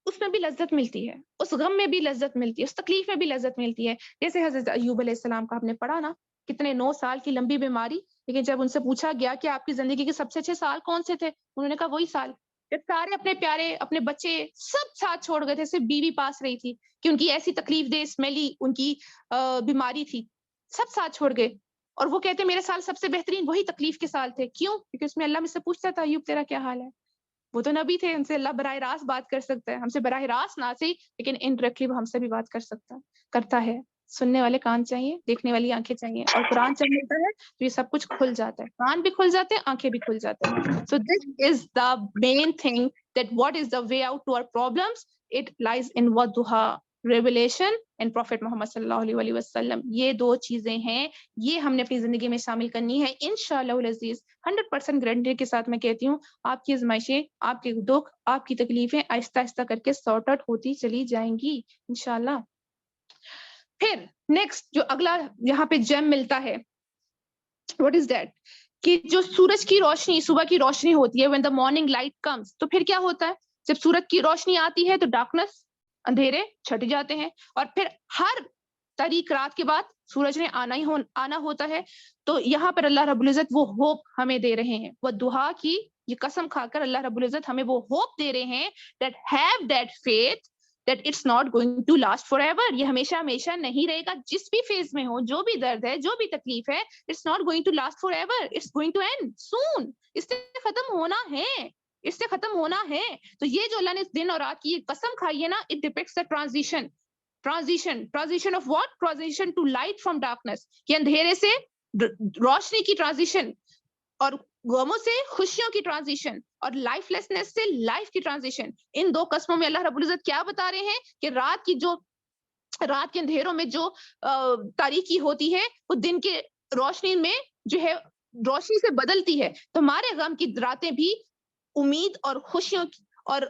اس میں بھی لذت ملتی ہے, اس غم میں بھی لذت ملتی ہے, اس تکلیف میں بھی لذت ملتی ہے. جیسے حضرت ایوب علیہ السلام کا آپ نے پڑھا نا, کتنے 9 سال کی لمبی بیماری, لیکن جب ان سے پوچھا گیا کہ آپ کی زندگی کے سب سے اچھے سال کون سے تھے, انہوں نے کہا وہی سال جب سارے اپنے پیارے, اپنے بچے سب ساتھ چھوڑ گئے تھے, صرف بیوی پاس رہی تھی کہ ان کی ایسی تکلیف دہ اسمیلی ان کی بیماری تھی, سب ساتھ چھوڑ گئے. اور وہ کہتے میرے سال سب سے بہترین وہی تکلیف کے سال تھے. کیوں؟ کیونکہ اس میں اللہ مجھ سے پوچھتا تھا ایوب تیرا کیا حال ہے. وہ تو نبی تھے, ان سے اللہ براہ راست بات کر سکتا ہے, ہم سے براہ راست نہ صحیح لیکن انڈائریکٹلی وہ ہم سے بھی بات کر سکتا ہے, کرتا ہے. سننے والے کان چاہیے, دیکھنے والی آنکھیں چاہیے, اور قرآن جب ملتا ہے تو یہ سب کچھ کھل جاتا ہے, کان بھی کھل جاتے ہیں, آنکھیں بھی کھل جاتے ہیں. So this is the main thing, that what is the way out to our problems? It lies in Wadduha, revelation and Prophet Muhammad sallallahu alaihi wasallam. یہ 2 چیزیں ہیں, یہ ہم نے اپنی زندگی میں شامل کرنی ہے انشاءاللہ العزیز. 100% گارنٹی کے ساتھ میں کہتی ہوں, آپ کی آزمائشیں, آپ کے دکھ, آپ کی تکلیفیں آہستہ آہستہ کر کے سارٹ آؤٹ ہوتی چلی جائیں گی انشاءاللہ. پھر نیکسٹ جو اگلا یہاں پہ جیم ملتا ہے, what is that? کہ جو سورج کی روشنی, صبح کی روشنی ہوتی ہے, when the morning light comes, تو پھر کیا ہوتا ہے؟ جب سورج کی روشنی آتی ہے تو ڈارکنس, اندھیرے چھٹ جاتے ہیں, اور پھر ہر تاریک رات کے بعد سورج نے آنا ہوتا ہے. تو یہاں پر اللہ رب العزت وہ ہوپ ہمیں دے رہے ہیں, وہ دعا کی یہ قسم کھا کر اللہ رب العزت ہمیں وہ ہوپ دے رہے ہیں, that have that faith that it's not going to last forever. یہ ہمیشہ ہمیشہ نہیں رہے گا, جس بھی فیز میں ہو, جو بھی درد ہے, جو بھی تکلیف ہے, it's not going to last forever, it's going to end soon. اس سے ختم ہونا ہے, اس سے ختم ہونا ہے. تو یہ جو اللہ نے دن اور رات کی یہ قسم کھائی ہے نا, it depicts the transition of what? Transition to light from darkness. کہ اندھیرے سے روشنی کی ٹرانزیشن, اور غموں سے خوشیوں کی ٹرانزیشن, اور لائف لیسنس سے لائف کی ٹرانزیشن. ان 2 قسموں میں اللہ رب العزت کیا بتا رہے ہیں کہ رات کے اندھیروں میں جو تاریکی ہوتی ہے وہ دن کے روشنی میں جو ہے روشنی سے بدلتی ہے. تو ہمارے غم کی راتیں بھی امید اور خوشیوں اور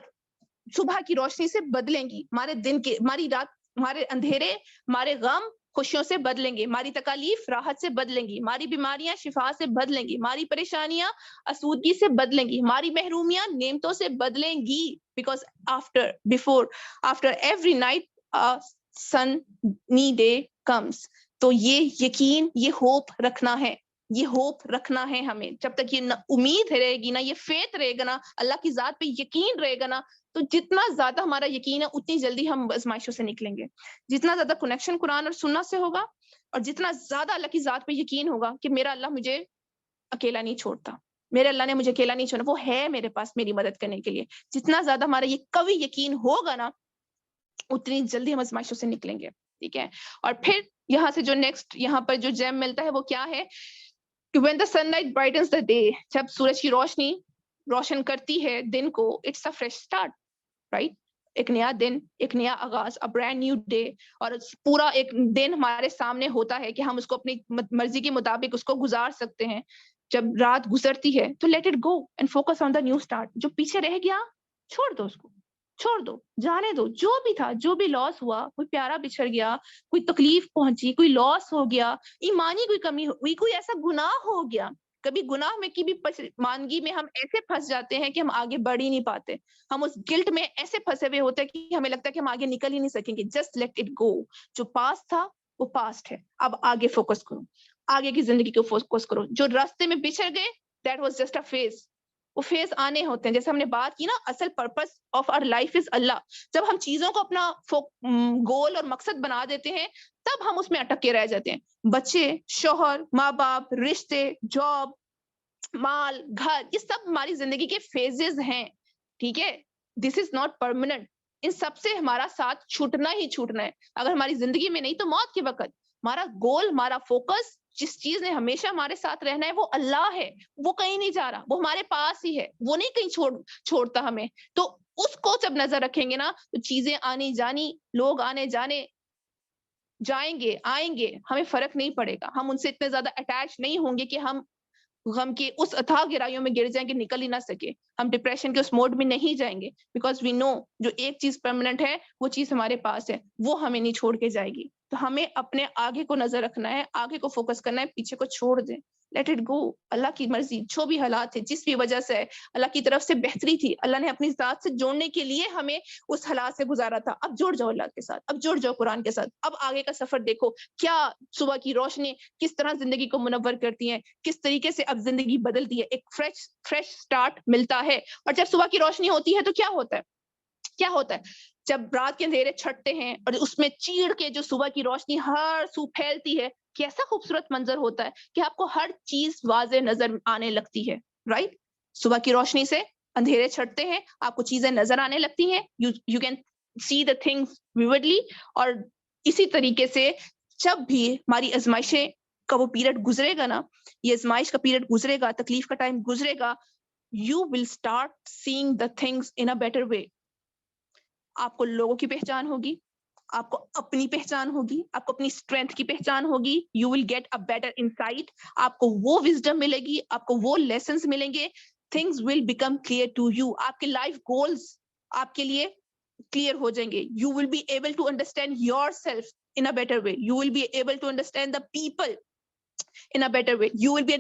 صبح کی روشنی سے بدلیں گی, ہمارے دن کے, ہماری رات, ہمارے اندھیرے, ہمارے غم خوشیوں سے بدلیں گے, ہماری تکالیف راحت سے بدلیں گی, ہماری بیماریاں شفا سے بدلیں گی, ہماری پریشانیاں آسودگی سے بدلیں گی, ہماری محرومیاں نعمتوں سے بدلیں گی. Because after every night a sunny day comes. تو یہ یقین, یہ ہوپ رکھنا ہے, یہ ہوپ رکھنا ہے ہمیں. جب تک یہ امید رہے گی نا, یہ فیتھ رہے گا نا, اللہ کی ذات پہ یقین رہے گا نا, تو جتنا زیادہ ہمارا یقین ہے اتنی جلدی ہم آزمائشوں سے نکلیں گے. جتنا زیادہ کنیکشن قرآن اور سنت سے ہوگا, اور جتنا زیادہ اللہ کی ذات پہ یقین ہوگا کہ میرا اللہ مجھے اکیلا نہیں چھوڑتا, میرے اللہ نے مجھے اکیلا نہیں چھوڑا, وہ ہے میرے پاس میری مدد کرنے کے لیے, جتنا زیادہ ہمارا یہ قوی یقین ہوگا نا, اتنی جلدی ہم آزمائشوں سے نکلیں گے. ٹھیک ہے. اور پھر یہاں سے جو نیکسٹ یہاں پر جو جیم ملتا ہے وہ کیا ہے کہ when the sunlight brightens the day, جب سورج کی روشنی روشن کرتی ہے دن کو, it's a fresh start, right? ایک نیا دن, ایک نیا آغاز, a brand new day. اور پورا ایک دن ہمارے سامنے ہوتا ہے کہ ہم اس کو اپنی مرضی کے مطابق اس کو گزار سکتے ہیں. جب رات گزرتی ہے تو let it go and focus on the new start. جو پیچھے رہ گیا چھوڑ دو, اس کو چھوڑ دو, جانے دو. جو بھی تھا, جو بھی لاس ہوا, کوئی پیارا بچھڑ گیا, کوئی تکلیف پہنچی, کوئی لاس ہو گیا, ایمانی کوئی کمی ہوئی, کوئی ایسا گناہ ہو گیا. کبھی گناہ میں کی بھی پسماندگی میں ہم ایسے پھنس جاتے ہیں کہ ہم آگے بڑھ ہی نہیں پاتے. ہم اس گلٹ میں ایسے پھنسے ہوئے ہوتے ہیں کہ ہمیں لگتا ہے کہ ہم آگے نکل ہی نہیں سکیں گے. Just let it go. جو پاسٹ تھا وہ پاسٹ ہے, اب آگے فوکس کرو, آگے کی زندگی کو فوکس کرو. جو راستے میں بچھڑ گئے, that was just a phase. وہ فیز آنے ہوتے ہیں. جیسے ہم نے بات کی نا, اصل purpose of our life is اللہ. جب ہم چیزوں کو اپنا گول اور مقصد بنا دیتے ہیں تب ہم اس میں اٹک کے رہ جاتے ہیں. بچے, شوہر, ماں باپ, رشتے, جاب, مال, گھر, یہ سب ہماری زندگی کے فیزز ہیں. ٹھیک ہے. دس از ناٹ پرماننٹ. ان سب سے ہمارا ساتھ چھوٹنا ہی چھوٹنا ہے. اگر ہماری زندگی میں نہیں تو موت کے وقت. ہمارا گول, ہمارا فوکس, جس چیز نے ہمیشہ ہمارے ساتھ رہنا ہے وہ اللہ ہے. وہ کہیں نہیں جا رہا, وہ ہمارے پاس ہی ہے, وہ نہیں کہیں چھوڑتا ہمیں. تو اس کو جب نظر رکھیں گے نا تو چیزیں آنی جانی, لوگ آنے جانے, جائیں گے آئیں گے, ہمیں فرق نہیں پڑے گا. ہم ان سے اتنے زیادہ اٹیچ نہیں ہوں گے کہ ہم غم کے اس اتھاہ گہرائیوں میں گر جائیں کہ نکل ہی نہ سکے. ہم ڈپریشن کے اس موڈ میں نہیں جائیں گے, بیکاز وی نو جو ایک چیز پرماننٹ ہے وہ چیز ہمارے پاس ہے, وہ ہمیں نہیں چھوڑ کے جائے گی. تو ہمیں اپنے آگے کو نظر رکھنا ہے, آگے کو فوکس کرنا ہے, پیچھے کو چھوڑ دیں. Late it go. اللہ کی مرضی, جو بھی حالات ہے, جس بھی وجہ سے ہے, اللہ کی طرف سے بہتری تھی. اللہ نے اپنی ذات سے جوڑنے کے لیے ہمیں اس حالات سے گزارا تھا. اب جڑ جاؤ اللہ کے ساتھ, اب جڑ جاؤ قرآن کے ساتھ. اب آگے کا سفر دیکھو, کیا صبح کی روشنی کس طرح زندگی کو منور کرتی ہیں, کس طریقے سے اب زندگی بدلتی ہے. ایک فریش سٹارٹ ملتا ہے. اور جب صبح کی روشنی ہوتی ہے تو کیا ہوتا ہے, کیا ہوتا ہے, جب رات کے اندھیرے چھٹتے ہیں اور اس میں چیڑ کے جو صبح کی روشنی ہر سو پھیلتی ہے, کیسا خوبصورت منظر ہوتا ہے کہ آپ کو ہر چیز واضح نظر آنے لگتی ہے. رائٹ. صبح کی روشنی سے اندھیرے چھٹتے ہیں, آپ کو چیزیں نظر آنے لگتی ہیں, you can see the things vividly. اور اسی طریقے سے جب بھی ہماری آزمائشیں کا وہ پیریڈ گزرے گا نا, یہ آزمائش کا پیریڈ گزرے گا, تکلیف کا ٹائم گزرے گا, you will start seeing the things in a better way. آپ کو لوگوں کی پہچان ہوگی, آپ کو اپنی پہچان ہوگی, آپ کو اپنی اسٹرینتھ کی پہچان ہوگی. You will get a better insight. آپ کو وہ وزڈم ملے گی, آپ کو وہ لیسنس ملیں گے. Things will become clear to you. آپ کے لائف گولز آپ کے لیے کلیئر ہو جائیں گے. You will be able to understand yourself in a better way. You will be able to understand the people in a better way. You will be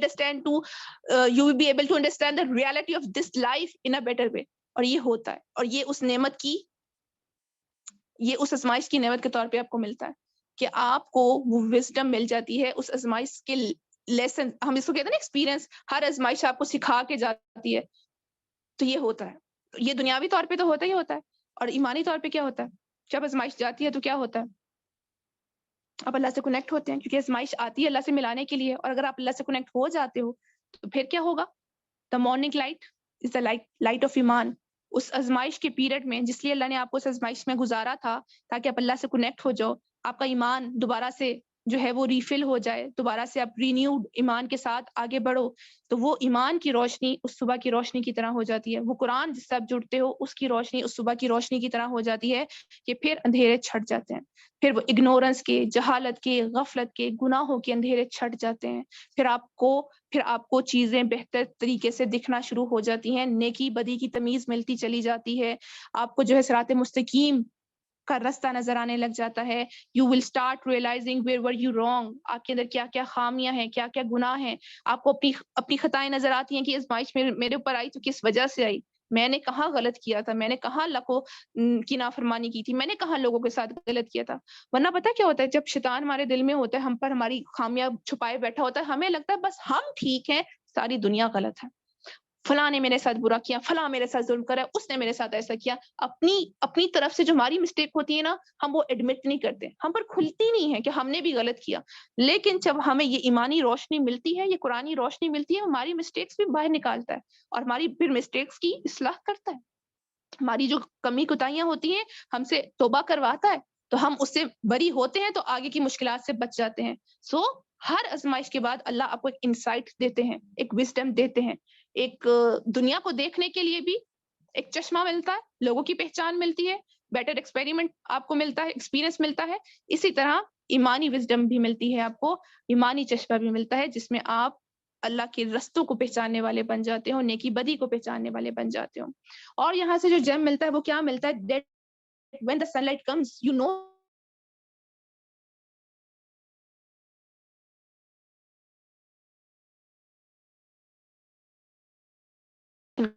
able to understand the reality of this life in a better way. اور یہ ہوتا ہے, اور یہ اس نعمت کی, یہ اس آزمائش کی نعمت کے طور پہ آپ کو ملتا ہے کہ آپ کو وہ وزڈم مل جاتی ہے. اس آزمائش کے لیسن, ہم اس کو کہتے ہیں نا ایکسپیرینس, ہر آزمائش آپ کو سکھا کے جاتی ہے. تو یہ ہوتا ہے, یہ دنیاوی طور پہ تو ہوتا ہی ہوتا ہے. اور ایمانی طور پہ کیا ہوتا ہے, جب آزمائش جاتی ہے تو کیا ہوتا ہے, آپ اللہ سے کنیکٹ ہوتے ہیں, کیونکہ آزمائش آتی ہے اللہ سے ملانے کے لیے. اور اگر آپ اللہ سے کنیکٹ ہو جاتے ہو تو پھر کیا ہوگا, the morning light is the light of ایمان. اس آزمائش کے پیریڈ میں, جس لیے اللہ نے آپ کو اس آزمائش میں گزارا تھا تاکہ آپ اللہ سے کنیکٹ ہو جاؤ, آپ کا ایمان دوبارہ سے جو ہے وہ ریفل ہو جائے, دوبارہ سے آپ رینیوڈ ایمان کے ساتھ آگے بڑھو, تو وہ ایمان کی روشنی اس صبح کی روشنی کی طرح ہو جاتی ہے. وہ قرآن جس سے آپ جڑتے ہو اس کی روشنی اس صبح کی روشنی کی طرح ہو جاتی ہے کہ پھر اندھیرے چھٹ جاتے ہیں. پھر وہ اگنورنس کے, جہالت کے, غفلت کے, گناہوں کے اندھیرے چھٹ جاتے ہیں. پھر آپ کو چیزیں بہتر طریقے سے دکھنا شروع ہو جاتی ہیں, نیکی بدی کی تمیز ملتی چلی جاتی ہے, آپ کو جو ہے صراط مستقیم کا راستہ نظر آنے لگ جاتا ہے. You will start realising where were you wrong, آپ کے اندر کیا کیا خامیاں ہیں, کیا کیا گناہ ہیں. آپ کو اپنی خطائیں نظر آتی ہیں کہ آزمائش میرے اوپر آئی تو کس وجہ سے آئی, میں نے کہاں غلط کیا تھا, میں نے کہاں اللہ کو کی نافرمانی کی تھی, میں نے کہاں لوگوں کے ساتھ غلط کیا تھا. ورنہ پتہ کیا ہوتا ہے, جب شیطان ہمارے دل میں ہوتا ہے, ہم پر ہماری خامیاں چھپائے بیٹھا ہوتا ہے, ہمیں لگتا ہے بس ہم ٹھیک ہیں, ساری دنیا غلط ہے, فلاں نے میرے ساتھ برا کیا, فلاں میرے ساتھ ظلم کرا, اس نے میرے ساتھ ایسا کیا. اپنی طرف سے جو ہماری مسٹیک ہوتی ہے نا, ہم وہ ایڈمٹ نہیں کرتے, ہم پر کھلتی نہیں ہے کہ ہم نے بھی غلط کیا. لیکن جب ہمیں یہ ایمانی روشنی ملتی ہے, یہ قرآنی روشنی ملتی ہے, ہماری مسٹیکس بھی باہر نکالتا ہے اور ہماری پھر مسٹیکس کی اصلاح کرتا ہے. ہماری جو کمی کوتاہیاں ہوتی ہیں ہم سے توبہ کرواتا ہے, تو ہم اس سے بری ہوتے ہیں, تو آگے کی مشکلات سے بچ جاتے ہیں. سو ہر آزمائش کے بعد اللہ آپ کو ایک انسائٹ دیتے ہیں, ایک وزڈم دیتے ہیں, ایک دنیا کو دیکھنے کے لیے بھی ایک چشمہ ملتا ہے, لوگوں کی پہچان ملتی ہے, بیٹر ایکسپیریمنٹ آپ کو ملتا ہے, ایکسپیرینس ملتا ہے. اسی طرح ایمانی وزڈم بھی ملتی ہے آپ کو, ایمانی چشمہ بھی ملتا ہے, جس میں آپ اللہ کے رستوں کو پہچاننے والے بن جاتے ہو, نیکی بدی کو پہچاننے والے بن جاتے ہو. اور یہاں سے جو جیم ملتا ہے وہ کیا ملتا ہے, that when the sunlight comes you know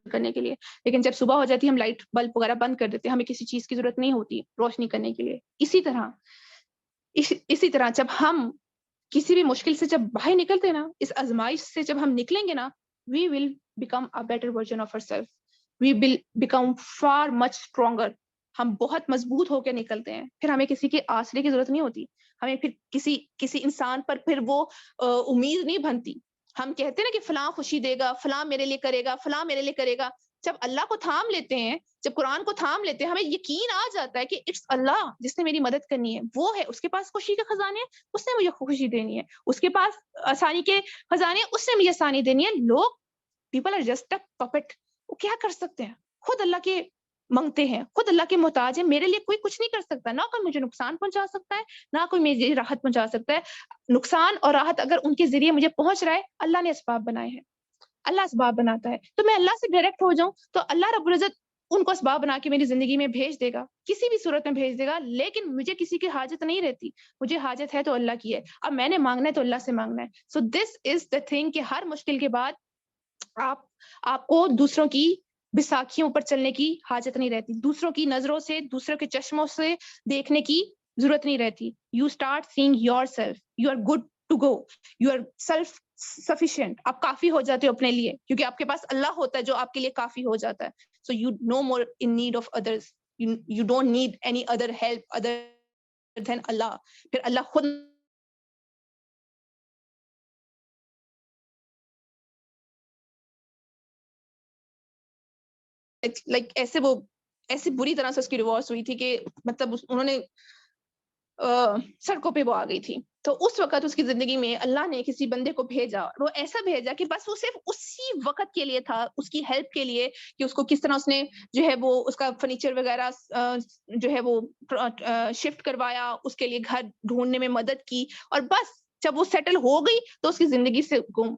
کرنے کے لیے. لیکن جب صبح ہو جاتی ہے ہم لائٹ بلب وغیرہ بند کر دیتے ہیں, ہمیں کسی چیز کی ضرورت نہیں ہوتی روشنی کرنے کے لیے. اسی طرح جب ہم کسی بھی مشکل سے جب باہر نکلتے ہیں نا, اس آزمائش سے جب ہم نکلیں گے نا, we will become a better version of ourselves, we will become far much stronger. ہم بہت مضبوط ہو کے نکلتے ہیں, پھر ہمیں کسی کے آسرے کی ضرورت نہیں ہوتی, ہمیں پھر کسی انسان پر پھر وہ امید نہیں بنتی. ہم کہتے ہیں نا کہ فلاں خوشی دے گا, فلاں میرے لیے کرے گا, فلاں میرے لیے کرے گا. جب اللہ کو تھام لیتے ہیں, جب قرآن کو تھام لیتے ہیں, ہمیں یقین آ جاتا ہے کہ اٹس اللہ جس نے میری مدد کرنی ہے, وہ ہے, اس کے پاس خوشی کے خزانے ہیں, اس نے مجھے خوشی دینی ہے, اس کے پاس آسانی کے خزانے ہیں, اس نے مجھے آسانی دینی ہے. لوگ people are just a puppet, وہ کیا کر سکتے ہیں, خود اللہ کے منگتے ہیں, خود اللہ کے محتاج ہیں. میرے لیے کوئی کچھ نہیں کر سکتا, نہ کوئی مجھے نقصان پہنچا سکتا ہے, نہ کوئی میری راحت پہنچا سکتا ہے. نقصان اور راحت اگر ان کے ذریعے مجھے پہنچ رہا ہے, اللہ نے اسباب بنائے ہیں, اللہ اسباب بناتا ہے, تو میں اللہ سے ڈائریکٹ ہو جاؤں تو اللہ رب العزت ان کو اسباب بنا کے میری زندگی میں بھیج دے گا, کسی بھی صورت میں بھیج دے گا. لیکن مجھے کسی کی حاجت نہیں رہتی, مجھے حاجت ہے تو اللہ کی ہے. اب میں نے مانگنا ہے تو اللہ سے مانگنا ہے. So this is the thing کہ ہر مشکل کے بعد آپ کو دوسروں کی بیساکھیوں پر چلنے کی حاجت نہیں رہتی, دوسروں کی نظروں سے, دوسروں کے چشموں سے دیکھنے کی ضرورت نہیں رہتی. You start seeing yourself, you are good to go, you are self sufficient, آپ کافی ہو جاتے ہو اپنے لیے, کیونکہ آپ کے پاس اللہ ہوتا ہے جو آپ کے لیے کافی ہو جاتا ہے. So you no more in need of others, you don't need any other help other than اللہ. پھر اللہ خود لائک ایسے بری طرح سے اس کی ڈیورس ہوئی تھی کہ مطلب انہوں نے سڑکوں پہ وہ آ گئی تھی. تو اس وقت اس کی زندگی میں اللہ نے کسی بندے کو بھیجا, وہ ایسا بھیجا کہ بس وہ صرف اسی وقت کے لیے تھا, اس کی ہیلپ کے لیے, کہ اس کو کس طرح اس نے جو ہے وہ اس کا فرنیچر وغیرہ جو ہے وہ شفٹ کروایا, اس کے لیے گھر ڈھونڈنے میں مدد کی, اور بس جب وہ سیٹل ہو گئی تو اس کی زندگی سے گم.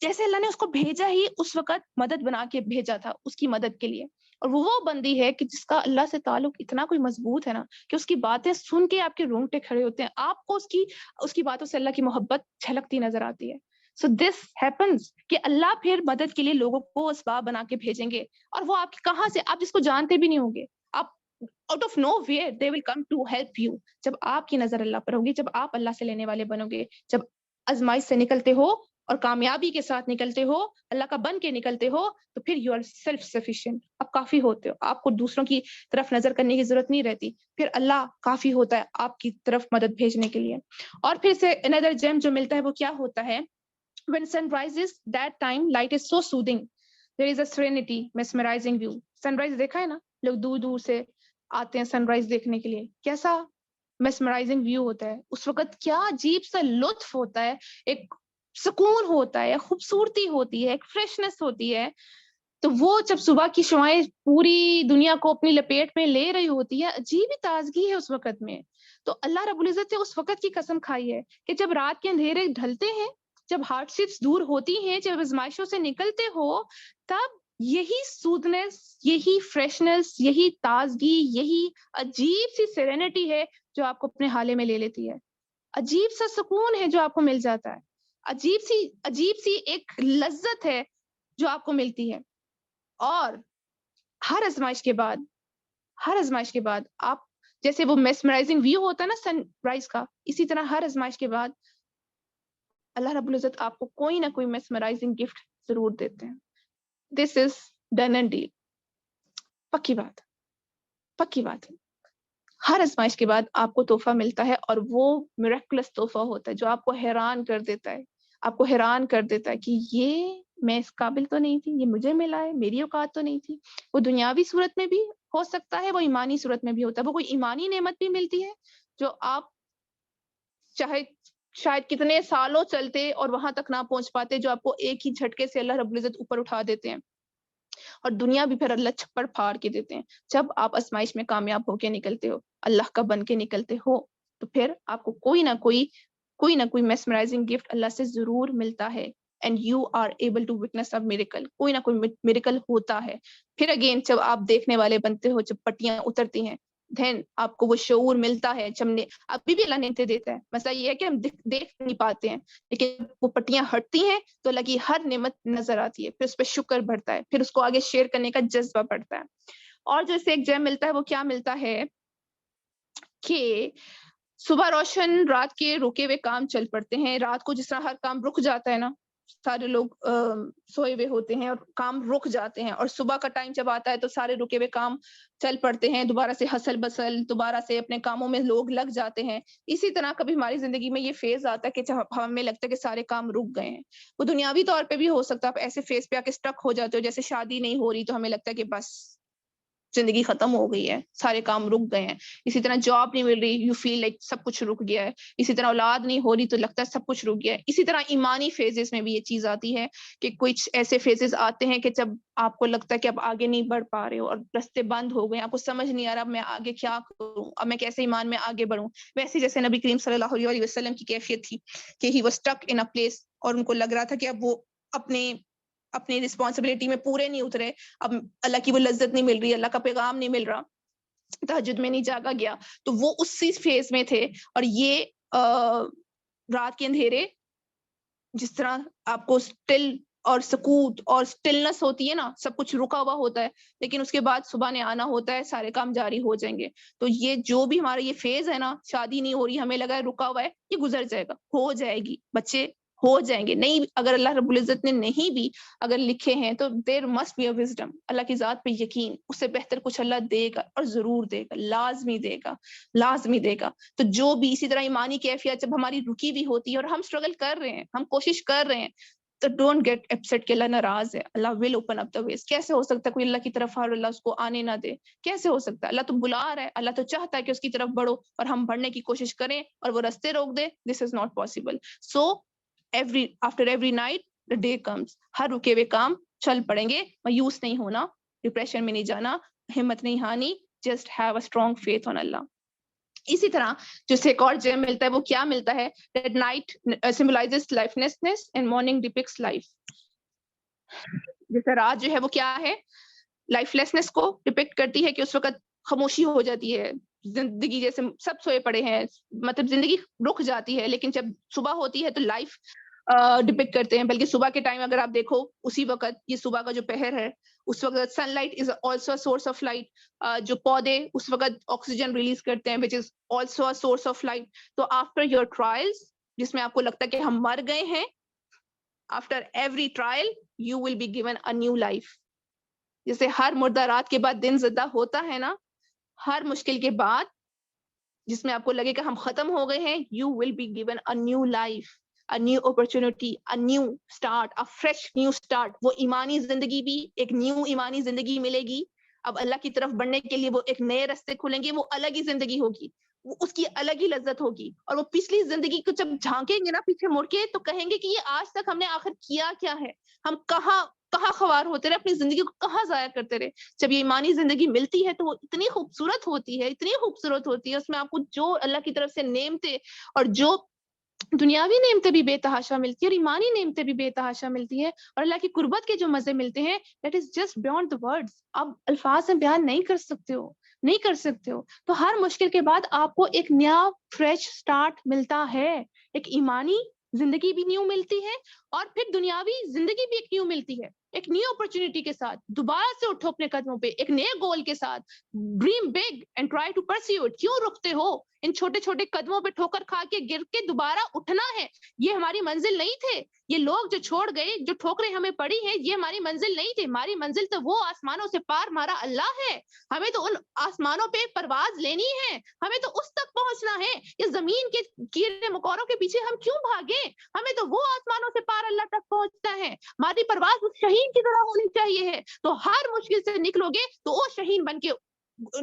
جیسے اللہ نے اس کو بھیجا ہی اس وقت مدد بنا کے بھیجا تھا اس کی مدد کے لیے. اور وہ بندی ہے کہ جس کا اللہ سے تعلق اتنا کوئی مضبوط ہے نا, کہ اس کی باتیں سن کے آپ کے رونگٹے کھڑے ہوتے ہیں, آپ کو اس کی باتوں سے اللہ کی محبت جھلکتی نظر آتی ہے. سو دس ہیپنس کہ اللہ پھر مدد کے لیے لوگوں کو اسباب بنا کے بھیجیں گے, اور وہ آپ کہاں سے, آپ جس کو جانتے بھی نہیں ہوں گے, آپ out of nowhere they will come to help you. جب آپ کی نظر اللہ پر ہوگی, جب آپ اللہ سے لینے والے بنو گے, جب آزمائش سے نکلتے ہو اور کامیابی کے ساتھ نکلتے ہو, اللہ کا بن کے نکلتے ہو, تو پھر یو آر سیلف سفیشینٹ, آپ کافی ہوتے ہو, آپ کو دوسروں کی طرف نظر کرنے کی ضرورت نہیں رہتی. پھر اللہ کافی ہوتا ہے آپ کی طرف مدد بھیجنے کے لیے. اور پھر سے another gem جو ملتا ہے وہ کیا ہوتا ہے, when sun rises that time light is so soothing, there is a serenity mesmerizing view. Sunrise دیکھا ہے نا, لوگ دور دور سے آتے ہیں سن رائز دیکھنے کے لیے, کیسا میسمرائزنگ ویو ہوتا ہے, اس وقت کیا عجیب سا لطف ہوتا ہے, ایک سکون ہوتا ہے, خوبصورتی ہوتی ہے, ایک فریشنس ہوتی ہے. تو وہ جب صبح کی شعائیں پوری دنیا کو اپنی لپیٹ میں لے رہی ہوتی ہے, عجیب ہی تازگی ہے اس وقت میں. تو اللہ رب العزت نے اس وقت کی قسم کھائی ہے کہ جب رات کے اندھیرے ڈھلتے ہیں, جب ہارڈ شپس دور ہوتی ہیں, جب آزمائشوں سے نکلتے ہو, تب یہی سودنس, یہی فریشنس, یہی تازگی, یہی عجیب سی سیرینٹی ہے جو آپ کو اپنے حالے میں لے لیتی ہے. عجیب سا سکون ہے جو آپ کو مل جاتا ہے, عجیب سی ایک لذت ہے جو آپ کو ملتی ہے. اور ہر آزمائش کے بعد آپ, جیسے وہ میسمرائزنگ ویو ہوتا ہے نا سن رائز کا, اسی طرح ہر آزمائش کے بعد اللہ رب العزت آپ کو کوئی نہ کوئی میسمرائزنگ گفٹ ضرور دیتے ہیں. دس از ڈن اینڈ ڈیل. پکی بات ہے. ہر آزمائش کے بعد آپ کو تحفہ ملتا ہے, اور وہ میریکلس تحفہ ہوتا ہے جو آپ کو حیران کر دیتا ہے, کہ یہ میں اس قابل تو نہیں تھی, یہ مجھے ملا ہے, میری اوقات تو نہیں تھی. وہ دنیاوی صورت میں بھی ہو سکتا ہے, وہ ایمانی صورت میں بھی ہوتا ہے. وہ کوئی ایمانی نعمت بھی ملتی ہے جو آپ چاہے شاید کتنے سالوں چلتے اور وہاں تک نہ پہنچ پاتے, جو آپ کو ایک ہی جھٹکے سے اللہ رب العزت اوپر اٹھا دیتے ہیں, اور دنیا بھی پھر اللہ چھپڑ پھاڑ کے دیتے ہیں. جب آپ آزمائش میں کامیاب ہو کے نکلتے ہو, اللہ کا بن کے نکلتے ہو, تو پھر آپ کو کوئی نہ کوئی میسمرائزنگ گفٹ اللہ سے ضرور ملتا ہے. And you are able to witness a miracle. کوئی نہ کوئی میریکل ہوتا ہے. پھر اگین جب آپ دیکھنے والے بنتے ہو, جب پٹیاں اترتی ہیں, دین آپ کو وہ شعور ملتا ہے. ابھی بھی اللہ نعمتیں دیتا ہے, مسئلہ یہ ہے کہ ہم دیکھ نہیں پاتے ہیں, لیکن وہ پٹیاں ہٹتی ہیں تو اللہ کی ہر نعمت نظر آتی ہے, پھر اس پہ شکر بڑھتا ہے, پھر اس کو آگے شیئر کرنے کا جذبہ بڑھتا ہے. اور جیسے ایک جیم ملتا ہے, وہ کیا ملتا ہے کہ صبح روشن, رات کے رکے ہوئے کام چل پڑتے ہیں. رات کو جس طرح ہر کام رک جاتا ہے نا, سارے لوگ سوئے ہوئے ہوتے ہیں اور کام رک جاتے ہیں, اور صبح کا ٹائم جب آتا ہے تو سارے رکے ہوئے کام چل پڑتے ہیں, دوبارہ سے ہسل بسل, دوبارہ سے اپنے کاموں میں لوگ لگ جاتے ہیں. اسی طرح کبھی ہماری زندگی میں یہ فیز آتا ہے کہ ہمیں لگتا ہے کہ سارے کام رک گئے ہیں. وہ دنیاوی طور پہ بھی ہو سکتا ہے, آپ ایسے فیز پہ آ کے اسٹک ہو جاتے ہو, جیسے شادی نہیں ہو رہی تو ہمیں لگتا ہے کہ بس زندگی ختم ہو گئی ہے, سارے کام رک گئے ہیں. اسی طرح جاب نہیں مل رہی, یو فیل لائک سب کچھ رک گیا ہے. اسی طرح اولاد نہیں ہو رہی تو لگتا ہے سب کچھ رک گیا ہے. اسی طرح ایمانی فیزز میں بھی یہ چیز آتی ہے کہ کچھ ایسے فیزز آتے ہیں کہ جب آپ کو لگتا ہے کہ اب آگے نہیں بڑھ پا رہے ہو, اور راستے بند ہو گئے, آپ کو سمجھ نہیں آ رہا اب میں آگے کیا کروں, اب میں کیسے ایمان میں آگے بڑھوں. ویسے جیسے نبی کریم صلی اللہ علیہ وسلم کی کیفیت تھی کہ he was stuck in a place, اور ان کو لگ رہا تھا کہ اب وہ اپنی رسپانسبلٹی میں پورے نہیں اترے, اب اللہ کی وہ لذت نہیں مل رہی, اللہ کا پیغام نہیں مل رہا, تہجد میں نہیں جاگا گیا. تو وہ اسی فیز میں تھے. اور یہ رات کے اندھیرے جس طرح آپ کو اسٹل اور سکوت اور اسٹلنس ہوتی ہے نا, سب کچھ رکا ہوا ہوتا ہے, لیکن اس کے بعد صبح نے آنا ہوتا ہے, سارے کام جاری ہو جائیں گے. تو یہ جو بھی ہمارا یہ فیز ہے نا, شادی نہیں ہو رہی, ہمیں لگا ہے رکا ہوا ہے, یہ گزر جائے گا, ہو جائے گی, بچے ہو جائیں گے. نہیں, اگر اللہ رب العزت نے نہیں بھی اگر لکھے ہیں تو there must be a wisdom. اللہ کی ذات پہ یقین, اس سے بہتر کچھ اللہ دے گا, اور ضرور دے گا, لازمی دے گا. تو جو بھی اسی طرح ایمانی کیفیت جب ہماری رکی بھی ہوتی ہے اور ہم اسٹرگل کر رہے ہیں, ہم کوشش کر رہے ہیں, تو ڈونٹ گیٹ اپسیٹ کہ اللہ ناراض ہے, اللہ ول اوپن اپ دا ویز. کیسے ہو سکتا ہے کوئی اللہ کی طرف اور اللہ اس کو آنے نہ دے؟ کیسے ہو سکتا ہے؟ اللہ تو بلا رہا ہے, اللہ تو چاہتا ہے کہ اس کی طرف بڑھو اور ہم بڑھنے کی کوشش کریں, اور وہ راستے روک دے. This is not possible. So after every night the day comes. ہر رکے ہوئے کام چل پڑیں گے. مایوس نہیں ہونا, ڈپریشن میں نہیں جانا, ہمت نہیں ہانی, just have a strong faith on Allah. اسی طرح جو ایک اور جیم ملتا ہے, وہ کیا ملتا ہے, that night symbolizes lifelessness and morning depicts life. جیسے رات جو ہے وہ کیا ہے, لائف لیسنس کو ڈپکٹ کرتی ہے کہ اس وقت خاموشی ہو جاتی ہے, زندگی جیسے سب سوئے پڑے ہیں, مطلب زندگی رک جاتی ہے. لیکن جب صبح ہوتی ہے تو لائف ڈپکٹ کرتے ہیں. بلکہ صبح کے ٹائم اگر آپ دیکھو, اسی وقت یہ صبح کا جو پہر ہے, اس وقت sunlight is also a source of light. جو پودے اس وقت آکسیجن ریلیز کرتے ہیں, which is also a source of light. تو آفٹر یور ٹرائلز, جس میں آپ کو لگتا ہے کہ ہم مر گئے ہیں, after every trial you will be given a new life. جیسے ہر مردہ رات کے بعد دن زدہ ہوتا ہے نا, ہر مشکل کے بعد جس میں آپ کو لگے کہ ہم ختم ہو گئے ہیں, you will be given a new life, a new opportunity, a new start, a fresh new start. وہ ایمانی زندگی بھی ایک نیو ایمانی زندگی ملے گی. اب اللہ کی طرف بڑھنے کے لیے وہ ایک نئے راستے کھلیں گے, وہ الگ ہی زندگی ہوگی, اس کی الگ ہی لذت ہوگی, اور وہ پچھلی زندگی کو جب جھانکیں گے نا پیچھے مڑ کے, تو کہیں گے کہ یہ آج تک ہم نے آخر کیا کیا ہے, ہم کہاں خوار ہوتے رہے, اپنی زندگی کو کہاں ضائع کرتے رہے. جب یہ ایمانی زندگی ملتی ہے تو وہ اتنی خوبصورت ہوتی ہے, اتنی خوبصورت ہوتی ہے, اس میں آپ کو جو اللہ کی طرف سے نعمتیں اور جو دنیاوی نعمتیں بھی بے تحاشا ملتی ہے, اور ایمانی نعمتیں بھی بے تحاشا ملتی ہے, اور اللہ کی قربت کے جو مزے ملتے ہیں, that is just beyond the words, آپ الفاظ میں بیان نہیں کر سکتے ہو, نہیں کر سکتے ہو. تو ہر مشکل کے بعد آپ کو ایک نیا فریش سٹارٹ ملتا ہے, ایک ایمانی زندگی بھی نیو ملتی ہے, اور پھر دنیاوی زندگی بھی ایک نیو ملتی ہے, ایک نیو اپرچونٹی کے ساتھ. دوبارہ سے اٹھو اپنے قدموں پہ ایک نئے گول کے ساتھ, dream big and try to pursue it. کیوں رکتے ہو؟ ان چھوٹے چھوٹے قدموں پہ ٹھوکر کھا کے گر کے دوبارہ اٹھنا ہے. یہ ہماری منزل نہیں تھے, یہ لوگ جو چھوڑ گئے, جو ٹھوکریں ہمیں پڑی ہیں, یہ ہماری منزل نہیں تھی. ہماری منزل تو وہ آسمانوں سے پار ہمارا اللہ ہے. ہمیں تو ان آسمانوں پہ پرواز لینی ہے, ہمیں تو اس تک پہنچنا ہے. یہ زمین کے کیڑے مکوڑوں کے پیچھے ہم کیوں بھاگیں؟ ہمیں تو وہ آسمانوں سے پار اللہ تک پہنچنا ہے. ہماری پرواز اس شہین کی طرح ہونی چاہیے ہے. تو ہر مشکل سے نکلو گے تو وہ شہین بن کے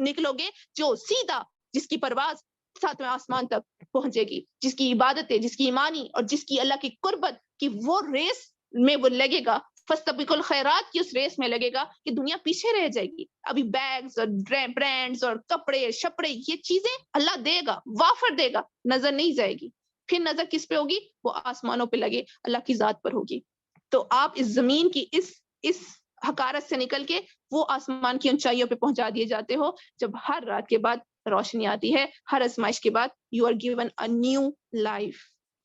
نکلو گے جو سیدھا, جس کی پرواز ساتویں آسمان تک پہنچے گی, جس کی عبادتیں, جس کی ایمانی اور جس کی اللہ کی قربت کی وہ ریس میں وہ لگے گا, فاستبقوا الخیرات کی اس ریس میں لگے گا کہ دنیا پیچھے رہ جائے گی. ابھی بیگز اور برانڈز اور کپڑے شپڑے یہ چیزیں اللہ دے گا, وافر دے گا, نظر نہیں جائے گی. پھر نظر کس پہ ہوگی؟ وہ آسمانوں پہ لگے اللہ کی ذات پر ہوگی. تو آپ اس زمین کی اس حقارت سے نکل کے وہ آسمان کی اونچائیوں پہ پہنچا دیے جاتے ہو, جب ہر رات کے بعد روشنی آتی ہے, ہر ازمائش کے بعد you are given a new life,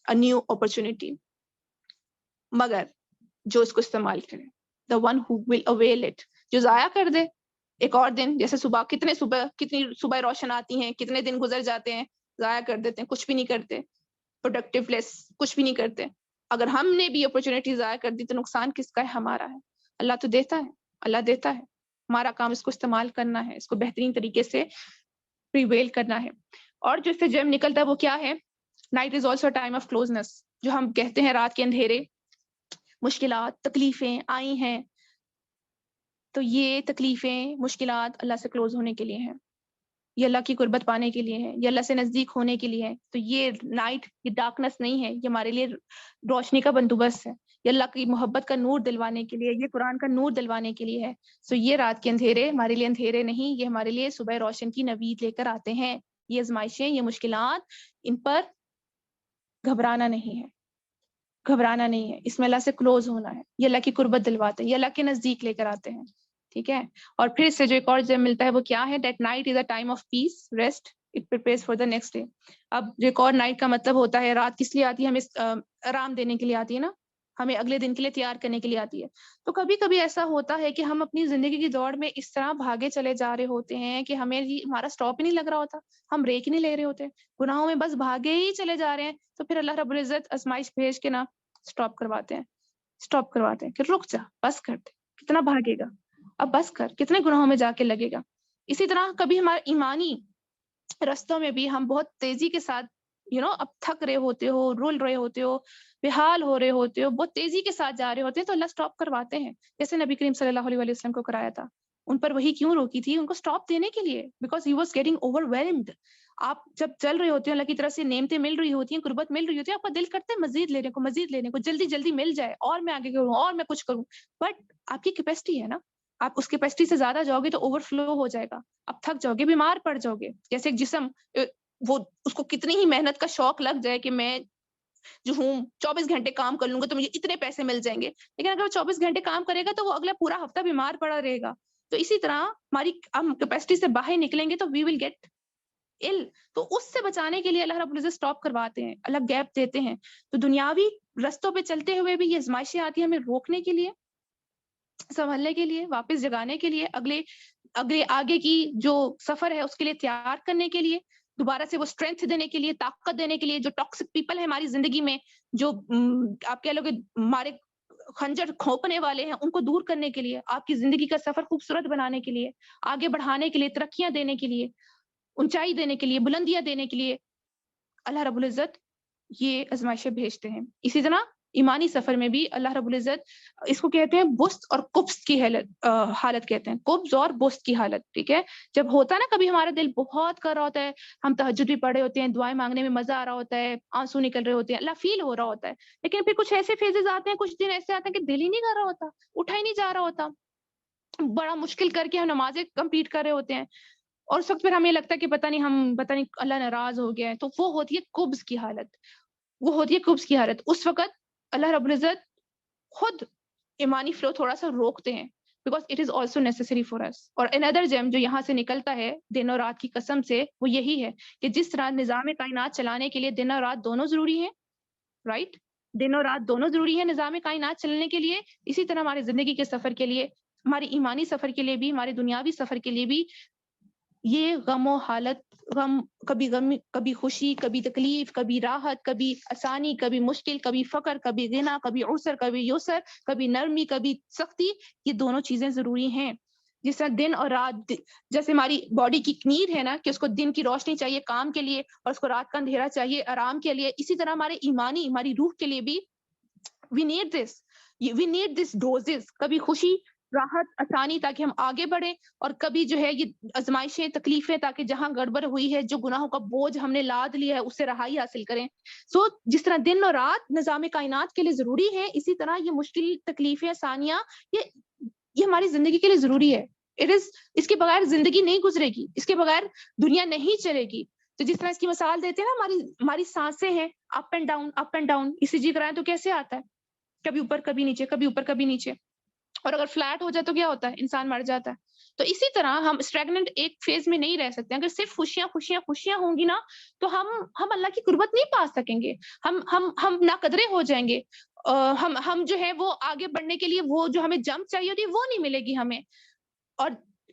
a new opportunity. مگر جو اس کو استعمال کرے, the one who will avail it. جو ضائع کر دے ایک اور دن, جیسے کتنی صبح روشن آتی ہیں, کتنے دن گزر جاتے ہیں, ضائع کر دیتے ہیں, کچھ بھی نہیں کرتے, پروڈکٹیو لیس, کچھ بھی نہیں کرتے. اگر ہم نے بھی اپرچونٹی ضائع کر دی تو نقصان کس کا ہے؟ ہمارا ہے. اللہ تو دیتا ہے, اللہ دیتا ہے, ہمارا کام اس کو استعمال کرنا ہے, اس کو بہترین طریقے سے پریویل کرنا ہے. اور جو اس سے جم نکلتا ہے وہ کیا ہے؟ Night is also time of closeness. جو ہم کہتے ہیں رات کے اندھیرے, مشکلات, تکلیفیں آئی ہیں, تو یہ تکلیفیں, مشکلات اللہ سے کلوز ہونے کے لیے ہیں, یہ اللہ کی قربت پانے کے لیے ہے, یہ اللہ سے نزدیک ہونے کے لیے ہے. تو یہ نائٹ, یہ ڈارکنس نہیں ہے, یہ ہمارے لیے روشنی کا بندوبست ہے, یہ اللہ کی محبت کا نور دلوانے کے لیے, یہ قرآن کا نور دلوانے کے لیے ہے. سو یہ رات کے اندھیرے ہمارے لیے اندھیرے نہیں, یہ ہمارے لیے صبح روشن کی نوید لے کر آتے ہیں. یہ آزمائشیں, یہ مشکلات, ان پر گھبرانا نہیں ہے, گھبرانا نہیں ہے, اس میں اللہ سے کلوز ہونا ہے. یہ اللہ کی قربت دلواتے ہیں, یہ اللہ کے نزدیک لے کر آتے ہیں. ٹھیک ہے. اور پھر اس سے جو ایک اور جب ملتا ہے وہ کیا ہے؟ That night is a time of peace, rest, it prepares for the next day. اب جو ایک اور نائٹ کا مطلب ہوتا ہے, رات کس لیے آتی ہے؟ ہمیں آرام دینے کے لیے آتی ہے نا, ہمیں اگلے دن کے لیے تیار کرنے کے لیے آتی ہے. تو کبھی کبھی ایسا ہوتا ہے کہ ہم اپنی زندگی کی دوڑ میں اس طرح بھاگے چلے جا رہے ہوتے ہیں کہ ہمیں ہمارا سٹاپ ہی نہیں لگ رہا ہوتا, ہم بریک ہی نہیں لے رہے ہوتے, گناہوں میں بس بھاگے ہی چلے جا رہے ہیں. تو پھر اللہ رب العزت آزمائش بھیج کے نا سٹاپ کرواتے ہیں کہ رک جا, بس کر دے, کتنا بھاگے گا, اب بس کر, کتنے گناہوں میں جا کے لگے گا. اسی طرح کبھی ہمارے ایمانی رستوں میں بھی ہم بہت تیزی کے ساتھ اب تھک رہے ہوتے ہو, رول رہے ہوتے ہو, بحال ہو رہے ہوتے ہو, بہت تیزی کے ساتھ جا رہے ہوتے ہیں, تو اللہ سٹاپ کرواتے ہیں. جیسے نبی کریم صلی اللہ علیہ وسلم کو کرایا تھا, ان پر وہی کیوں روکی تھی؟ ان کو سٹاپ دینے کے لیے, because he was getting over whelmed. آپ جب چل رہے ہوتے ہیں, اللہ کی طرف سے نعمتیں مل رہی ہوتی ہیں, قربت مل رہی ہوتی ہے, آپ کا دل کرتا ہے مزید لینے کو, جلدی جلدی مل جائے, اور میں آگے کروں, اور میں کچھ کروں. بٹ آپ کی کیپیسٹی ہے نا, آپ اس کیپیسٹی سے زیادہ جاؤ گے تو اوور فلو ہو جائے گا, آپ تھک جاؤ گے, بیمار پڑ جاؤ گے. جیسے ایک جسم, وہ اس کو کتنی ہی محنت کا شوق لگ جائے کہ میں جو ہوں 24 گھنٹے کام کر لوں گا تو مجھے اتنے پیسے مل جائیں گے, لیکن اگر وہ 24 گھنٹے کام کرے گا تو وہ اگلا پورا ہفتہ بیمار پڑا رہے گا. تو اسی طرح ہم کیپیسٹی سے باہر نکلیں گے تو وی ول گیٹ ill. تو اس سے بچانے کے لیے اللہ رب العزت سٹاپ کرواتے ہیں, اللہ گیپ دیتے ہیں. تو دنیاوی رستوں پہ چلتے ہوئے بھی یہ آزمائشیں آتی ہیں ہمیں روکنے کے لیے, سنبھلنے کے لیے, واپس جگانے کے لیے, اگلے آگے کی جو سفر ہے اس کے لیے تیار کرنے کے لیے, دوبارہ سے وہ اسٹرینتھ دینے کے لیے, طاقت دینے کے لیے. جو ٹاکسک پیپل ہے ہماری زندگی میں, جو آپ کہہ لو کہ ہمارے خنجر کھونپنے والے ہیں, ان کو دور کرنے کے لیے, آپ کی زندگی کا سفر خوبصورت بنانے کے لیے, آگے بڑھانے کے لیے, ترقیاں دینے کے لیے, اونچائی دینے کے لیے, بلندیاں دینے کے لیے اللہ رب العزت یہ آزمائشیں بھیجتے ہیں. اسی طرح ایمانی سفر میں بھی اللہ رب العزت اس کو کہتے ہیں بست اور قبض کی حالت کہتے ہیں، قبض اور بست کی حالت، ٹھیک ہے. جب ہوتا ہے نا کبھی ہمارا دل بہت کر رہا ہوتا ہے، ہم تہجد بھی پڑھے ہوتے ہیں، دعائیں مانگنے میں مزہ آ رہا ہوتا ہے، آنسو نکل رہے ہوتے ہیں، اللہ فیل ہو رہا ہوتا ہے، لیکن پھر کچھ ایسے فیزز آتے ہیں، کچھ دن ایسے آتے ہیں کہ دل ہی نہیں کر رہا ہوتا، اٹھا ہی نہیں جا رہا ہوتا، بڑا مشکل کر کے ہم نمازیں کمپلیٹ کر رہے ہوتے ہیں، اور اس وقت پھر ہمیں لگتا ہے کہ پتہ نہیں اللہ ناراض ہو گیا ہے. تو وہ ہوتی ہے قبض کی حالت، وہ ہوتی ہے قبض کی حالت. اس وقت اللہ رب العزت خود ایمانی فلو تھوڑا سا روکتے ہیں because it is also necessary for us. اور another gem جو یہاں سے نکلتا ہے دن اور رات کی قسم سے وہ یہی ہے کہ جس طرح نظام کائنات چلانے کے لیے دن اور رات دونوں ضروری ہیں، رائٹ، دن اور رات دونوں ضروری ہیں نظام کائنات چلنے کے لیے، اسی طرح ہماری زندگی کے سفر کے لیے، ہماری ایمانی سفر کے لیے بھی، ہمارے دنیاوی سفر کے لیے بھی یہ غم و حالت، غم، کبھی خوشی، کبھی تکلیف، کبھی راحت، کبھی آسانی، کبھی مشکل، کبھی فقر، کبھی غنا، کبھی عسر، کبھی یسر، کبھی نرمی، کبھی سختی، یہ دونوں چیزیں ضروری ہیں. جس طرح دن اور رات، جیسے ہماری باڈی کی نیڈ ہے نا کہ اس کو دن کی روشنی چاہیے کام کے لیے اور اس کو رات کا اندھیرا چاہیے آرام کے لیے، اسی طرح ہماری روح کے لیے بھی we need this doses، کبھی خوشی، راحت، آسانی تاکہ ہم آگے بڑھیں، اور کبھی جو ہے یہ آزمائشیں، تکلیفیں تاکہ جہاں گڑبڑ ہوئی ہے، جو گناہوں کا بوجھ ہم نے لاد لیا ہے، اس سے رہائی حاصل کریں. جس طرح دن اور رات نظام کائنات کے لیے ضروری ہے، اسی طرح یہ مشکل تکلیفیں، آسانیاں، یہ ہماری زندگی کے لیے ضروری ہے. اس کے بغیر زندگی نہیں گزرے گی، اس کے بغیر دنیا نہیں چلے گی. تو جس طرح اس کی مثال دیتے ہیں نا، ہماری سانسیں ہیں اپ اینڈ ڈاؤن، ECG کرائیں تو کیسے آتا ہے، کبھی اوپر کبھی نیچے، کبھی اوپر کبھی نیچے، اور اگر فلیٹ ہو جائے تو کیا ہوتا ہے، انسان مر جاتا ہے. تو اسی طرح ہم اسٹریگننٹ ایک فیز میں نہیں رہ سکتے. اگر صرف خوشیاں ہوں گی نا تو ہم اللہ کی قربت نہیں پا سکیں گے، ہم ناقدرے ہو جائیں گے. ہم جو ہے وہ آگے بڑھنے کے لیے وہ جو ہمیں جمپ چاہیے ہوتی ہے وہ نہیں ملے گی ہمیں. اور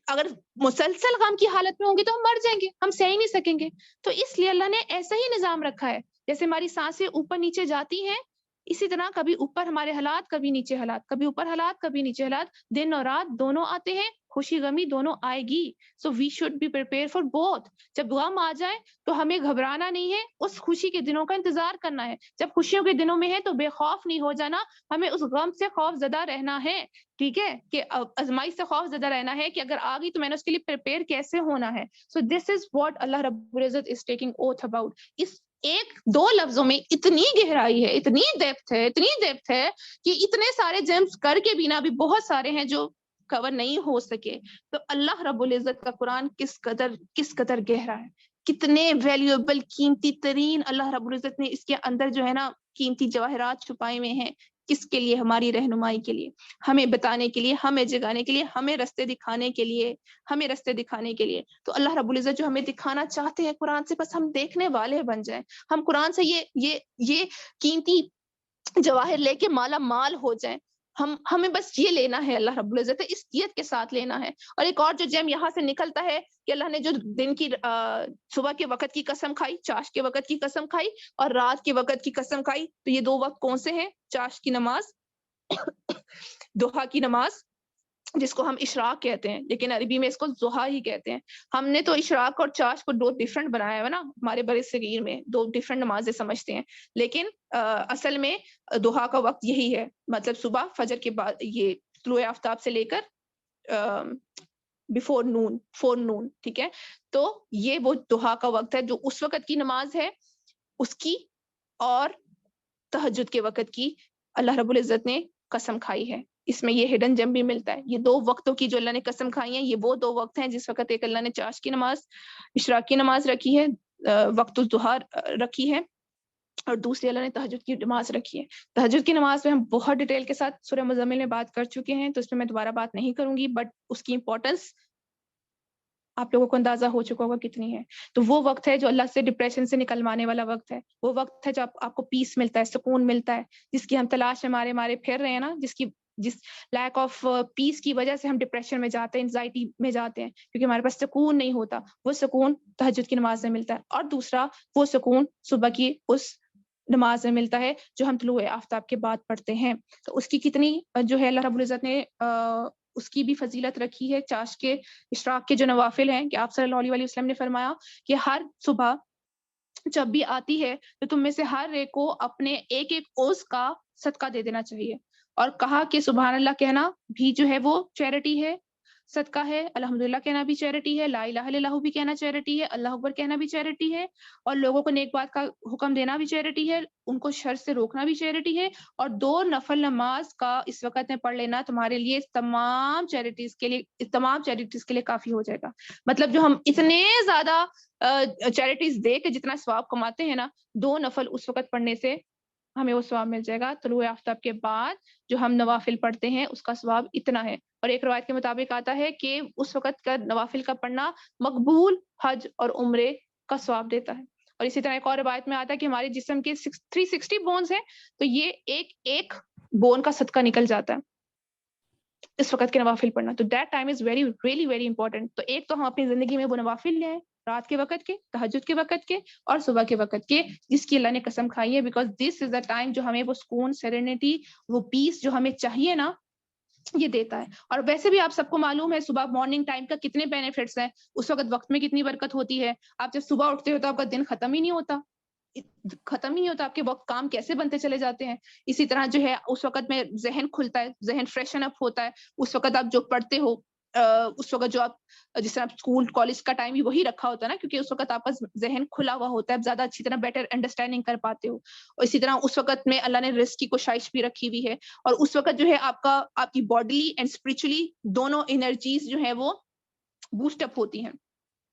اگر مسلسل غم کی حالت میں ہوں گے تو ہم مر جائیں گے، ہم سہ ہی نہیں سکیں گے. تو اس لیے اللہ نے ایسا ہی نظام رکھا ہے، جیسے ہماری سانسیں اوپر نیچے جاتی ہیں، اسی طرح کبھی اوپر ہمارے حالات، کبھی نیچے حالات، کبھی اوپر حالات، کبھی نیچے حالات، دن اور رات دونوں آتے ہیں، خوشی غمی دونوں آئے گی. So we should be prepare for both. جب غم آ جائے تو ہمیں گھبرانا نہیں ہے، اس خوشی کے دنوں کا انتظار کرنا ہے. جب خوشیوں کے دنوں میں ہے تو بے خوف نہیں ہو جانا، ہمیں اس غم سے خوف زدہ رہنا ہے، ٹھیک ہے، کہ آزمائش سے خوف زدہ رہنا ہے کہ اگر آ گئی تو میں نے اس کے لیے پریپیئر کیسے ہونا ہے. سو دس از واٹ اللہ رب العزت از ٹیکنگ اوتھ اباؤٹ. اس ایک دو لفظوں میں اتنی گہرائی ہے، اتنی ڈیپتھ ہے کہ اتنے سارے جیمز کر کے بھی نا بھی بہت سارے ہیں جو کور نہیں ہو سکے. تو اللہ رب العزت کا قرآن کس قدر گہرا ہے، کتنے ویلیویبل، قیمتی ترین اللہ رب العزت نے اس کے اندر جو ہے نا قیمتی جواہرات چھپائے ہوئے ہیں. کس کے لیے؟ ہماری رہنمائی کے لیے، ہمیں بتانے کے لیے، ہمیں جگانے کے لیے، ہمیں رستے دکھانے کے لیے. تو اللہ رب العزت جو ہمیں دکھانا چاہتے ہیں قرآن سے، بس ہم دیکھنے والے بن جائیں، ہم قرآن سے یہ قیمتی جواہر لے کے مالا مال ہو جائیں. ہمیں بس یہ لینا ہے، اللہ رب العزت اس نیت کے ساتھ لینا ہے. اور ایک اور جو جیم یہاں سے نکلتا ہے کہ اللہ نے جو دن کی صبح کے وقت کی قسم کھائی، چاش کے وقت کی قسم کھائی، اور رات کے وقت کی قسم کھائی. تو یہ دو وقت کون سے ہیں؟ چاش کی نماز، ضحیٰ کی نماز، جس کو ہم اشراق کہتے ہیں، لیکن عربی میں اس کو ضحیٰ ہی کہتے ہیں. ہم نے تو اشراق اور چاش کو دو ڈیفرنٹ بنایا ہے نا، ہمارے برے صغیر میں دو ڈیفرنٹ نمازیں سمجھتے ہیں، لیکن اصل میں ضحیٰ کا وقت یہی ہے، مطلب صبح فجر کے بعد، یہ طلوع آفتاب سے لے کر بفور نون، ٹھیک ہے. تو یہ وہ ضحیٰ کا وقت ہے جو اس وقت کی نماز ہے، اس کی اور تہجد کے وقت کی اللہ رب العزت نے قسم کھائی ہے. اس میں یہ ہڈن جم بھی ملتا ہے. یہ دو وقتوں کی جو اللہ نے قسم کھائی ہیں، یہ وہ دو وقت ہیں جس وقت ایک اللہ نے چاش کی نماز، اشراق کی نماز رکھی ہے، وقت الضحیٰ رکھی ہے، اور دوسری اللہ نے تہجد کی نماز رکھی ہے. تہجد کی نماز پہ ہم بہت ڈیٹیل کے ساتھ سورہ مزمل میں بات کر چکے ہیں، تو اس پہ میں دوبارہ بات نہیں کروں گی، بٹ اس کی امپورٹنس آپ لوگوں کو اندازہ ہو چکا ہوگا کتنی ہے. تو وہ وقت ہے جو اللہ سے ڈپریشن سے نکلوانے والا وقت ہے، وہ وقت ہے جو آپ کو پیس ملتا ہے، سکون ملتا ہے، جس کی ہم تلاش میں مارے پھر رہے ہیں نا، جس لیک آف پیس کی وجہ سے ہم ڈپریشن میں جاتے ہیں، انزائٹی میں جاتے ہیں، کیونکہ ہمارے پاس سکون نہیں ہوتا. وہ سکون تہجد کی نماز میں ملتا ہے. اور دوسرا وہ سکون صبح کی اس نماز میں ملتا ہے جو ہم طلوع آفتاب کے بعد پڑھتے ہیں. تو اس کی کتنی جو ہے اللہ رب العزت نے اس کی بھی فضیلت رکھی ہے. چاش کے اشراق کے جو نوافل ہیں کہ آپ صلی اللہ علیہ وسلم نے فرمایا کہ ہر صبح جب بھی آتی ہے تو تم میں سے ہر ایک کو اپنے ایک ایک اوز کا صدقہ دے دینا چاہیے. اور کہا کہ سبحان اللہ کہنا بھی جو ہے وہ چیریٹی ہے, صدقہ ہے, الحمدللہ کہنا بھی چیریٹی ہے, لا الہ الا اللہ بھی کہنا چیریٹی ہے, اللہ اکبر کہنا بھی چیریٹی ہے, اور لوگوں کو نیک بات کا حکم دینا بھی چیریٹی ہے, ان کو شر سے روکنا بھی چیریٹی ہے, اور 2 نفل نماز کا اس وقت میں پڑھ لینا تمہارے لیے تمام چیریٹیز کے لیے کافی ہو جائے گا. مطلب جو ہم اتنے زیادہ چیریٹیز دے کے جتنا ثواب کماتے ہیں نا, 2 نفل اس وقت پڑھنے سے ہمیں وہ ثواب مل جائے گا. طلوع آفتاب کے بعد جو ہم نوافل پڑھتے ہیں اس کا ثواب اتنا ہے. اور ایک روایت کے مطابق آتا ہے کہ اس وقت کا نوافل کا پڑھنا مقبول حج اور عمرے کا ثواب دیتا ہے. اور اسی طرح ایک اور روایت میں آتا ہے کہ ہمارے جسم کے 360 بونز ہیں, تو یہ ایک ایک بون کا صدقہ نکل جاتا ہے اس وقت کے نوافل پڑھنا. تو that time is very really very important. تو ایک تو ہم اپنی زندگی میں وہ نوافل لیں, رات کے وقت کے, تہجد کے وقت کے, اور صبح کے وقت کے, جس کی اللہ نے قسم کھائی ہے, because this is the time جو ہمیں وہ سکون, سیرینٹی, وہ پیس جو ہمیں چاہیے نا, یہ دیتا ہے. اور ویسے بھی آپ سب کو معلوم ہے صبح مارننگ ٹائم کا کتنے بینیفٹس ہیں, اس وقت میں کتنی برکت ہوتی ہے. آپ جب صبح اٹھتے ہو تو آپ کا دن ختم ہی نہیں ہوتا, آپ کے وقت کام کیسے بنتے چلے جاتے ہیں. اسی طرح جو ہے اس وقت میں ذہن کھلتا ہے, ذہن فریشن اپ ہوتا ہے. اس وقت آپ جو پڑھتے ہو, اس وقت جو آپ جس طرح اسکول کالج کا ٹائم بھی وہی رکھا ہوتا ہے نا, کیونکہ اس وقت آپ کا ذہن کھلا ہوا ہوتا ہے, آپ زیادہ اچھی طرح بیٹر انڈرسٹینڈنگ کر پاتے ہو. اور اسی طرح اس وقت میں اللہ نے رزق کی کوشش بھی رکھی ہوئی ہے, اور اس وقت جو ہے آپ کی باڈیلی اینڈ اسپرچولی دونوں انرجیز جو ہے وہ بوسٹ اپ ہوتی ہیں,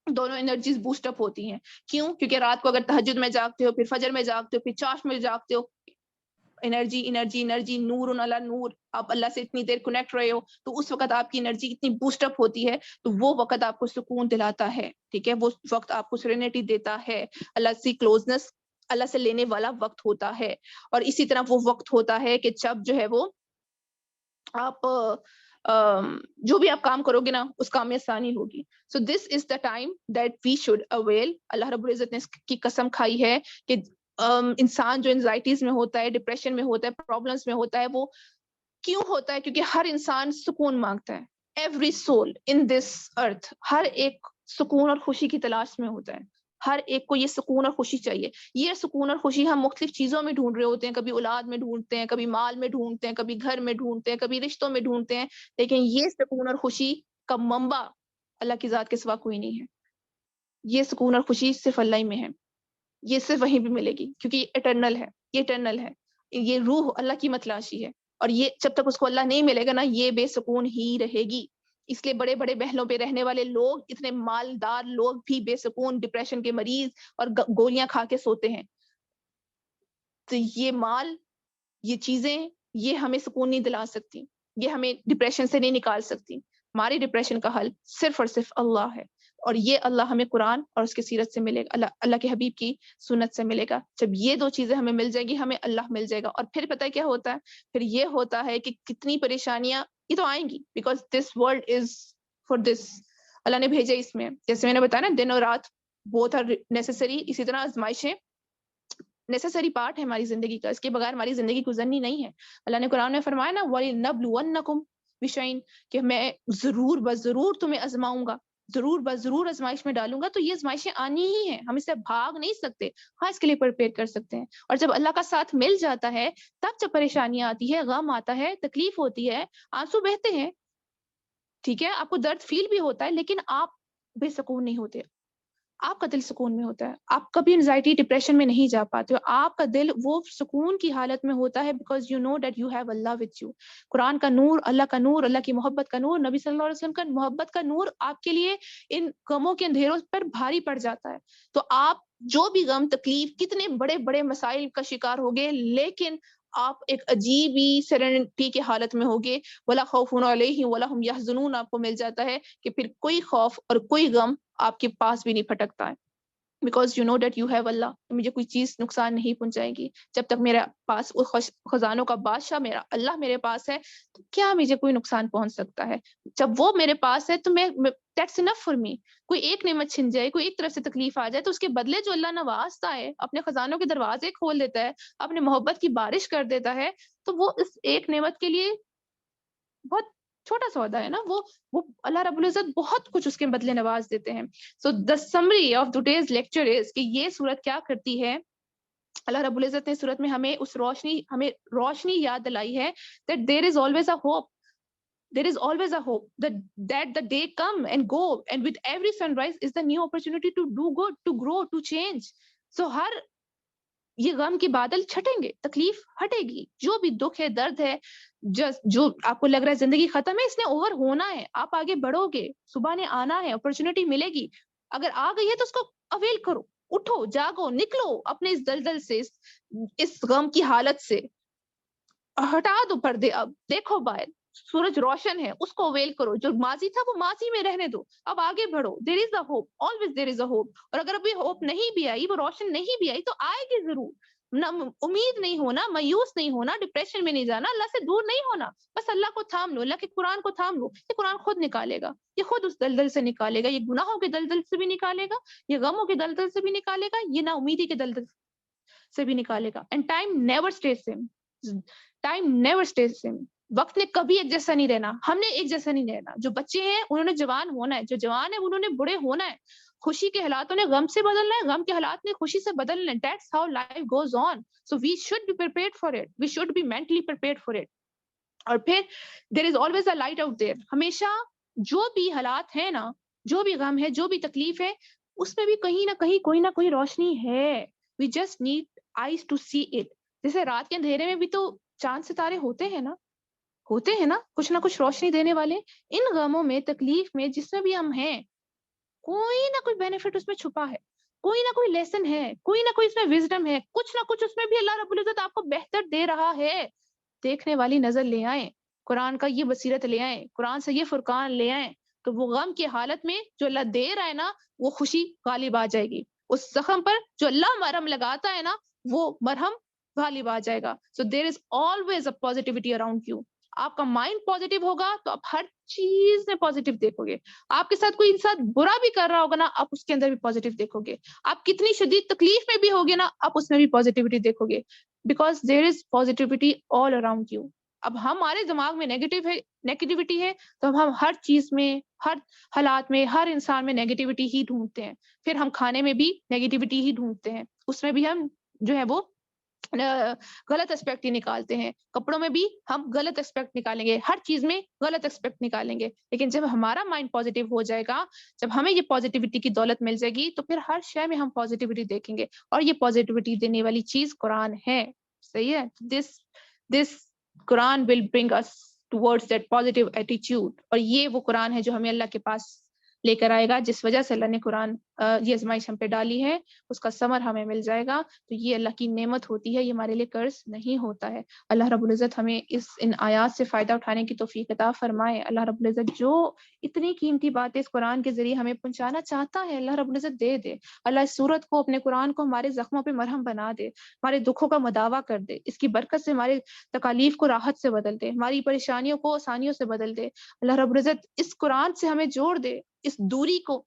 دونوں انرجیز بوسٹ اپ ہوتی ہیں. کیوں؟ کیونکہ رات کو اگر تہجد میں جاگتے ہو, پھر فجر میں جاگتے ہو, پھر چاش میں جاگتے ہو, انرجی, نور علی نور, آپ اللہ سے اتنی دیر کنیکٹ رہے ہو, تو اس وقت آپ کی انرجی اتنی بوسٹ اپ ہوتی ہے, تو وہ وقت آپ کو سکون دلاتا ہے. ٹھیک ہے, وہ وقت آپ کو سیرینٹی دیتا ہے, اللہ سے کلوزنس اللہ سے لینے والا وقت ہوتا ہے. اور اسی طرح وہ وقت ہوتا ہے کہ جب جو ہے وہ آپ جو بھی آپ کام کرو گے نا, اس کام میں آسانی ہوگی. So this is the time that we should avail. اللہ رب العزت نے اس کی قسم کھائی ہے کہ انسان جو انزائٹیز میں ہوتا ہے, ڈپریشن میں ہوتا ہے, پرابلمس میں ہوتا ہے, وہ کیوں ہوتا ہے؟ کیونکہ ہر انسان سکون مانگتا ہے. ایوری سول ان دس ارتھ, ہر ایک سکون اور خوشی کی تلاش میں ہوتا ہے. ہر ایک کو یہ سکون اور خوشی چاہیے. یہ سکون اور خوشی ہم مختلف چیزوں میں ڈھونڈ رہے ہوتے ہیں, کبھی اولاد میں ڈھونڈتے ہیں, کبھی مال میں ڈھونڈتے ہیں, کبھی گھر میں ڈھونڈتے ہیں, کبھی رشتوں میں ڈھونڈتے ہیں, لیکن یہ سکون اور خوشی کا منبع اللہ کی ذات کے سوا کوئی نہیں ہے. یہ سکون اور خوشی صرف اللہ ہی میں ہے, یہ صرف وہیں بھی ملے گی, کیونکہ یہ اٹرنل ہے, یہ اٹرنل ہے, یہ روح اللہ کی متلاشی ہے. اور یہ جب تک اس کو اللہ نہیں ملے گا نا, یہ بے سکون ہی رہے گی. اس لیے بڑے بڑے محلوں پہ رہنے والے لوگ, اتنے مالدار لوگ بھی بے سکون, ڈپریشن کے مریض, اور گولیاں کھا کے سوتے ہیں. تو یہ مال, یہ چیزیں, یہ ہمیں سکون نہیں دلا سکتی, یہ ہمیں ڈپریشن سے نہیں نکال سکتی. ہماری ڈپریشن کا حل صرف اور صرف اللہ ہے, اور یہ اللہ ہمیں قرآن اور اس کی سیرت سے ملے گا, اللہ کے حبیب کی سنت سے ملے گا. جب یہ 2 چیزیں ہمیں مل جائے گی, ہمیں اللہ مل جائے گا. اور پھر پتہ ہے کیا ہوتا ہے؟ پھر یہ ہوتا ہے کہ کتنی پریشانیاں یہ تو آئیں گی, because this world is for this. اللہ نے بھیجا اس میں, جیسے میں نے بتایا نا, دن اور رات بوتھ آر نیسیسری. اسی طرح آزمائشیں نیسیسری پارٹ ہے ہماری زندگی کا, اس کے بغیر ہماری زندگی گزرنی نہیں ہے. اللہ نے قرآن میں فرمایا نا, وَلِنَبْلُوَنَّكُمْ بِشَيْءٍ, کہ میں ضرور بضرور تمہیں آزماؤں گا, ضرور بضرور آزمائش میں ڈالوں گا. تو یہ آزمائشیں آنی ہی ہیں, ہم اس سے بھاگ نہیں سکتے. ہاں, اس کے لیے پریپیئر کر سکتے ہیں. اور جب اللہ کا ساتھ مل جاتا ہے, تب جب پریشانیاں آتی ہے, غم آتا ہے, تکلیف ہوتی ہے, آنسو بہتے ہیں, ٹھیک ہے, آپ کو درد فیل بھی ہوتا ہے, لیکن آپ بے سکون نہیں ہوتے, آپ کا دل سکون میں ہوتا ہے. آپ کبھی انزائٹی ڈپریشن میں نہیں جا پاتے ہو, آپ کا دل وہ سکون کی حالت میں ہوتا ہے, because you know that you have اللہ وتھ یو. قرآن کا نور, اللہ کا نور, اللہ کی محبت کا نور, نبی صلی اللہ علیہ وسلم کا محبت کا نور آپ کے لیے ان غموں کے اندھیروں پر بھاری پڑ جاتا ہے. تو آپ جو بھی غم, تکلیف, کتنے بڑے بڑے مسائل کا شکار ہوگے, لیکن آپ ایک عجیب ہی سیرینٹی کی حالت میں ہوگے. وَلَا خَوْفٌ عَلَيْهِمْ وَلَا هُمْ يَحْزَنُونَ, آپ کو مل جاتا ہے کہ پھر کوئی خوف اور کوئی غم آپ کے پاس بھی نہیں پھٹکتا ہے, because you know that you have اللہ. مجھے کوئی چیز نقصان نہیں پہنچائے گی جب تک میرے پاس وہ خزانوں کا بادشاہ میرا اللہ میرے پاس ہے. تو کیا مجھے کوئی نقصان پہنچ سکتا ہے؟ جب وہ میرے پاس ہے تو میں دیٹس انف فار می. کوئی ایک نعمت چھن جائے, کوئی ایک طرف سے تکلیف آ جائے, تو اس کے بدلے جو اللہ نوازتا ہے, اپنے خزانوں کے دروازے کھول دیتا ہے, اپنے محبت کی بارش کر دیتا ہے, تو وہ اس ایک نعمت کے لیے بہت چھوٹا سا عہدہ ہے نا, وہ اللہ رب العزت بہت کچھ اس کے بدلے نواز دیتے ہیں. So the summary of today's lecture is کہ یہ سورت کیا کرتی ہے, اللہ رب العزت نے سورت میں ہمیں روشنی یاد دلائی ہے that there is always a hope. There is always a hope that the day come and go, and with every sunrise is the new opportunity to do good, to grow, to change. So ہر یہ غم کے بادل چھٹیں گے, تکلیف ہٹے گی, جو بھی دکھ ہے, درد ہے, جو آپ کو لگ رہا ہے زندگی ختم ہے, اس نے اوور ہونا ہے, آپ آگے بڑھو گے, صبح نے آنا ہے, اپرچونٹی ملے گی. اگر آ گئی ہے تو اس کو اویل کرو, اٹھو, جاگو, نکلو اپنے اس دلدل سے, اس غم کی حالت سے, ہٹا دو پردے, اب دیکھو باہر سورج روشن ہے, اس کو اویل کرو, جو ماضی تھا وہ ماضی میں رہنے دو, اب آگے بڑھو. There is a hope, always there is a hope. اور اگر ابھی ہوپ نہیں بھی آئی, وہ روشن نہیں بھی آئی, تو آئے گی ضرور. نہ امید نہیں ہونا, مایوس نہیں ہونا, ڈپریشن میں نہیں جانا, اللہ سے دور نہیں ہونا, بس اللہ کو تھام لو, اللہ کے قرآن کو تھام لو. یہ قرآن خود نکالے گا, یہ خود اس دلدل سے نکالے گا, یہ گناہوں کے دلدل سے بھی نکالے گا, یہ غموں کے دلدل سے بھی نکالے گا, یہ نا امیدی کے دلدل سے بھی نکالے گا. And time never stays same, time never stays same. وقت نے کبھی ایک جیسا نہیں رہنا, ہم نے ایک جیسا نہیں رہنا. جو بچے ہیں انہوں نے جوان ہونا ہے, جو جوان ہے انہوں نے بوڑھے ہونا ہے. خوشی کے حالاتوں نے غم سے بدلنا ہے, غم کے حالات نے خوشی سے بدلنا ہے. That's how life goes on. So we should be prepared for it. We should be mentally prepared for it. اور پھر there is always a light out there. ہمیشہ جو بھی حالات ہیں نا, جو بھی غم ہے, جو بھی تکلیف ہے, اس میں بھی کہیں نہ کہیں کوئی نہ کوئی روشنی ہے. We just need eyes to see it. جیسے رات کے اندھیرے میں بھی تو چاند ستارے ہوتے ہیں نا, کچھ نہ کچھ روشنی دینے والے. ان غموں میں, تکلیف میں, جس میں بھی ہم ہیں, کوئی نہ کوئی بینیفٹ اس میں چھپا ہے, کوئی نہ کوئی لیسن ہے, کوئی نہ کوئی اس میں وزڈم ہے, کچھ نہ کچھ اس میں بھی اللہ رب العزت آپ کو بہتر دے رہا ہے. دیکھنے والی نظر لے آئیں, قرآن کا یہ بصیرت لے آئیں, قرآن سے یہ فرقان لے آئیں, تو وہ غم کی حالت میں جو اللہ دے رہا ہے نا, وہ خوشی غالب آ جائے گی. اس زخم پر جو اللہ مرہم لگاتا ہے نا, وہ مرہم غالب آ جائے گا. So there is always a positivity around you. آپ کا مائنڈ پازیٹیو ہوگا تو آپ ہر چیز میں پازیٹیو دیکھو گے. آپ کے ساتھ کوئی انسان برا بھی کر رہا ہوگا نا, آپ اس کے اندر بھی پازیٹیو دیکھو گے. آپ کتنی شدید تکلیف میں بھی ہوگے نا, آپ اس میں بھی پازیٹیوٹی دیکھو گے, because there is positivity all around you. اب ہمارے دماغ میں نیگیٹیوٹی ہے, تو ہم ہر چیز میں, ہر حالات میں, ہر انسان میں نیگیٹیوٹی ہی ڈھونڈتے ہیں. پھر ہم کھانے میں بھی نیگیٹیوٹی ہی ڈھونڈتے ہیں, اس میں بھی ہم جو ہے وہ غلط ایسپیکٹ ہی نکالتے ہیں. کپڑوں میں بھی ہم غلط ایسپیکٹ نکالیں گے, ہر چیز میں غلط ایسپیکٹ نکالیں گے. لیکن جب ہمارا مائنڈ پازیٹیو ہو جائے گا, جب ہمیں یہ پازیٹیوٹی کی دولت مل جائے گی, تو پھر ہر شے میں ہم پازیٹیوٹی دیکھیں گے. اور یہ پازیٹیوٹی دینے والی چیز قرآن ہے. صحیح ہے, دس قرآن will bring us towards that positive attitude. اور یہ وہ قرآن ہے جو ہمیں اللہ کے پاس لے کر آئے گا, جس وجہ سے اللہ نے قرآن یہ آزمائش ہم پہ ڈالی ہے, اس کا ثمر ہمیں مل جائے گا. تو یہ اللہ کی نعمت ہوتی ہے, یہ ہمارے لیے قرض نہیں ہوتا ہے. اللہ رب العزت ہمیں ان آیات سے فائدہ اٹھانے کی توفیق عطا فرمائے. اللہ رب العزت جو اتنی قیمتی باتیں اس قرآن کے ذریعے ہمیں پہنچانا چاہتا ہے, اللہ رب العزت دے دے. اللہ اس سورت کو, اپنے قرآن کو ہمارے زخموں پہ مرہم بنا دے, ہمارے دکھوں کا مداوع کر دے, اس کی برکت سے ہمارے تکالیف کو راحت سے بدل دے, ہماری پریشانیوں کو آسانیوں سے بدل دے. اللہ رب العزت اس قرآن سے ہمیں جوڑ دے, اس دوری کو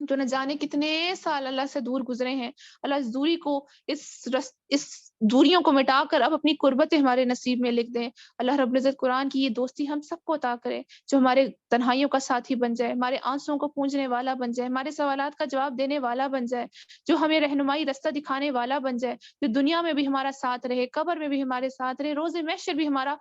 جو نہ جانے کتنے سال اللہ سے دور گزرے ہیں, اللہ اس دوری کو, اس دوریوں کو مٹا کر اب اپنی قربتیں ہمارے نصیب میں لکھ دیں. اللہ رب العزت قرآن کی یہ دوستی ہم سب کو عطا کرے, جو ہمارے تنہائیوں کا ساتھی بن جائے, ہمارے آنسوؤں کو پونجنے والا بن جائے, ہمارے سوالات کا جواب دینے والا بن جائے, جو ہمیں رہنمائی رستہ دکھانے والا بن جائے, جو دنیا میں بھی ہمارا ساتھ رہے, قبر میں بھی ہمارے ساتھ رہے, روز محشر بھی ہمارا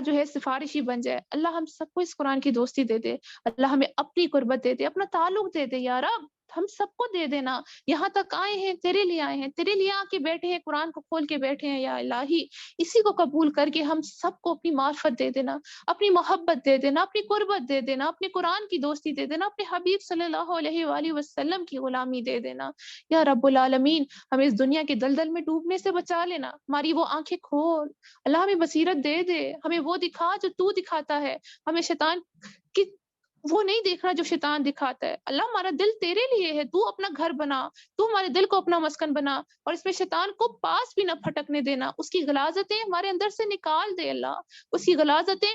جو ہے سفارشی بن جائے. اللہ ہم سب کو اس قرآن کی دوستی دے دے, اللہ ہمیں اپنی قربت دے دے, اپنا تعلق دے دے. یا رب ہم سب کو دے دینا, یہاں تک آئے ہیں تیرے لیے آئے ہیں, تیرے لیے آ کے بیٹھے ہیں, قرآن کو کھول کے بیٹھے ہیں. یا الہی اسی کو قبول کر کے ہم سب کو اپنی معرفت دے دینا, اپنی محبت دے دینا, اپنی قربت دے دینا, اپنے قرآن کی دوستی دے دینا, اپنے حبیب صلی اللہ علیہ وآلہ وسلم کی غلامی دے دینا. یا رب العالمین ہمیں اس دنیا کے دلدل میں ڈوبنے سے بچا لینا, ہماری وہ آنکھیں کھول, اللہ ہمیں بصیرت دے دے, ہمیں وہ دکھا جو تو دکھاتا ہے, ہمیں شیطان کی وہ نہیں دیکھنا جو شیطان دکھاتا ہے. اللہ ہمارا دل تیرے لیے ہے, تو اپنا گھر بنا, تو ہمارے دل کو اپنا مسکن بنا, اور اس میں شیطان کو پاس بھی نہ پھٹکنے دینا. اس کی غلاظتیں ہمارے اندر سے نکال دے اللہ, اس کی غلاظتیں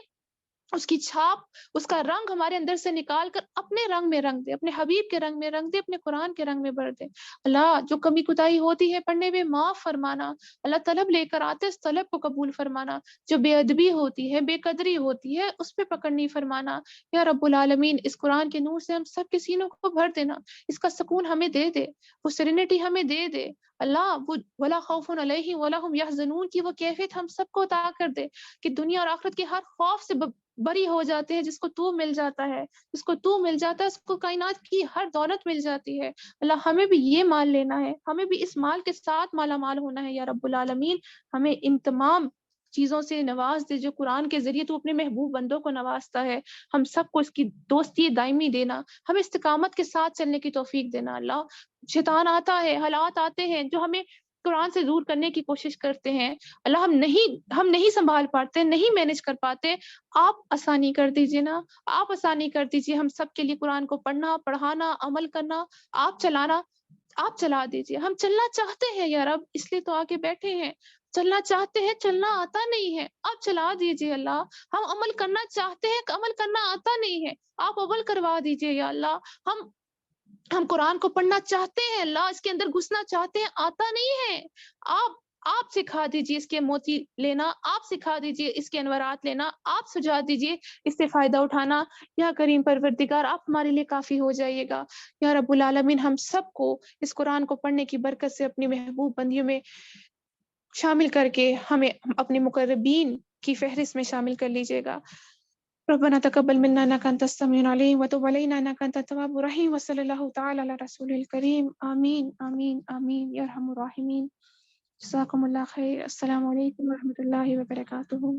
اس کی چھاپ، اس کا رنگ ہمارے اندر سے نکال کر اپنے رنگ میں رنگ دے، اپنے حبیب کے رنگ میں رنگ دے، اپنے قرآن کے رنگ میں بھر دے۔ اللہ جو کمی کوتاہی ہوتی ہے پڑھنے میں معاف فرمانا، اللہ طلب لے کر آتے اس طلب کو قبول فرمانا، جو بے ادبی ہوتی ہے، بے قدری ہوتی ہے، اس پہ پکڑ نہیں فرمانا۔ یا رب العالمین اس قرآن کے نور سے ہم سب کے سینوں کو بھر دینا، اس کا سکون ہمیں دے دے، وہ سیرینٹی ہمیں دے دے اللہ، وہ ولا خوف علیہم ولا هم یحزنون کی وہ کیفیت ہم سب کو عطا کر دے کہ دنیا اور آخرت کے ہر خوف سے بری ہو جاتے ہیں، جس کو تو مل جاتا ہے، جس کو تو مل جاتا ہے اس کو کائنات کی ہر دولت مل جاتی ہے۔ اللہ ہمیں بھی یہ مال لینا ہے، ہمیں بھی اس مال کے ساتھ مالا مال ہونا ہے یا رب العالمین۔ ہمیں ان تمام چیزوں سے نواز دے جو قرآن کے ذریعے تو اپنے محبوب بندوں کو نوازتا ہے، ہم سب کو اس کی دوستی دائمی دینا، ہمیں استقامت کے ساتھ چلنے کی توفیق دینا۔ اللہ شیطان آتا ہے، حالات آتے ہیں جو ہمیں قرآن سے دور کرنے کی کوشش کرتے ہیں، اللہ ہم نہیں سنبھال پاتے، نہیں مینج کر پاتے، آپ آسانی کر دیجئے نا، آپ آسانی کر دیجئے ہم سب کے لیے قرآن کو پڑھنا، پڑھانا، عمل کرنا، آپ چلانا، آپ چلا دیجئے۔ ہم چلنا چاہتے ہیں یا رب، اس لیے تو آگے بیٹھے ہیں، چلنا چاہتے ہیں، چلنا آتا نہیں ہے، آپ چلا دیجئے اللہ۔ ہم عمل کرنا چاہتے ہیں، عمل کرنا آتا نہیں ہے، آپ عمل کروا دیجئے یا اللہ۔ ہم قرآن کو پڑھنا چاہتے ہیں اللہ، اس کے اندر گھسنا چاہتے ہیں، آتا نہیں ہے، آپ سکھا دیجئے اس کے موتی لینا، آپ سکھا دیجئے اس کے انوارات لینا، آپ سجا دیجئے اس سے فائدہ اٹھانا۔ یا کریم پروردگار آپ ہمارے لیے کافی ہو جائیے گا یا رب العالمین۔ ہم سب کو اس قرآن کو پڑھنے کی برکت سے اپنی محبوب بندیوں میں شامل کر کے ہمیں اپنے مقربین کی فہرست میں شامل کر لیجیے گا۔ ربنا تقبل منا انك انت السميع العليم وتب علينا انك انت التواب الرحيم وصلى الله تعالى على رسول الكريم آمين آمين آمين يا ارحم الراحمين۔ جزاكم الله خير۔ السلام عليكم ورحمة الله وبركاته۔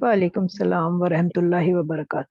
وعلیکم السلام ورحمۃ اللہ وبرکاتہ۔